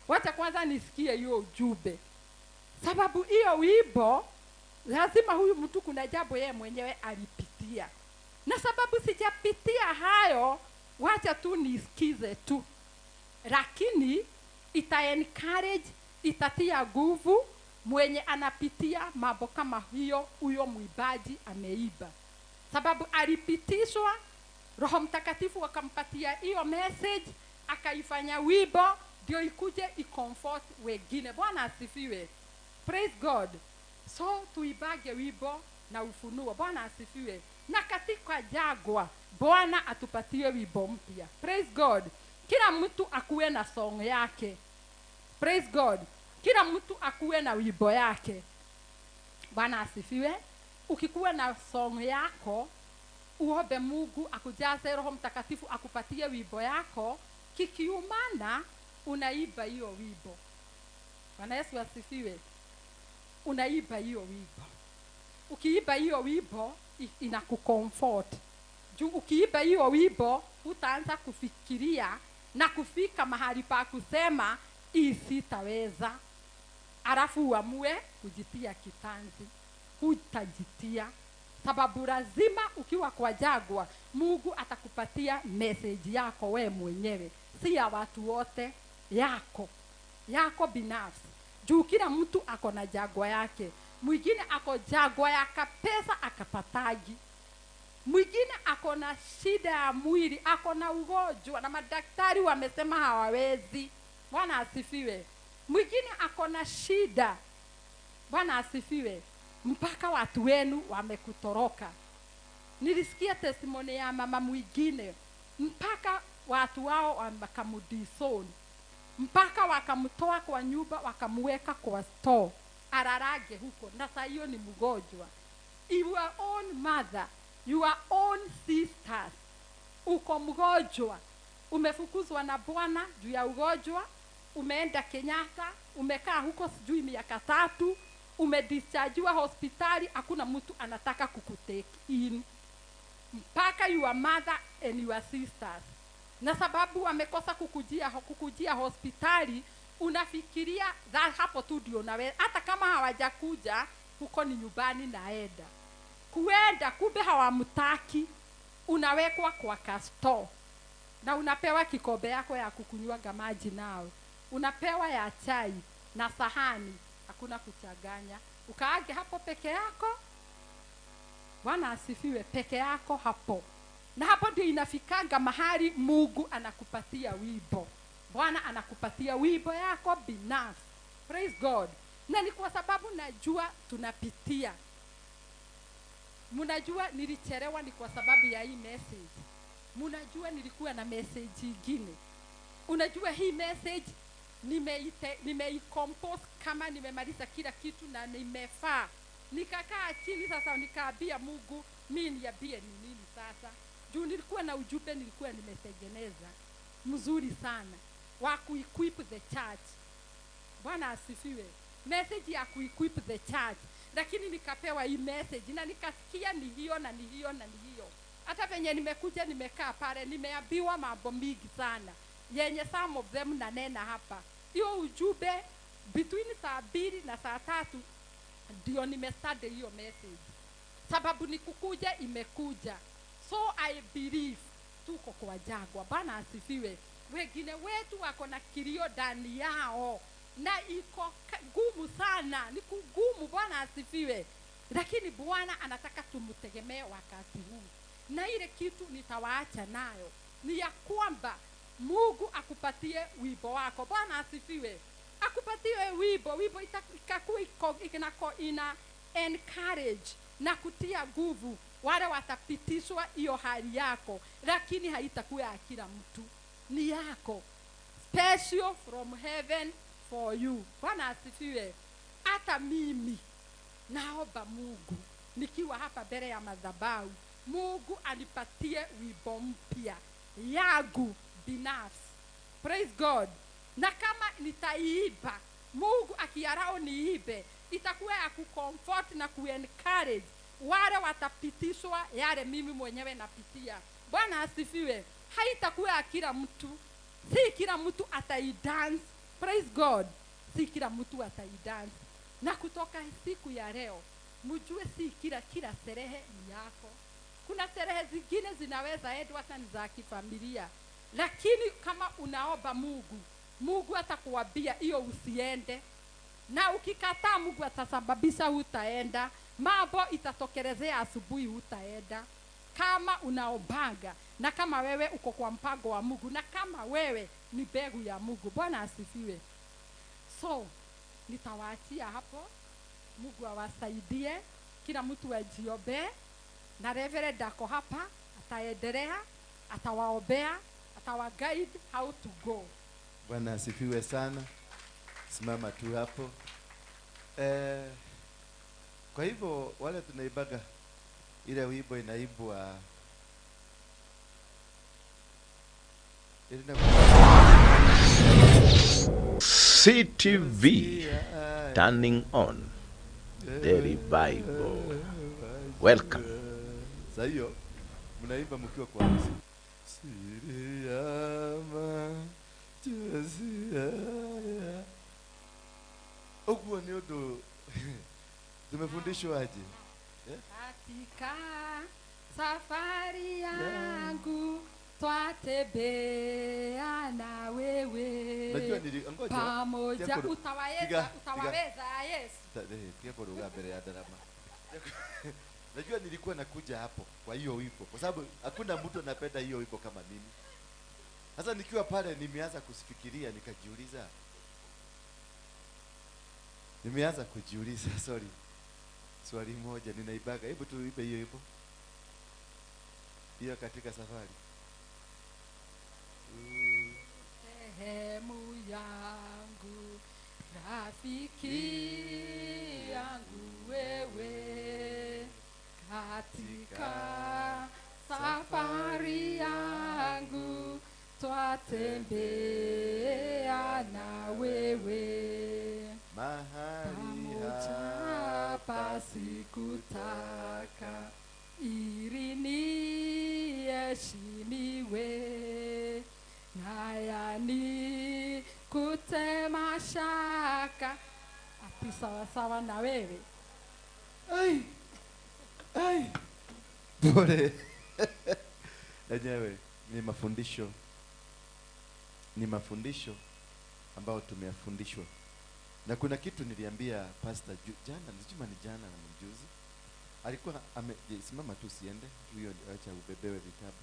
Speaker 6: wacha kwanza nisikie hiyo ujumbe. Sababu hiyo wimbo lazima huyu mtu kuna jambo yeye mwenyewe alipitia, na sababu sijapitia hayo, wacha tu nisikize tu, lakini ita encourage, itatia nguvu mwenye anapitia mambo kama hiyo. Huyo mwibaji ameiba, sababu alipitishwa, Roho Mtakatifu akampatia hiyo message, akaifanya wimbo, ndio ikuje icomfort wengine. Bwana asifiwe, praise God. So tuibage wimbo na ufunuo. Bwana asifiwe. Na katika jagwa Bwana atupatie wimbo mpya. Praise God. Kila mtu akuwe na song yake. Praise God. Kila mtu akuwe na wimbo yake. Bwana asifiwe. Ukikuwa na song yako, uombe Mungu akujaze Roho Mtakatifu akupatie wimbo yako, kikiumana unaiba hiyo wimbo. Bwana Yesu asifiwe. Unaiba hiyo wimbo. Ukiiba hiyo wimbo inakucomfort. Juu ukiiba hiyo wimbo utaanza kufikiria na kufika mahali pa kusema hii sitaweza. Alafu uamue kujitia kitanzi. Hutajitia, sababu lazima ukiwa kwa jagwa Mungu atakupatia message yako we mwenyewe, si ya watu wote, yako binafsi. Juu kila mtu ako na jagwa yake. Mwingine ako jagwa ya kapesa akapatagi, mwingine ako na shida ya mwili, ako na ugonjwa na madaktari wamesema hawawezi. Bwana asifiwe. Mwingine ako na shida, Bwana asifiwe, mpaka watu wenu wamekutoroka. Nilisikia testimony ya mama mwingine, mpaka watu wao wakamudisoni, mpaka wakamtoa kwa nyumba wakamweka kwa store ararage huko, na sasa hiyo ni mgonjwa. Your own mother, your own sisters, uko mgonjwa, umefukuzwa na Bwana juu ya ugonjwa, umeenda Kenyatta, umekaa huko sijui miaka 3, umedischargewa hospitali, hakuna mtu anataka kukutake in, mpaka your mother and your sisters. Na sababu wamekosa kukujia hospitali, unafikiria hapo tu ndio nawe, hata kama hawajakuja huko ni nyumbani naenda. Kuenda kumbe hawamtaki, unawekwa kwa kasto na unapewa kikombe yako ya kukunywa maji nao, unapewa ya chai na sahani, hakuna kuchanganya. Ukaage hapo peke yako. Bwana asifiwe, peke yako hapo. Na hapo ndio inafikanga mahali Mungu anakupatia wimbo. Bwana anakupatia wimbo yako binafsi. Praise God. Na ni kwa sababu najua tunapitia. Mnajua nilichelewa ni kwa sababu ya hii message. Mnajua nilikuwa na message nyingine. Unajua hii message nimeicompose kama nimemaliza kila kitu na nimefaa. Nikakaa chini sasa nikaambia Mungu, mimi niambie ni nini sasa? Juu nilikuwa na ujumbe nilikuwa nimetengeneza mzuri sana wa kuequip the church. Bwana asifiwe. Message ya kuequip the church. Lakini nikapewa hii message na nikasikia ni hiyo na ni hiyo na ni hiyo. Hata venye nimekuja nimekaa pale nimeambiwa mambo mingi sana yenye some of them nanena hapa. Hiyo ujumbe between saa 2 na saa 3 ndio nimestudy hiyo message. Sababu ni kukuja imekuja. So I believe tuko kwa jagwa. Bwana asifiwe. Wengine wetu wako na kilio ndani yao na iko gumu sana, ni kugumu. Bwana asifiwe. Lakini Bwana anataka tumtegemee wakati huu. Na ile kitu nitawaacha nayo ni ya kwamba Mungu akupatie wimbo wako. Bwana asifiwe. Akupatie wimbo itakuwa ina encourage na kutia nguvu wale watapitishwa hiyo hali yako, lakini haitakuwa ya kila mtu, ni yako, special from heaven for you. Bwana asifiwe. Hata mimi naomba Mungu nikiwa hapa mbele ya madhabahu, Mungu anipatie wimbo mpya yangu binafsi. Praise God. Na kama nitaiba, Mungu akiarao niibe, itakuwa ya kucomfort na kuencourage wale watapitishwa yale mimi mwenyewe napitia. Bwana asifiwe. Haitakuwa ya kila mtu, si kila mtu ataidance. Praise God. Si kila mtu ataidance. Na kutoka siku ya leo mjue si kila sherehe ni yako. Kuna sherehe zingine zinaweza endwa hata ni za kifamilia, lakini kama unaomba Mungu atakuambia hiyo usiende, na ukikataa Mungu atasababisha hutaenda. Mambo itatokelezea asubuhi hutaenda. Kama unaombanga na kama wewe uko kwa mpango wa Mungu na kama wewe ni mbegu ya Mungu. Bwana asifiwe. So nitawaachia hapo. Mungu awasaidie, kila mtu ajiombe, na Reverend ako hapa ataendelea, atawaombea, atawaguide how to go.
Speaker 4: Bwana asifiwe sana. Simama tu hapo. Kwa hivyo wale tunaibaga ile wimbo inaibwa
Speaker 5: CTV, turning on the revival. Welcome.
Speaker 4: Sasa hiyo mnaimba mkiwa kwa msi. Siriama tusia. Ogwo ni odo. Tumefundishwa aje?
Speaker 6: Katika safari yangu twatembea na wewe.
Speaker 4: Najua ngoja.
Speaker 6: Pamoja utawaweza Yesu.
Speaker 4: Pia kwa lugha mbele ya darama. Najua nilikuwa nakuja hapo kwa hiyo wimbo kwa sababu hakuna mtu anapenda hiyo wimbo kama mimi. Sasa nikiwa pale nimeanza kusifikiria, nimeanza kujiuliza swali moja ninaibaga. Hebu tuibe hiyo katika safari.
Speaker 6: Sehemu yangu, rafiki yangu wewe, katika safari yangu twatembea na wewe.
Speaker 4: Mahali
Speaker 6: hapa sikutaka ili niheshimiwe, nayani kutema shaka ati sawa na wewe.
Speaker 4: Ai bore. Enyewe ni mafundisho ambao tumeyafundishwa. Na kuna kitu niliambia pastor jana na mjuzi. Alikuwa simama tu siende, huyo acha ubebewe vitabu.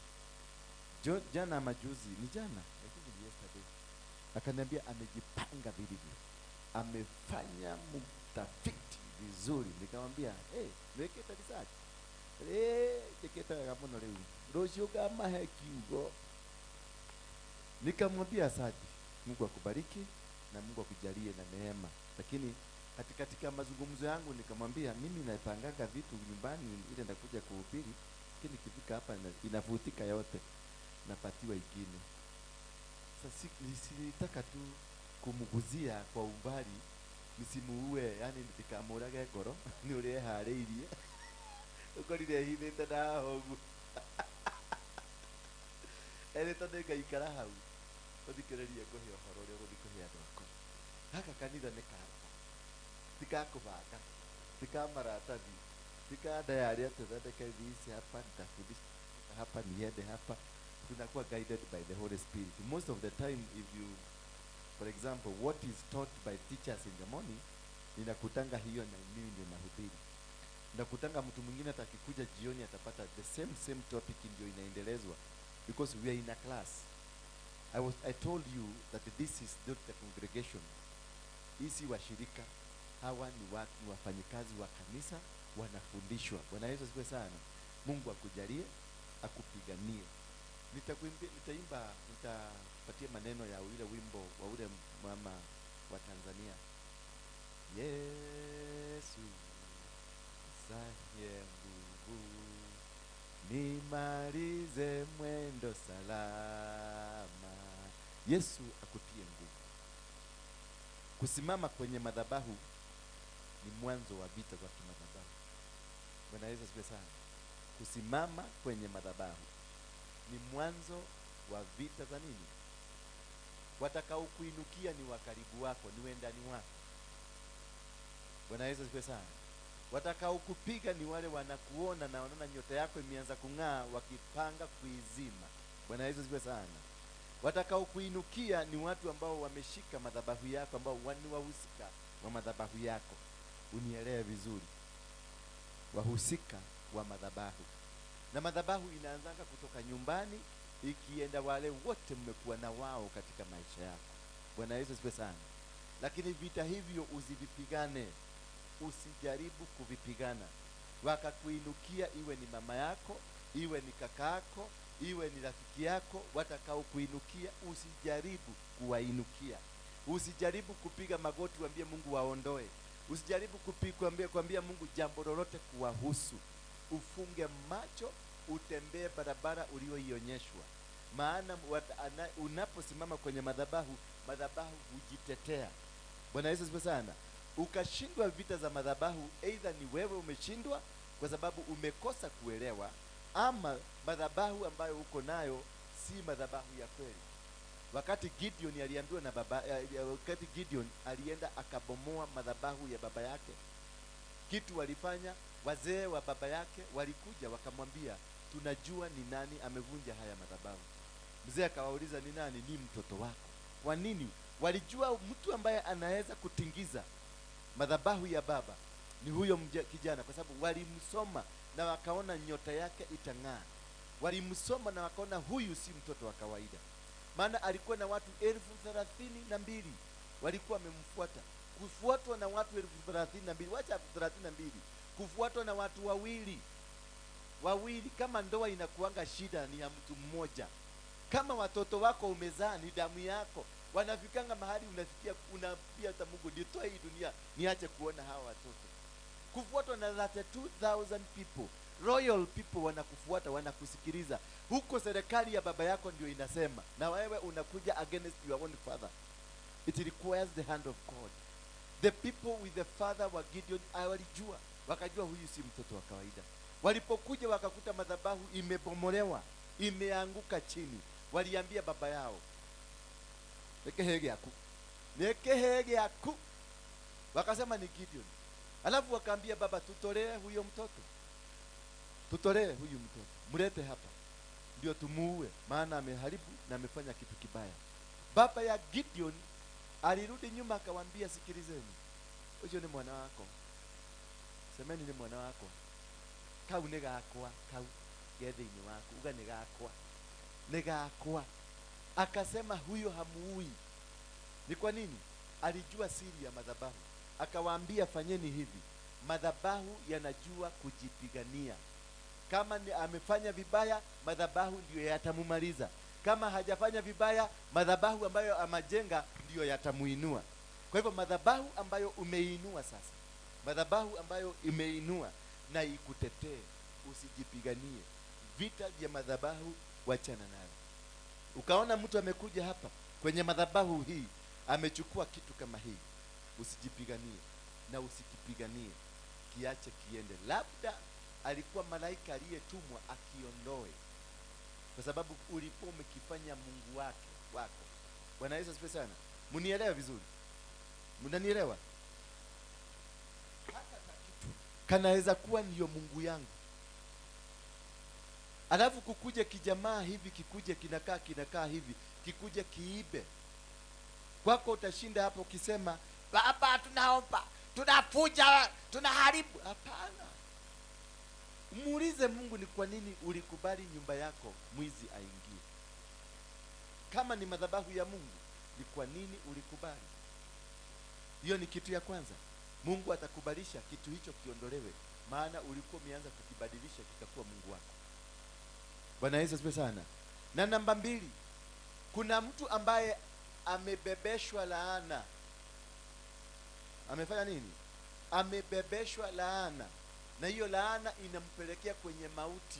Speaker 4: Jana majuzi ni jana, I think yesterday. Akaniambia amejipanga vilivyo. Amefanya mtafiti vizuri. Nikamwambia, weketa research. Jeketa kama leo. Roshio kama hekiugo. Nikamwambia asante. Mungu akubariki na Mungu akujalie na neema. Lakini katika mazungumzo yangu nikamwambia mimi naipanganga vitu nyumbani ile ndakuja kuhubiri, lakini kifika hapa inavutika yote napatiwa ingine. Sasa nilitaka tu kumguzia kwa umbali, nisimuue, yani nikamuraga ngoro ni ule hareirie uko lile hinde na hogu ele tondeka ikara hau uthikiririe kuhia horo ule uthikuhia ndoko haka kanitha ni karata tikakubanga tikamaratathi tikadayari atethondeke thisi hapa nitafundisha hapa niende hapa. Tunakuwa guided by the Holy Spirit most of the time. If you, for example, what is taught by teachers in the morning, ninakutanga hiyo na mimi ndio nahubiri. Nakutanga mtu mwingine atakikuja jioni atapata the same topic ndio inaendelezwa, because we are in a class. I told you that this is not the congregation. Hisi washirika hawa ni watu wafanyikazi wa kanisa wanafundishwa. Bwana Yesu asifiwe sana. Mungu akujalie, akupiganie. Nitapatia maneno ya ule wimbo wa ule mama wa Tanzania. Yesu saye nguvu, nimalize mwendo salama. Yesu akutie nguvu. Kusimama kwenye madhabahu ni mwanzo wa vita za kimadhabahu. Bwana Yesu asifiwe sana. Kusimama kwenye madhabahu ni mwanzo wa vita za nini? Watakao kuinukia ni wakaribu wako, ni wendani wako. Bwana Yesu asifiwe sana. Watakaokupiga ni wale wanakuona na wanaona nyota yako imeanza kung'aa, wakipanga kuizima. Bwana Yesu asifiwe sana. Watakaokuinukia ni watu ambao wameshika madhabahu yako, ambao ni wahusika wa madhabahu yako. Unielewe vizuri, wahusika wa madhabahu. Na madhabahu inaanzanga kutoka nyumbani, ikienda wale wote mmekuwa na wao katika maisha yako. Bwana Yesu asifiwe sana. Lakini vita hivyo usivipigane, usijaribu kuvipigana. Wakakuinukia, iwe ni mama yako, iwe ni kaka yako, iwe ni rafiki yako, watakao kuinukia, usijaribu kuwainukia. Usijaribu kupiga magoti uambie Mungu waondoe. Usijaribu kuambia Mungu jambo lolote kuwahusu. Ufunge macho, utembee barabara ulioionyeshwa. Maana unaposimama kwenye madhabahu, madhabahu hujitetea. Bwana Yesu asifiwe sana. Ukashindwa vita za madhabahu, either ni wewe umeshindwa kwa sababu umekosa kuelewa, ama madhabahu ambayo uko nayo si madhabahu ya kweli. Wakati Gideon aliambiwa na wakati Gideon alienda akabomoa madhabahu ya baba yake, kitu walifanya wazee wa baba yake walikuja wakamwambia, tunajua ni nani amevunja haya madhabahu. Mzee akawauliza, ni nani? Ni mtoto wako. Kwa nini? Walijua mtu ambaye anaweza kutingiza madhabahu ya baba ni huyo kijana, kwa sababu walimsoma na wakaona nyota yake itang'aa. Walimsoma na wakaona huyu si mtoto wa kawaida. Maana alikuwa na watu 32,000 walikuwa wamemfuata. Kufuatwa na watu 32,000, wacha 32, kufuatwa na watu wawili. Kama ndoa inakuanga shida ni ya mtu mmoja. Kama watoto wako umezaa ni damu yako, wanafikanga mahali unafikia unaambia hata Mungu, nitoe hii dunia niache kuona hawa watoto. Kufuatwa na 32,000 people, royal people wanakufuata, wanakusikiliza. Huko serikali ya baba yako ndio inasema, na wewe unakuja against your own father. It requires the hand of God. The people with the father wa Gideon walijua, wakajua huyu si mtoto wa kawaida. Walipokuja wakakuta madhabahu imebomolewa, imeanguka chini, waliambia baba yao, nekehege yaku. Wakasema ni Gideon. Alafu wakaambia baba, tutolee huyo mtoto, mlete hapa ndio tumuue, maana ameharibu na amefanya kitu kibaya. Baba ya Gideon alirudi nyuma akawaambia, sikilizeni, huyo ni mwana wako. Semeni ni mwana wako. Kau negakwa, kau gethini wako, uga negakwa. Akasema huyo hamuui. Ni kwa nini? Alijua siri ya madhabahu. Akawaambia, fanyeni hivi, madhabahu yanajua kujipigania. Kama ni amefanya vibaya, madhabahu ndio yatamumaliza. Kama hajafanya vibaya, madhabahu ambayo amajenga ndio yatamuinua. Kwa hivyo madhabahu ambayo umeinua sasa, madhabahu ambayo imeinua na ikutetee, usijipiganie. Vita vya madhabahu wachana nayo. Ukaona mtu amekuja hapa kwenye madhabahu hii, amechukua kitu kama hii, usijipiganie na usikipiganie, kiache kiende. Labda alikuwa malaika aliyetumwa akiondoe, kwa sababu ulikuwa umekifanya Mungu wako. Bwana Yesu asifiwe sana. Mnielewa vizuri? Mnanielewa? Hata kitu kanaweza kuwa ndiyo Mungu yangu, alafu kukuje kijamaa hivi, kikuje kinakaa hivi, kikuje kiibe kwako, utashinda hapo ukisema, baba tunaomba, tunafuja, tunaharibu. Hapana. Muulize Mungu, ni kwa nini ulikubali nyumba yako mwizi aingie? Kama ni madhabahu ya Mungu, ni kwa nini ulikubali? Hiyo ni kitu ya kwanza. Mungu atakubalisha kitu hicho kiondolewe, maana ulikuwa umeanza kukibadilisha kikakuwa Mungu wako. Bwana Yesu asifiwe sana. Na namba 2, kuna mtu ambaye amebebeshwa laana. Amefanya nini? Amebebeshwa laana, na hiyo laana inampelekea kwenye mauti,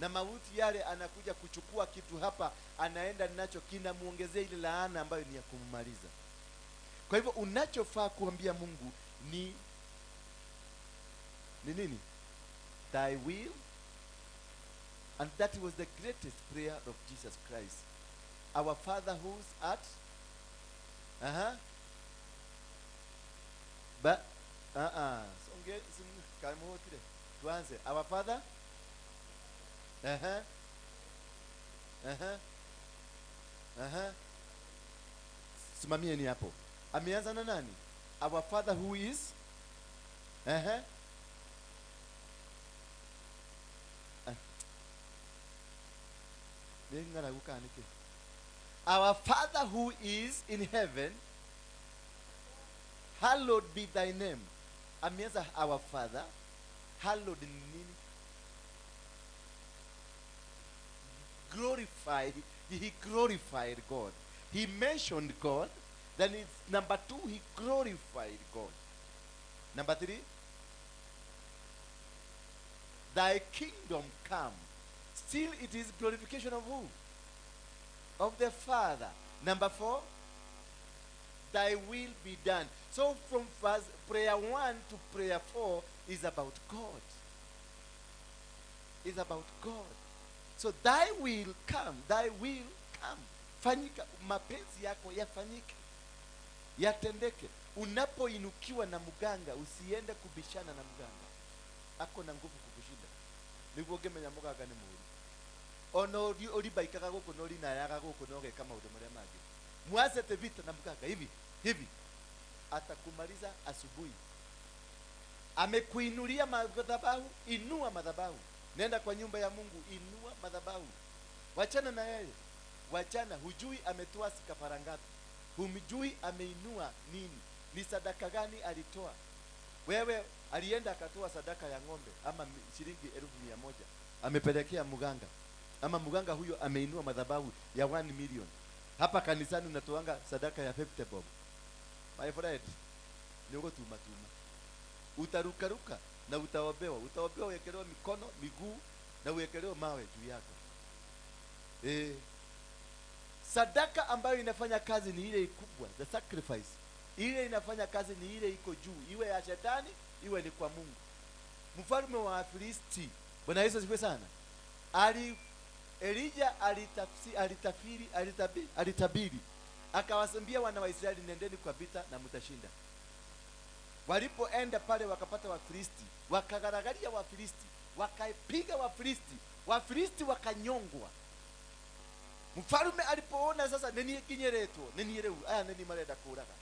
Speaker 4: na mauti yale anakuja kuchukua kitu hapa, anaenda nacho, kinamuongezea ile laana ambayo ni ya kummaliza. Kwa hivyo unachofaa kuambia Mungu ni nini? Thy will. And that was the greatest prayer of Jesus Christ. Our Father who's at Okay, kamuhotire. Tuanze. Our Father. Simamieni hapo. Ameanza na nani? Our Father who is Our Father who is in heaven, hallowed be thy name. Ameanza our Father, hallowed ni nini? Glorified. He glorified God. He mentioned God. Then it's number 2, he glorified God. Number 3, thy kingdom come. Still it is glorification of who? Of the Father. Number 4, thy will be done. So from prayer 1 to prayer 4 is about God. Is about God. So thy will come, thy will come. Fanyika, mapenzi yako yafanyike, yatendeke. Unapoinukiwa na mganga, usiende kubishana na mganga. Ako na nguvu kukushinda. Niguo ngemenya muganga ni muri. Ono uri baikaga guku no ri na yaga guku no ge kama maundu maria mangi. Mwazete vita na mganga hivi. Atakumaliza asubuhi. Amekuinulia madhabahu, inua madhabahu. Nenda kwa nyumba ya Mungu, inua madhabahu. Wachana na yeye. Wachana, hujui ametoa kafara ngapi. Humjui ameinua nini. Ni sadaka gani alitoa. Wewe alienda akatoa sadaka ya ng'ombe ama shilingi 1,100. Amepelekea mganga. Ama mganga huyo ameinua madhabahu ya 1 million. Hapa kanisani unatoanga sadaka ya 50 bob. My friend, nyogo tuma. Utarukaruka na utaobewa uwekelewa mikono, miguu na uwekelewa mawe juu yako. Sadaka ambayo inafanya kazi ni ile kubwa, the sacrifice. Ile inafanya kazi ni ile iko juu, iwe ya shetani, iwe ni kwa Mungu. Mfalme wa Afilisti, Bwana Yesu asifiwe sana. Elijah alitabiri. Akawasambia wana wa Israeli, nendeni kwa vita na mtashinda. Walipoenda pale wakapata Wafilisti, wakagaragalia Wafilisti, wakaipiga Wafilisti, Wafilisti wakanyongwa. Mfalme alipoona sasa neni kinyereto, neni reu, neni marenda kuraga.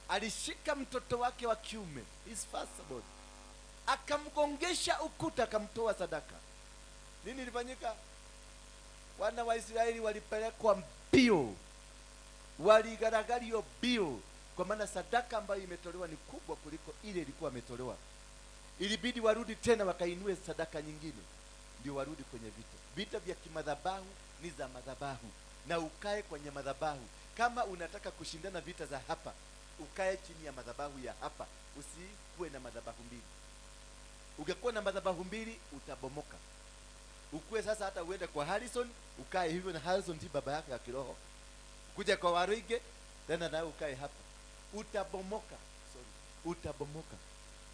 Speaker 4: Alishika mtoto wake wa kiume, his firstborn. Akamgongesha ukuta, akamtoa sadaka. Nini ilifanyika? Wana wa Israeli walipelekwa mbio. Waligaragalia mbio. Kwa maana sadaka ambayo imetolewa ni kubwa kuliko ile ilikuwa imetolewa. Ilibidi warudi tena wakainue sadaka nyingine. Ndio warudi kwenye vita. Vita vya kimadhabahu ni za madhabahu. Na ukae kwenye madhabahu. Kama unataka kushindana vita za hapa, ukae chini ya madhabahu ya hapa. Usikuwe na madhabahu mbili. Ungekuwa na madhabahu mbili utabomoka. Ukue sasa hata uende kwa Harrison, ukae hivyo na Harrison ndi baba yako ya kiroho. Kuja kwa Warige, tena nawe ukae hapa. Utabomoka. Utabomoka.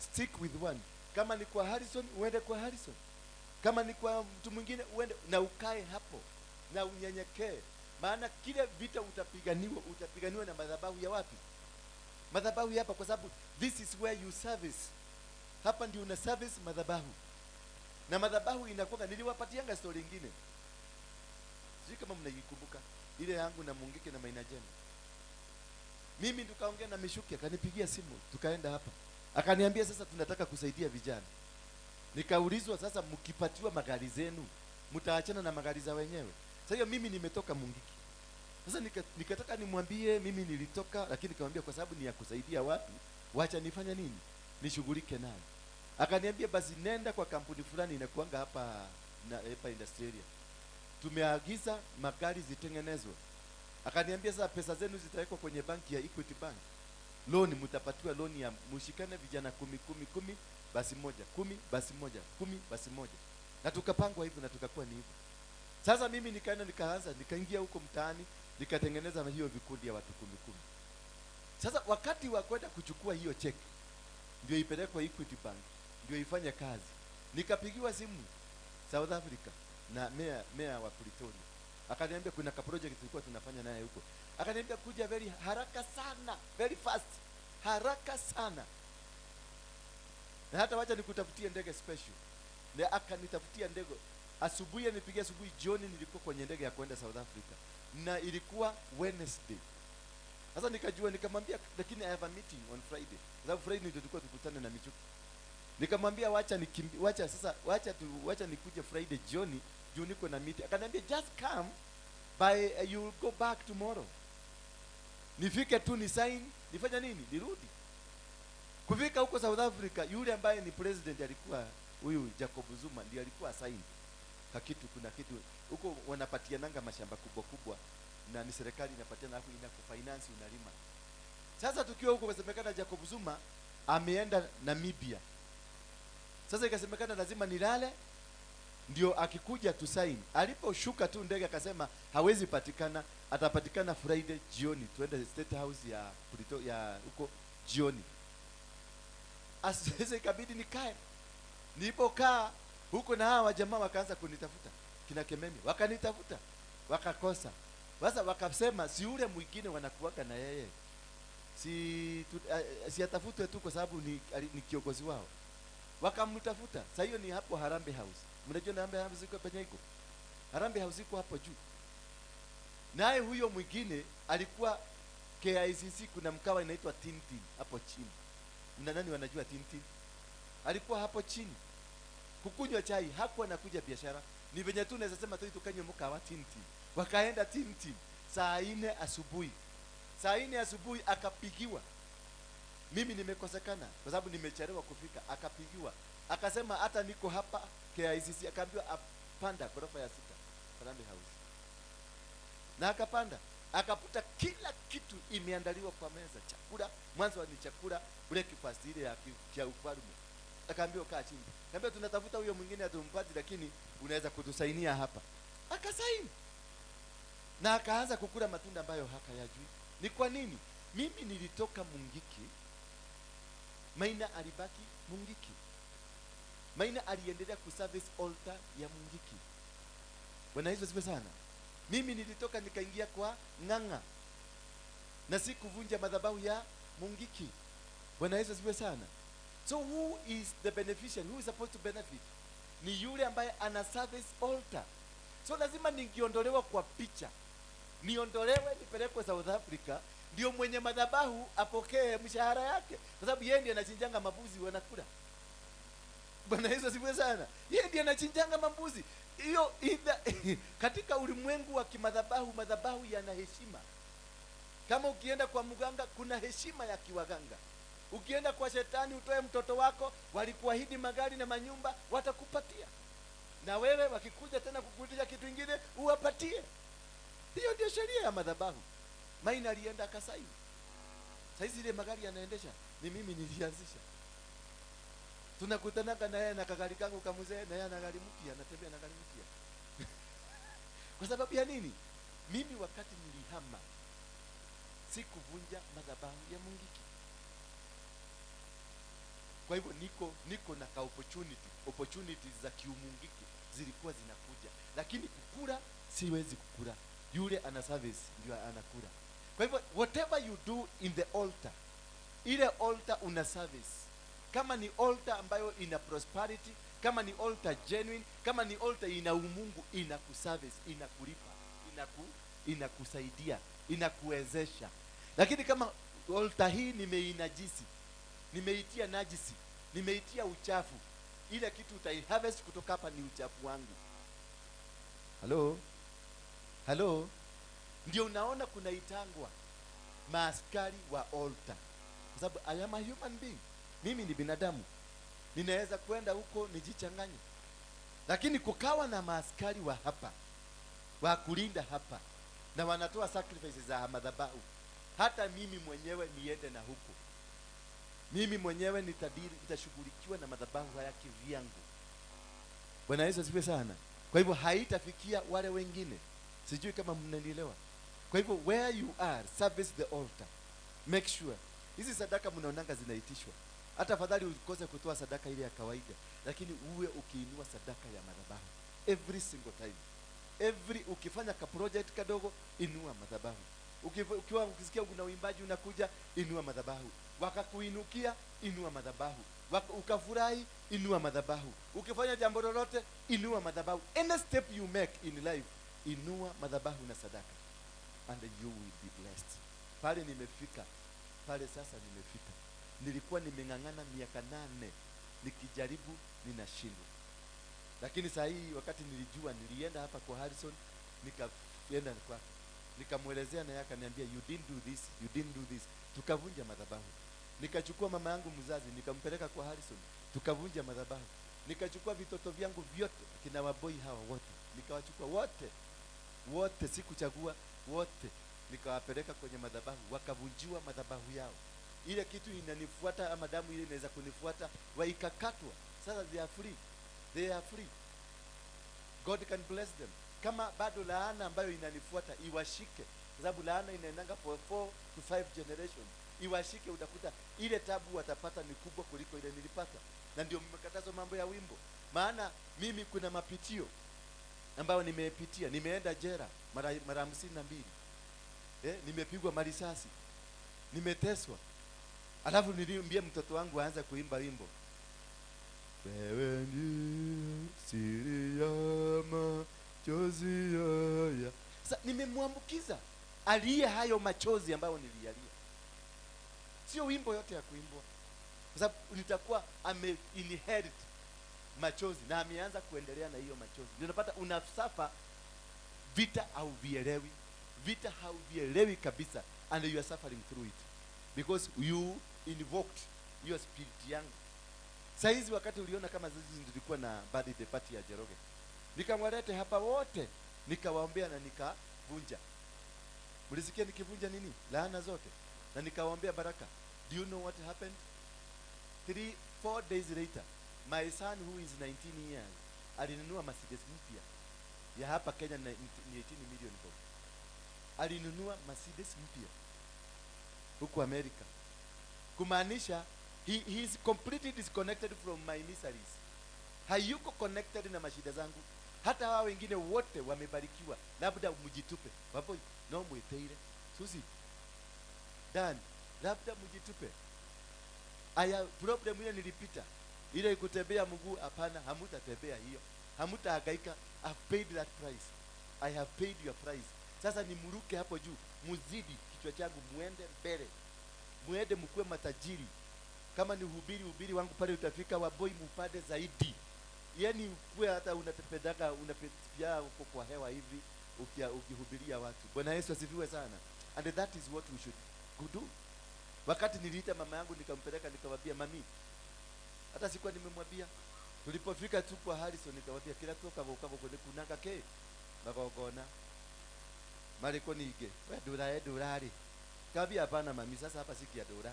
Speaker 4: Stick with one. Kama ni kwa Harrison, uende kwa Harrison. Kama ni kwa mtu mwingine, uende na ukae hapo. Na unyenyekee. Maana kile vita utapiganiwa na madhabahu ya wapi? Madhabahu hapa, kwa sababu this is where you service. Hapa ndio una service madhabahu. Na madhabahu inakuwa, niliwapatianga story nyingine. Sisi kama mnaikumbuka ile yangu na Mungike na Maina Jema. Mimi tukaongea na Mishuki, akanipigia simu, tukaenda hapa. Akaniambia sasa tunataka kusaidia vijana. Nikaulizwa sasa, mkipatiwa magari zenu mtaachana na magari za wenyewe? Sasa hiyo mimi nimetoka Mungiki. Sasa nikataka nimwambie mimi nilitoka, lakini nikamwambia kwa sababu ni ya kusaidia watu, wacha nifanya nini? Nishughulike nayo. Akaniambia basi nenda kwa kampuni fulani inakuanga hapa industry area. Tumeagiza magari zitengenezwe. Akaniambia sasa pesa zenu zitawekwa kwenye banki ya Equity Bank. Loan mtapatiwa loan ya mshikane vijana 10 basi moja, 10 basi moja, 10 basi moja. Na tukapangwa hivyo na tukakuwa ni hivyo. Sasa mimi nikaingia huko mtaani, nikatengeneza na hiyo vikundi ya watu 10. Sasa wakati wa kwenda kuchukua hiyo check ndio ipelekwa Equity Bank, ndio ifanye kazi. Nikapigiwa simu South Africa na mayor wa Pretoria. Akaniambia kuna ka project tulikuwa tunafanya naye huko. Akaniambia kuja haraka sana, very fast. Haraka sana. Na hata wacha nikutafutie ndege special. Na akanitafutia ndege. Asubuhi nipigia asubuhi, jioni nilikuwa kwenye ndege ya kwenda South Africa. Na ilikuwa Wednesday. Sasa nikajua, nikamwambia lakini I have a meeting on Friday. Sababu Friday ndio tulikuwa tukutane na Michuki. Nikamwambia wacha nikuje Friday jioni, juu niko na meeting. Akaniambia just come by you will go back tomorrow. Nifike tu ni sign, nifanya nini? Nirudi. Kufika huko South Africa, yule ambaye ni president alikuwa huyu Jacob Zuma, ndiye alikuwa sign. Kuna kitu huko wanapatiananga mashamba kubwa kubwa, na ni serikali inapatiana, hapo inakufinance unalima. Sasa tukiwa huko kasemekana Jacob Zuma ameenda Namibia. Sasa ikasemekana lazima nilale ndio akikuja tu sign. Aliposhuka tu ndege akasema hawezi patikana, atapatikana Friday jioni, tuende State House ya huko jioni. Sasa ikabidi nikae. Nilipokaa huko na hawa jamaa wakaanza kunitafuta. Kina Kemeni wakanitafuta, wakakosa. Sasa wakasema si yule mwingine wanakuwaka na yeye. Si atafutwe tu kwa sababu ni kiongozi wao. Wakamtafuta. Sasa hiyo ni hapo Harambee House. Mnajua Harambee House iko penye iko? Harambee House iko hapo juu. Naye huyo mwingine alikuwa KICC, kuna mkawa inaitwa Tintin hapo chini. Mna nani wanajua Tintin? Alikuwa hapo chini. Kukunywa chai, hakuwa anakuja biashara. Ni venye tu naweza sema tu tukanywe mkawa Tintin. Wakaenda Tintin saa 4 asubuhi. Saa 4 asubuhi akapigiwa. Mimi nimekosekana kwa sababu nimechelewa kufika. Akapigiwa. Akasema hata niko hapa KICC. Akaambiwa apanda ghorofa ya 6 Harambee House. Na akapanda. Akaputa kila kitu imeandaliwa kwa meza. Chakula, mwanzo ni chakula, breakfast ile ya ufalme. Akaambiwa kaa chini. Akaambiwa tunatafuta huyo mwingine atumpati, lakini unaweza kutusainia hapa. Akasaini. Na akaanza kukula matunda ambayo hakayajui. Ni kwa nini? Mimi nilitoka Mungiki. Maina alibaki Mungiki. Maina aliendelea kuservice altar ya Mungiki. Bwana Yesu asifiwe sana. Mimi nilitoka nikaingia kwa Ng'ang'a. Na si kuvunja madhabahu ya Mungiki. Bwana Yesu asifiwe sana. So who is the beneficiary? Who is supposed to benefit? Ni yule ambaye ana service altar. So lazima ningiondolewa kwa picha. Niondolewe nipelekwe South Africa, ndio mwenye madhabahu apokee mshahara yake. Kwa sababu yeye ndiye anachinjanga mabuzi wanakula. Bwana Yesu asifiwe sana. Yeye ndiye anachinjanga mabuzi. Hiyo katika ulimwengu wa kimadhabahu, madhabahu yana heshima. Kama ukienda kwa mganga kuna heshima ya kiwaganga. Ukienda kwa shetani utoe mtoto wako, walikuahidi magari na manyumba, watakupatia. Na wewe wakikuja tena kukuitisha kitu kingine uwapatie. Hiyo ndio sheria ya madhabahu. Maina alienda akasaini. Sasa ile magari yanaendesha ni mimi nilianzisha. Tunakutana na yeye na kagari kangu kamuzee, na yeye ana gari mpya, anatembea na gari mpya. Kwa sababu ya nini? Mimi wakati nilihama sikuvunja madhabahu ya Mungiki. Kwa hivyo niko na opportunities za kiumungiki zilikuwa zinakuja, lakini kukura siwezi kukura. Yule ana service ndio anakura. Kwa hivyo whatever you do in the altar, ile altar una service. Kama ni altar ambayo ina prosperity, kama ni altar genuine, kama ni altar ina umungu, ina kuservice, inakulipa, inakusaidia, inakuwezesha. Lakini kama altar hii nimeinajisi, nimeitia najisi, nimeitia uchafu, ile kitu utaiharvest kutoka hapa ni uchafu wangu. Hello? Ndio unaona kuna itangwa maaskari wa altar. Kwa sababu I am a human being. Mimi ni binadamu. Ninaweza kwenda huko nijichanganye. Lakini kukawa na maaskari wa hapa, wa kulinda hapa, na wanatoa sacrifices za madhabahu. Hata mimi mwenyewe niende na huko. Mimi mwenyewe nitashughulikiwa na madhabahu haya kivyangu. Bwana Yesu asifiwe sana. Kwa hivyo haitafikia wale wengine. Sijui kama mnanielewa. Kwa hivyo where you are, service the altar. Make sure. Hizi sadaka mnaonanga zinaitishwa. Hata afadhali ukose kutoa sadaka ile ya kawaida, lakini uwe ukiinua sadaka ya madhabahu every single time. Ukifanya ka project kadogo, inua madhabahu. Ukiwa ukisikia kuna uimbaji unakuja, inua madhabahu. Wakakuinukia, inua madhabahu. Ukafurahi, inua madhabahu. Ukifanya jambo lolote, inua madhabahu. Any step you make in life, inua madhabahu na sadaka, and you will be blessed. Pale nimefika, pale sasa nimefika. Nilikuwa nimeng'ang'ana miaka 8 nikijaribu, ninashindwa. Lakini saa hii wakati nilijua, nilienda hapa kwa Harrison, nikaenda kwake, nikamwelezea, na yeye akaniambia you didn't do this, you didn't do this. Tukavunja madhabahu. Nikachukua mama yangu mzazi nikampeleka kwa Harrison, tukavunja madhabahu. Nikachukua vitoto vyangu vyote, kina waboi hawa wote, nikawachukua wote, sikuchagua wote, nikawapeleka kwenye madhabahu, wakavunjiwa madhabahu yao. Ile kitu inanifuata ama damu ile inaweza kunifuata, waikakatwa. Sasa they are free. God can bless them. Kama bado laana ambayo inanifuata iwashike, kwa sababu laana inaendanga for 4 to 5 generations. Iwashike, utakuta ile tabu watapata ni kubwa kuliko ile nilipata. Na ndio mmekatazwa mambo ya wimbo. Maana mimi kuna mapitio ambayo nimepitia. Nimeenda jela mara 52. Nimepigwa marisasi. Nimeteswa. Alafu niliambia mtoto wangu aanze kuimba wimbo. Wewe ni siri ya machozi ya. Sasa nimemwambukiza aliye hayo machozi ambayo niliyalia. Sio wimbo yote ya kuimbwa, kwa sababu nitakuwa inherit machozi na ameanza kuendelea na hiyo machozi. Ndio unapata unasafa vita hauvielewi kabisa, and you are suffering through it because you invoked your spirit yangu. Saizi wakati uliona kama zizi nilikuwa na birthday party ya Jeroge, nikamwalete hapa wote, nikawaombea na nikavunja. Ulisikia nikivunja nini? Laana zote, na nikawaombea baraka. Do you know what happened? 3-4 days later, my son who is 19 years alinunua Mercedes mpya ya hapa Kenya ni 18 million bob. Alinunua Mercedes mpya huko America. Kumaanisha he is completely disconnected from my miseries. Hayuko connected na mashida zangu. Hata hao wengine wote wamebarikiwa. Labda mjitupe. Wapo no muiteire. Susi. Dan, labda mjitupe. Aya problem ile nilipita. Ile kutembea mguu, hapana, hamutatembea hiyo. Hamutahangaika. I've paid that price. I have paid your price. Sasa nimuruke hapo juu, muzidi kichwa changu, muende mbele. Muende mkue matajiri. Kama ni uhubiri wangu pale utafika, waboi mpande zaidi. Yaani ukue hata unatepedaga, unapepia huko kwa hewa hivi ukihubiria watu. Bwana Yesu asifiwe sana. And that is what we should do. Wakati niliita mama yangu nikampeleka, nikamwambia mami, hata sikuwa nimemwambia. Tulipofika tu kwa Harrison nikamwambia kila toka vokavo kwenye kunanga ke magogona mariko nige we durari kabi. Hapana mami, sasa hapa siki ya dora.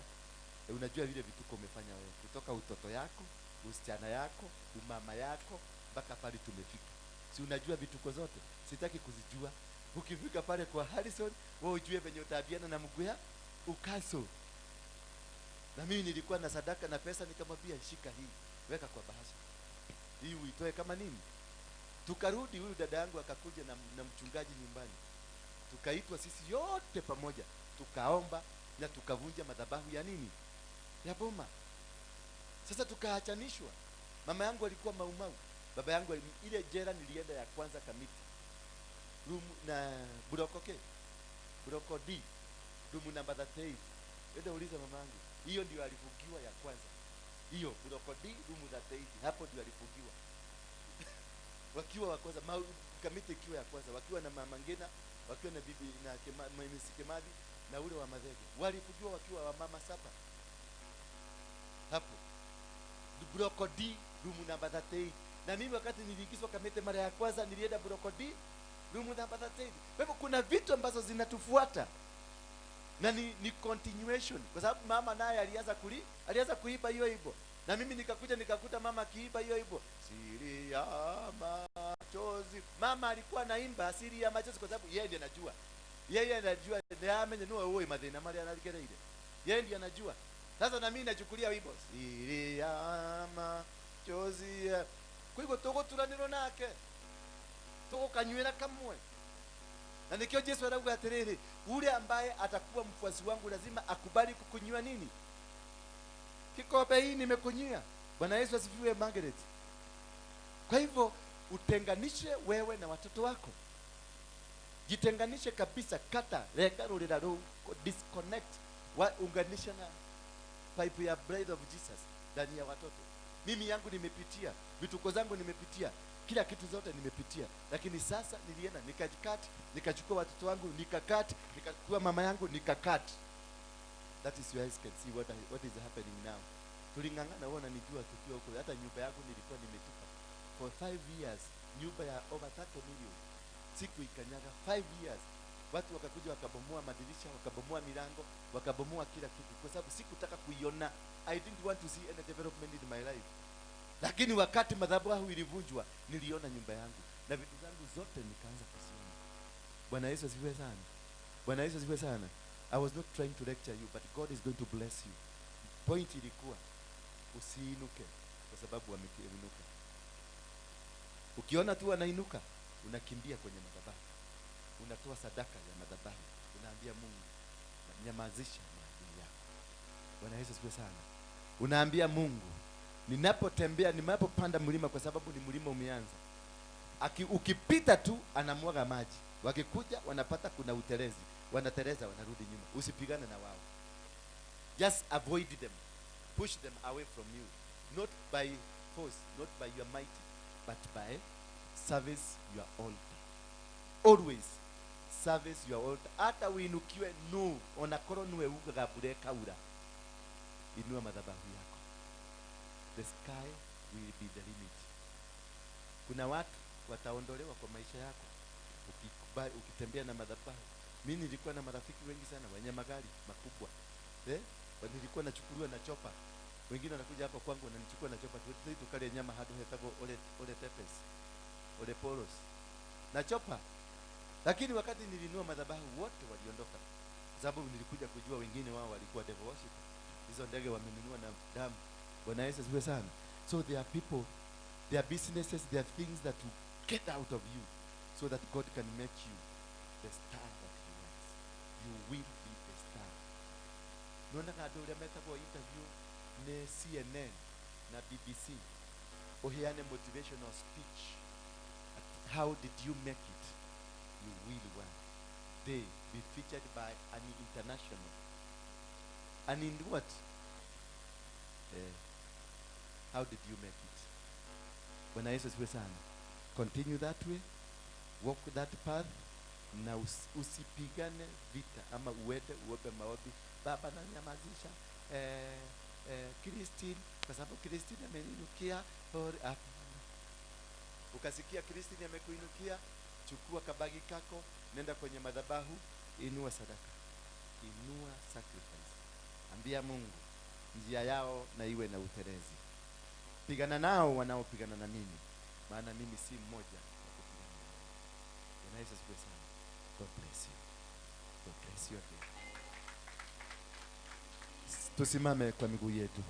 Speaker 4: Unajua vile vituko umefanya wewe kutoka utoto yako, usichana yako, umama yako mpaka pale tumefika. Si unajua vituko zote? Sitaki kuzijua. Ukifika pale kwa Harrison wewe ujue venye utabiana na mguya ukaso. Na mimi nilikuwa na sadaka na pesa, nikamwambia shika hii, weka kwa bahasha hii uitoe kama nini. Tukarudi, huyu dada yangu akakuja na mchungaji nyumbani, tukaitwa sisi yote pamoja, tukaomba na tukavunja madhabahu ya nini, ya boma. Sasa tukaachanishwa. Mama yangu alikuwa Maumau, baba yangu ile jela nilienda ya kwanza Kamiti, room na Buroko D, room number 38. Ndio uliza mama yangu, hiyo ndio alifungiwa ya kwanza. Hiyo Buroko D, room 38, hapo ndio alifungiwa. Wakiwa wa kwanza, Kamiti ikiwa ya kwanza, wakiwa na mama Ngina, wakiwa na bibi na Kemadi na ule wa Madhege. Walifungiwa wakiwa wa mama 7. Hapo Buroko D, room number 38. Na mimi wakati niliingizwa Kamiti mara ya kwanza nilienda Buroko D, room number 38. Kwa hivyo kuna vitu ambazo zinatufuata. Na ni continuation, kwa sababu mama naye alianza kuiba hiyo hivyo. Na mimi nikakuta mama akiiba hiyo hivyo. Siri ya machozi. Mama alikuwa anaimba siri ya machozi kwa sababu yeye ndiye anajua. Yeye anajua amenye nuo uwe madhina mali analigera ile. Yeye ndiye anajua. Sasa na mimi nachukulia wimbo siri ya machozi. Kwa hivyo tuko tulaniro nake. Tuko kanywera kamwe. Na nikio Yesu anauga atiriri, ule ambaye atakuwa mfuasi wangu lazima akubali kukunywa nini? Kikombe hii nimekunywa. Bwana Yesu asifiwe Margaret. Kwa hivyo utenganishe wewe na watoto wako. Jitenganishe kabisa, kata rekaro lilalo, disconnect, unganisha na pipe ya blood of Jesus ndani ya watoto. Mimi yangu nimepitia, vituko zangu nimepitia, kila kitu zote nimepitia, lakini sasa nilienda nikajikati, nikachukua watoto wangu nikakati, nikachukua mama yangu nikakati. That is where you can see what is happening now. Tulingangana uona nijua tukiwa huko, hata nyumba yangu nilikuwa nimetupa for 5 years, nyumba ya over 30 million. Siku ikanyaga 5 years. Watu wakakuja wakabomoa madirisha, wakabomoa milango, wakabomoa kila kitu kwa sababu sikutaka kuiona. I didn't want to see any development in my life. Lakini wakati madhabahu ilivunjwa, niliona nyumba yangu na vitu zangu zote nikaanza kusiona. Bwana Yesu asifiwe sana. Bwana Yesu asifiwe sana. I was not trying to lecture you, but God is going to bless you. Point ilikuwa usiinuke kwa sababu wameinuka. Ukiona tu anainuka, unakimbia kwenye madhabahu. Unatoa sadaka ya madhabahu. Unaambia Mungu, nyamazisha maadui yako. Bwana Yesu asifiwe sana. Unaambia Mungu, ninapotembea, ninapopanda mlima kwa sababu ni mlima umeanza. Ukipita tu anamwaga maji. Wakikuja wanapata kuna utelezi. Wanateleza wanarudi nyuma. Usipigane na wao. Just avoid them. Push them away from you. Not by force, not by your might, but by service your altar. Always service your altar. Hata uinukiwe onakoro nuwe uga bureka ura. Inua madhabahu yako. The sky will be the limit. Kuna watu wataondolewa kwa maisha yako ukitembea na madhabahu. Mimi nilikuwa na marafiki wengi sana wenye magari makubwa. Nilikuwa nachukuliwa na chopa. Wengine wanakuja hapa kwangu wananichukua na chopa. Tukale nyama hadi hetago ole tepes. Ole polos. Na chopa. Lakini wakati nilinua madhabahu wote waliondoka. Sababu nilikuja kujua wengine wao walikuwa devil worshipers. Hizo ndege wamenunua na damu. Bwana Yesu asifiwe sana. So there are people, there are businesses, there are things that will get out of you so that God can make you the star that he wants. You will be the star. Nona kado ule metago interview ne CNN na BBC. Ohiane motivational speech. How did you make it? You will one day be featured by an international. And in what? How did you make it? Bwana Yesu asifiwe sana. Continue that way. Walk that path. Na usipigane vita ama uende uombe maombi. Baba na nyamazisha Christine kwa sababu Christine ameninukia. Ukasikia Christine amekuinukia, chukua kabagi kako, nenda kwenye madhabahu, inua sadaka. Inua sacrifice. Ambia Mungu njia yao na iwe na uterezi. Pigana nao wanaopigana na mimi, maana mimi si mmoja wa kupigana nao. Bwana Yesu asifiwe sana. God bless you. God bless you again. Tusimame kwa miguu yetu.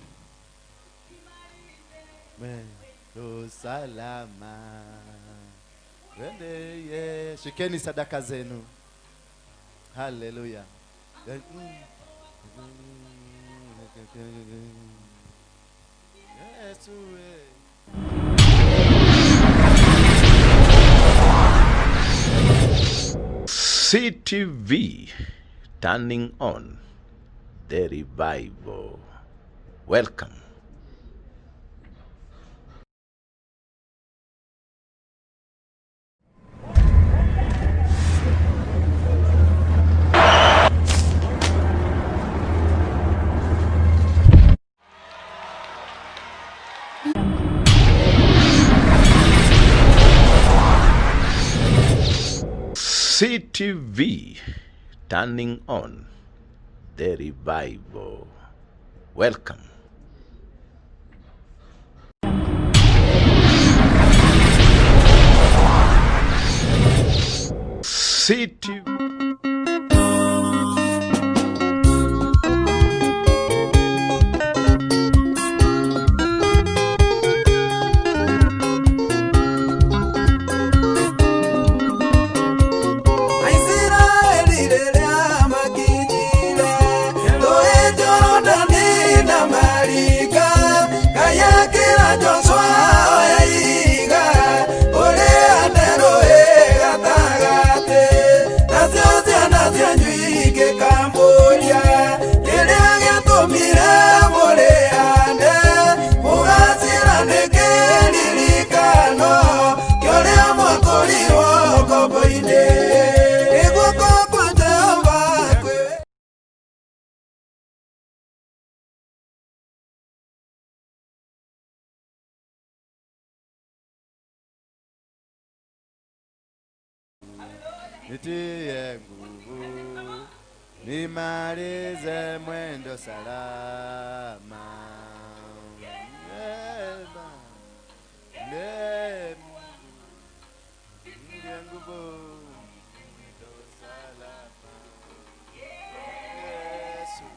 Speaker 4: Salama. Wende shikeni sadaka zenu. Hallelujah.
Speaker 5: CTV, turning on the revival. Welcome. CTV, turning on the revival. Welcome. CTV.
Speaker 8: I say
Speaker 4: nitie nguvu, nimalize mwendo salama. Neema, neema, nitie nguvu, mwendo salama. Yesu,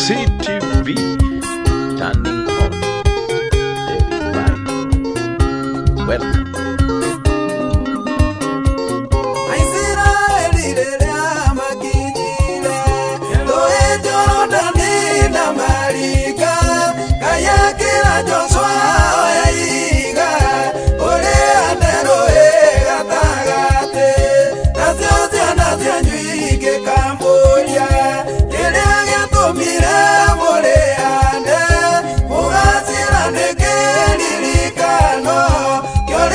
Speaker 5: CTV, turning on the revival. Welcome.
Speaker 8: You're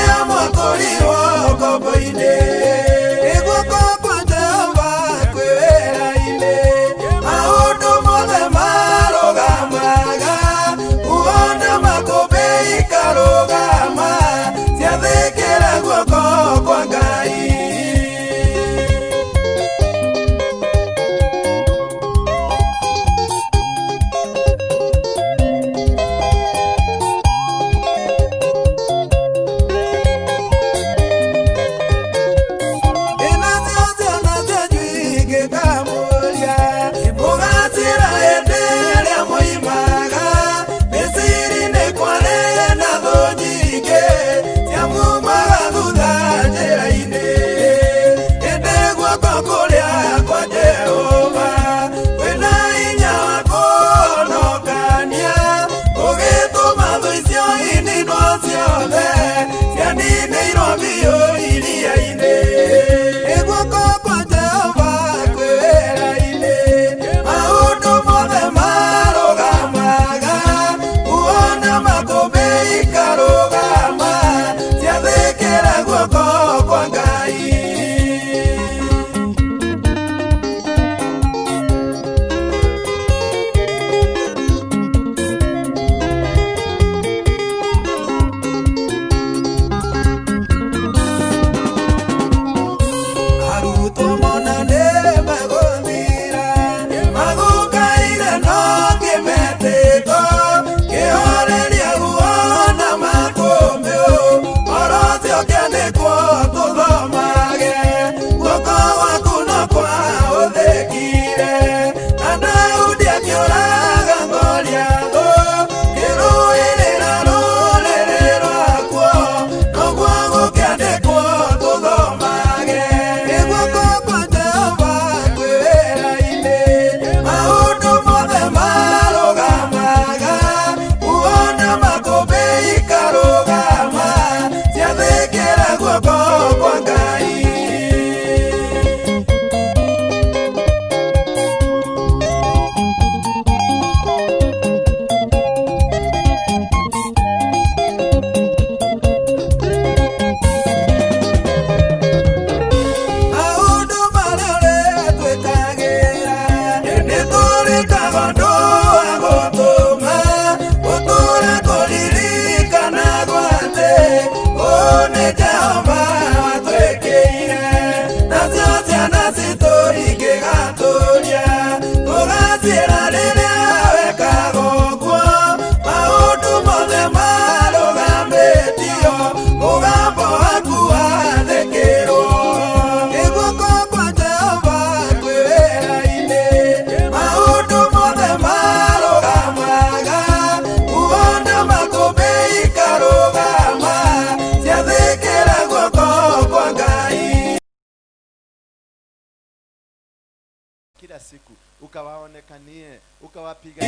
Speaker 4: siku, ukawaonekanie, ukawapiga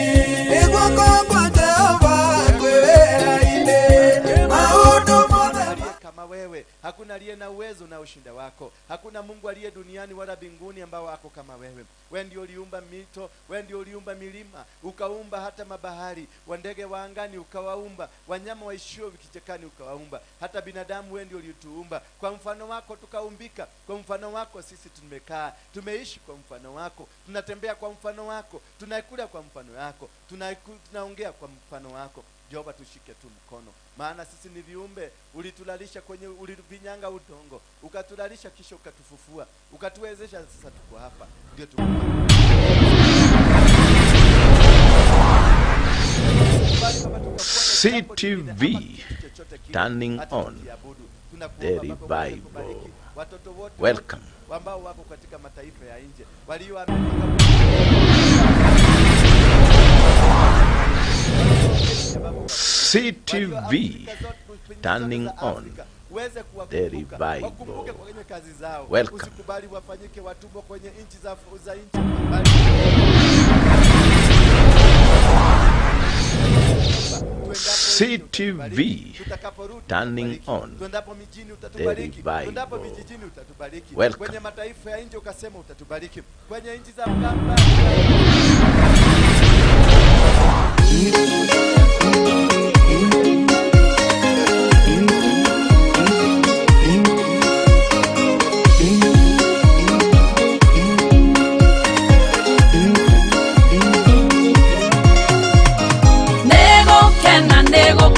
Speaker 4: kama wewe. Hakuna aliye na uwezo na ushinda wako. Hakuna Mungu aliye duniani wala mbinguni ambao wako kama wewe. Wewe ndio uliumba mito, wewe ndio uliumba milima, ukaumba hata mabahari, ndege wa angani ukawaumba, wanyama waishio vikichekani ukawaumba, hata binadamu wewe ndio ulituumba. Kwa mfano wako tukaumbika, kwa mfano wako sisi tumekaa, tumeishi kwa mfano wako, tunatembea kwa mfano wako, tunakula kwa mfano wako, tunaongea kwa mfano wako. Jehova, tushike tu mkono, maana sisi ni viumbe. Ulitulalisha kwenye, ulivinyanga udongo, ukatulalisha, kisha ukatufufua, ukatuwezesha. Sasa tuko hapa, ndio tu
Speaker 5: CTV turning on the revival. Welcome.
Speaker 4: Ambao wako katika mataifa ya nje,
Speaker 5: CTV turning on the revival. Welcome.
Speaker 4: Usikubali wafanyike watumwa kwenye nchi za nchi.
Speaker 5: CTV turning on the revival. Welcome.
Speaker 4: Kwenye mataifa ya nje ukasema utatubariki. Kwenye nchi za mgamba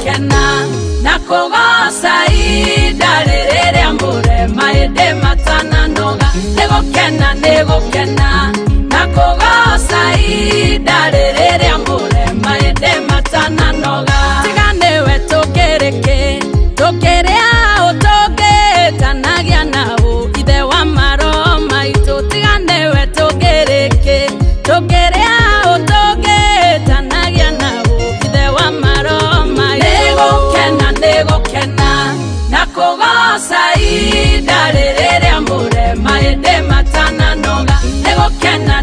Speaker 8: kena na kugoca ihinda rĩrĩa mũrema ĩndĩ matananoga. Nĩgũkena na kugoca ihinda rĩrĩa mũrema ĩndĩ matananoga. Tiga nĩwe tũkĩrĩkĩ tũkĩrĩa ũtũngĩtanagia naũ ithe wa maroho maitũ. Tiga nĩwe tũkĩrĩkĩ tũkĩrĩa ũtũngĩtanagia naũ ithe wa maroho maitũ. Nĩgũkena na kugoca ihinda rĩrĩa mũrema ĩndĩ matananoga. Nĩgũkena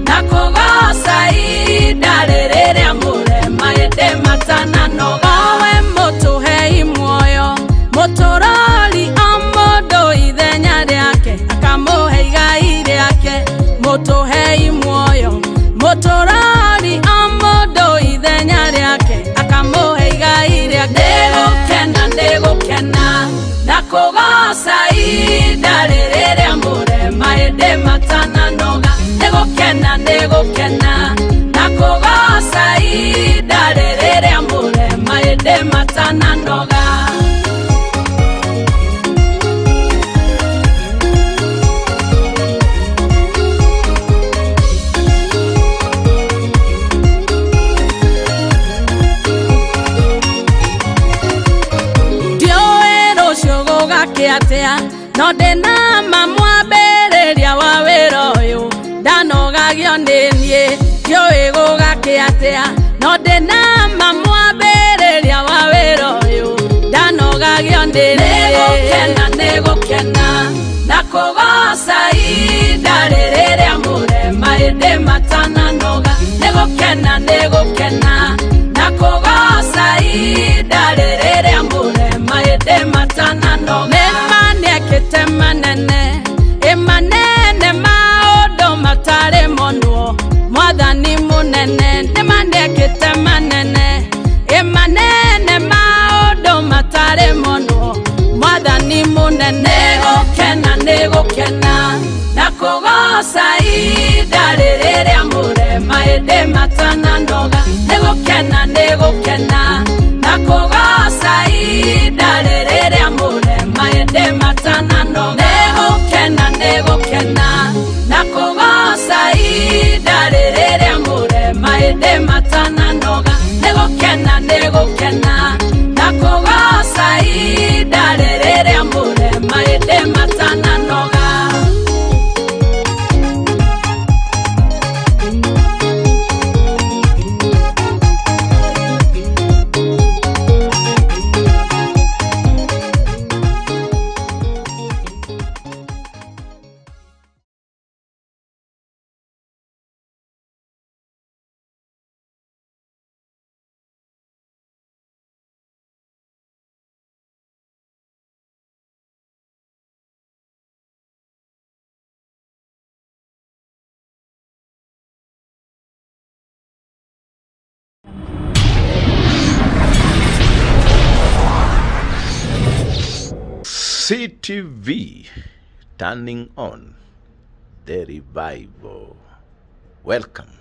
Speaker 8: na kugoca ihinda rĩrĩa mũrema ĩndĩ matananoga. We mũtũhei muoyo, mũtũrori o mũndũ ithenya rĩake, akamũhe igai rĩake. Mũtũhei muoyo, mũtũrori o mũndũ ithenya rĩake, akamũhe igai rĩake. Nĩgũkena na kugoca ihinda rĩrĩa mũrema ĩndĩ matananoga. Nĩgũkena na kugoca ihinda rĩrĩa mũrema ĩndĩ matananoga. No ndĩna mamwambĩrĩria wa wĩra ũyũ, ndanogagio nĩ niĩ, ndiũĩ gũgakĩ atĩa. No ndĩna mamwambĩrĩria wa wĩra ũyũ, ndanogagio nĩ niĩ. Nĩgũkena na kugoca ihinda rĩrĩa mũrema ĩndĩ matananoga. Nĩgũkena na kugoca ihinda rĩrĩa mũrema ĩndĩ matananoga. Nĩmanĩekĩte manene maũndũ matarĩ monwo, Mwathani mũnene. Nĩmanĩekĩte manene maũndũ matarĩ monwo, Mwathani mũnene. Nĩgũkena na kugoca ihinda rĩrĩa mũrema ĩndĩ matananoga. Nĩgũkena na kugoca ihinda rĩrĩa mũrema ĩndĩ matananoga. Nĩgũkena na kugoca ihinda rĩrĩa mũrema ĩndĩ matananoga. Nĩgũkena na kugoca ihinda rĩrĩa mũrema ĩndĩ matananoga.
Speaker 5: CTV, turning on the revival. Welcome.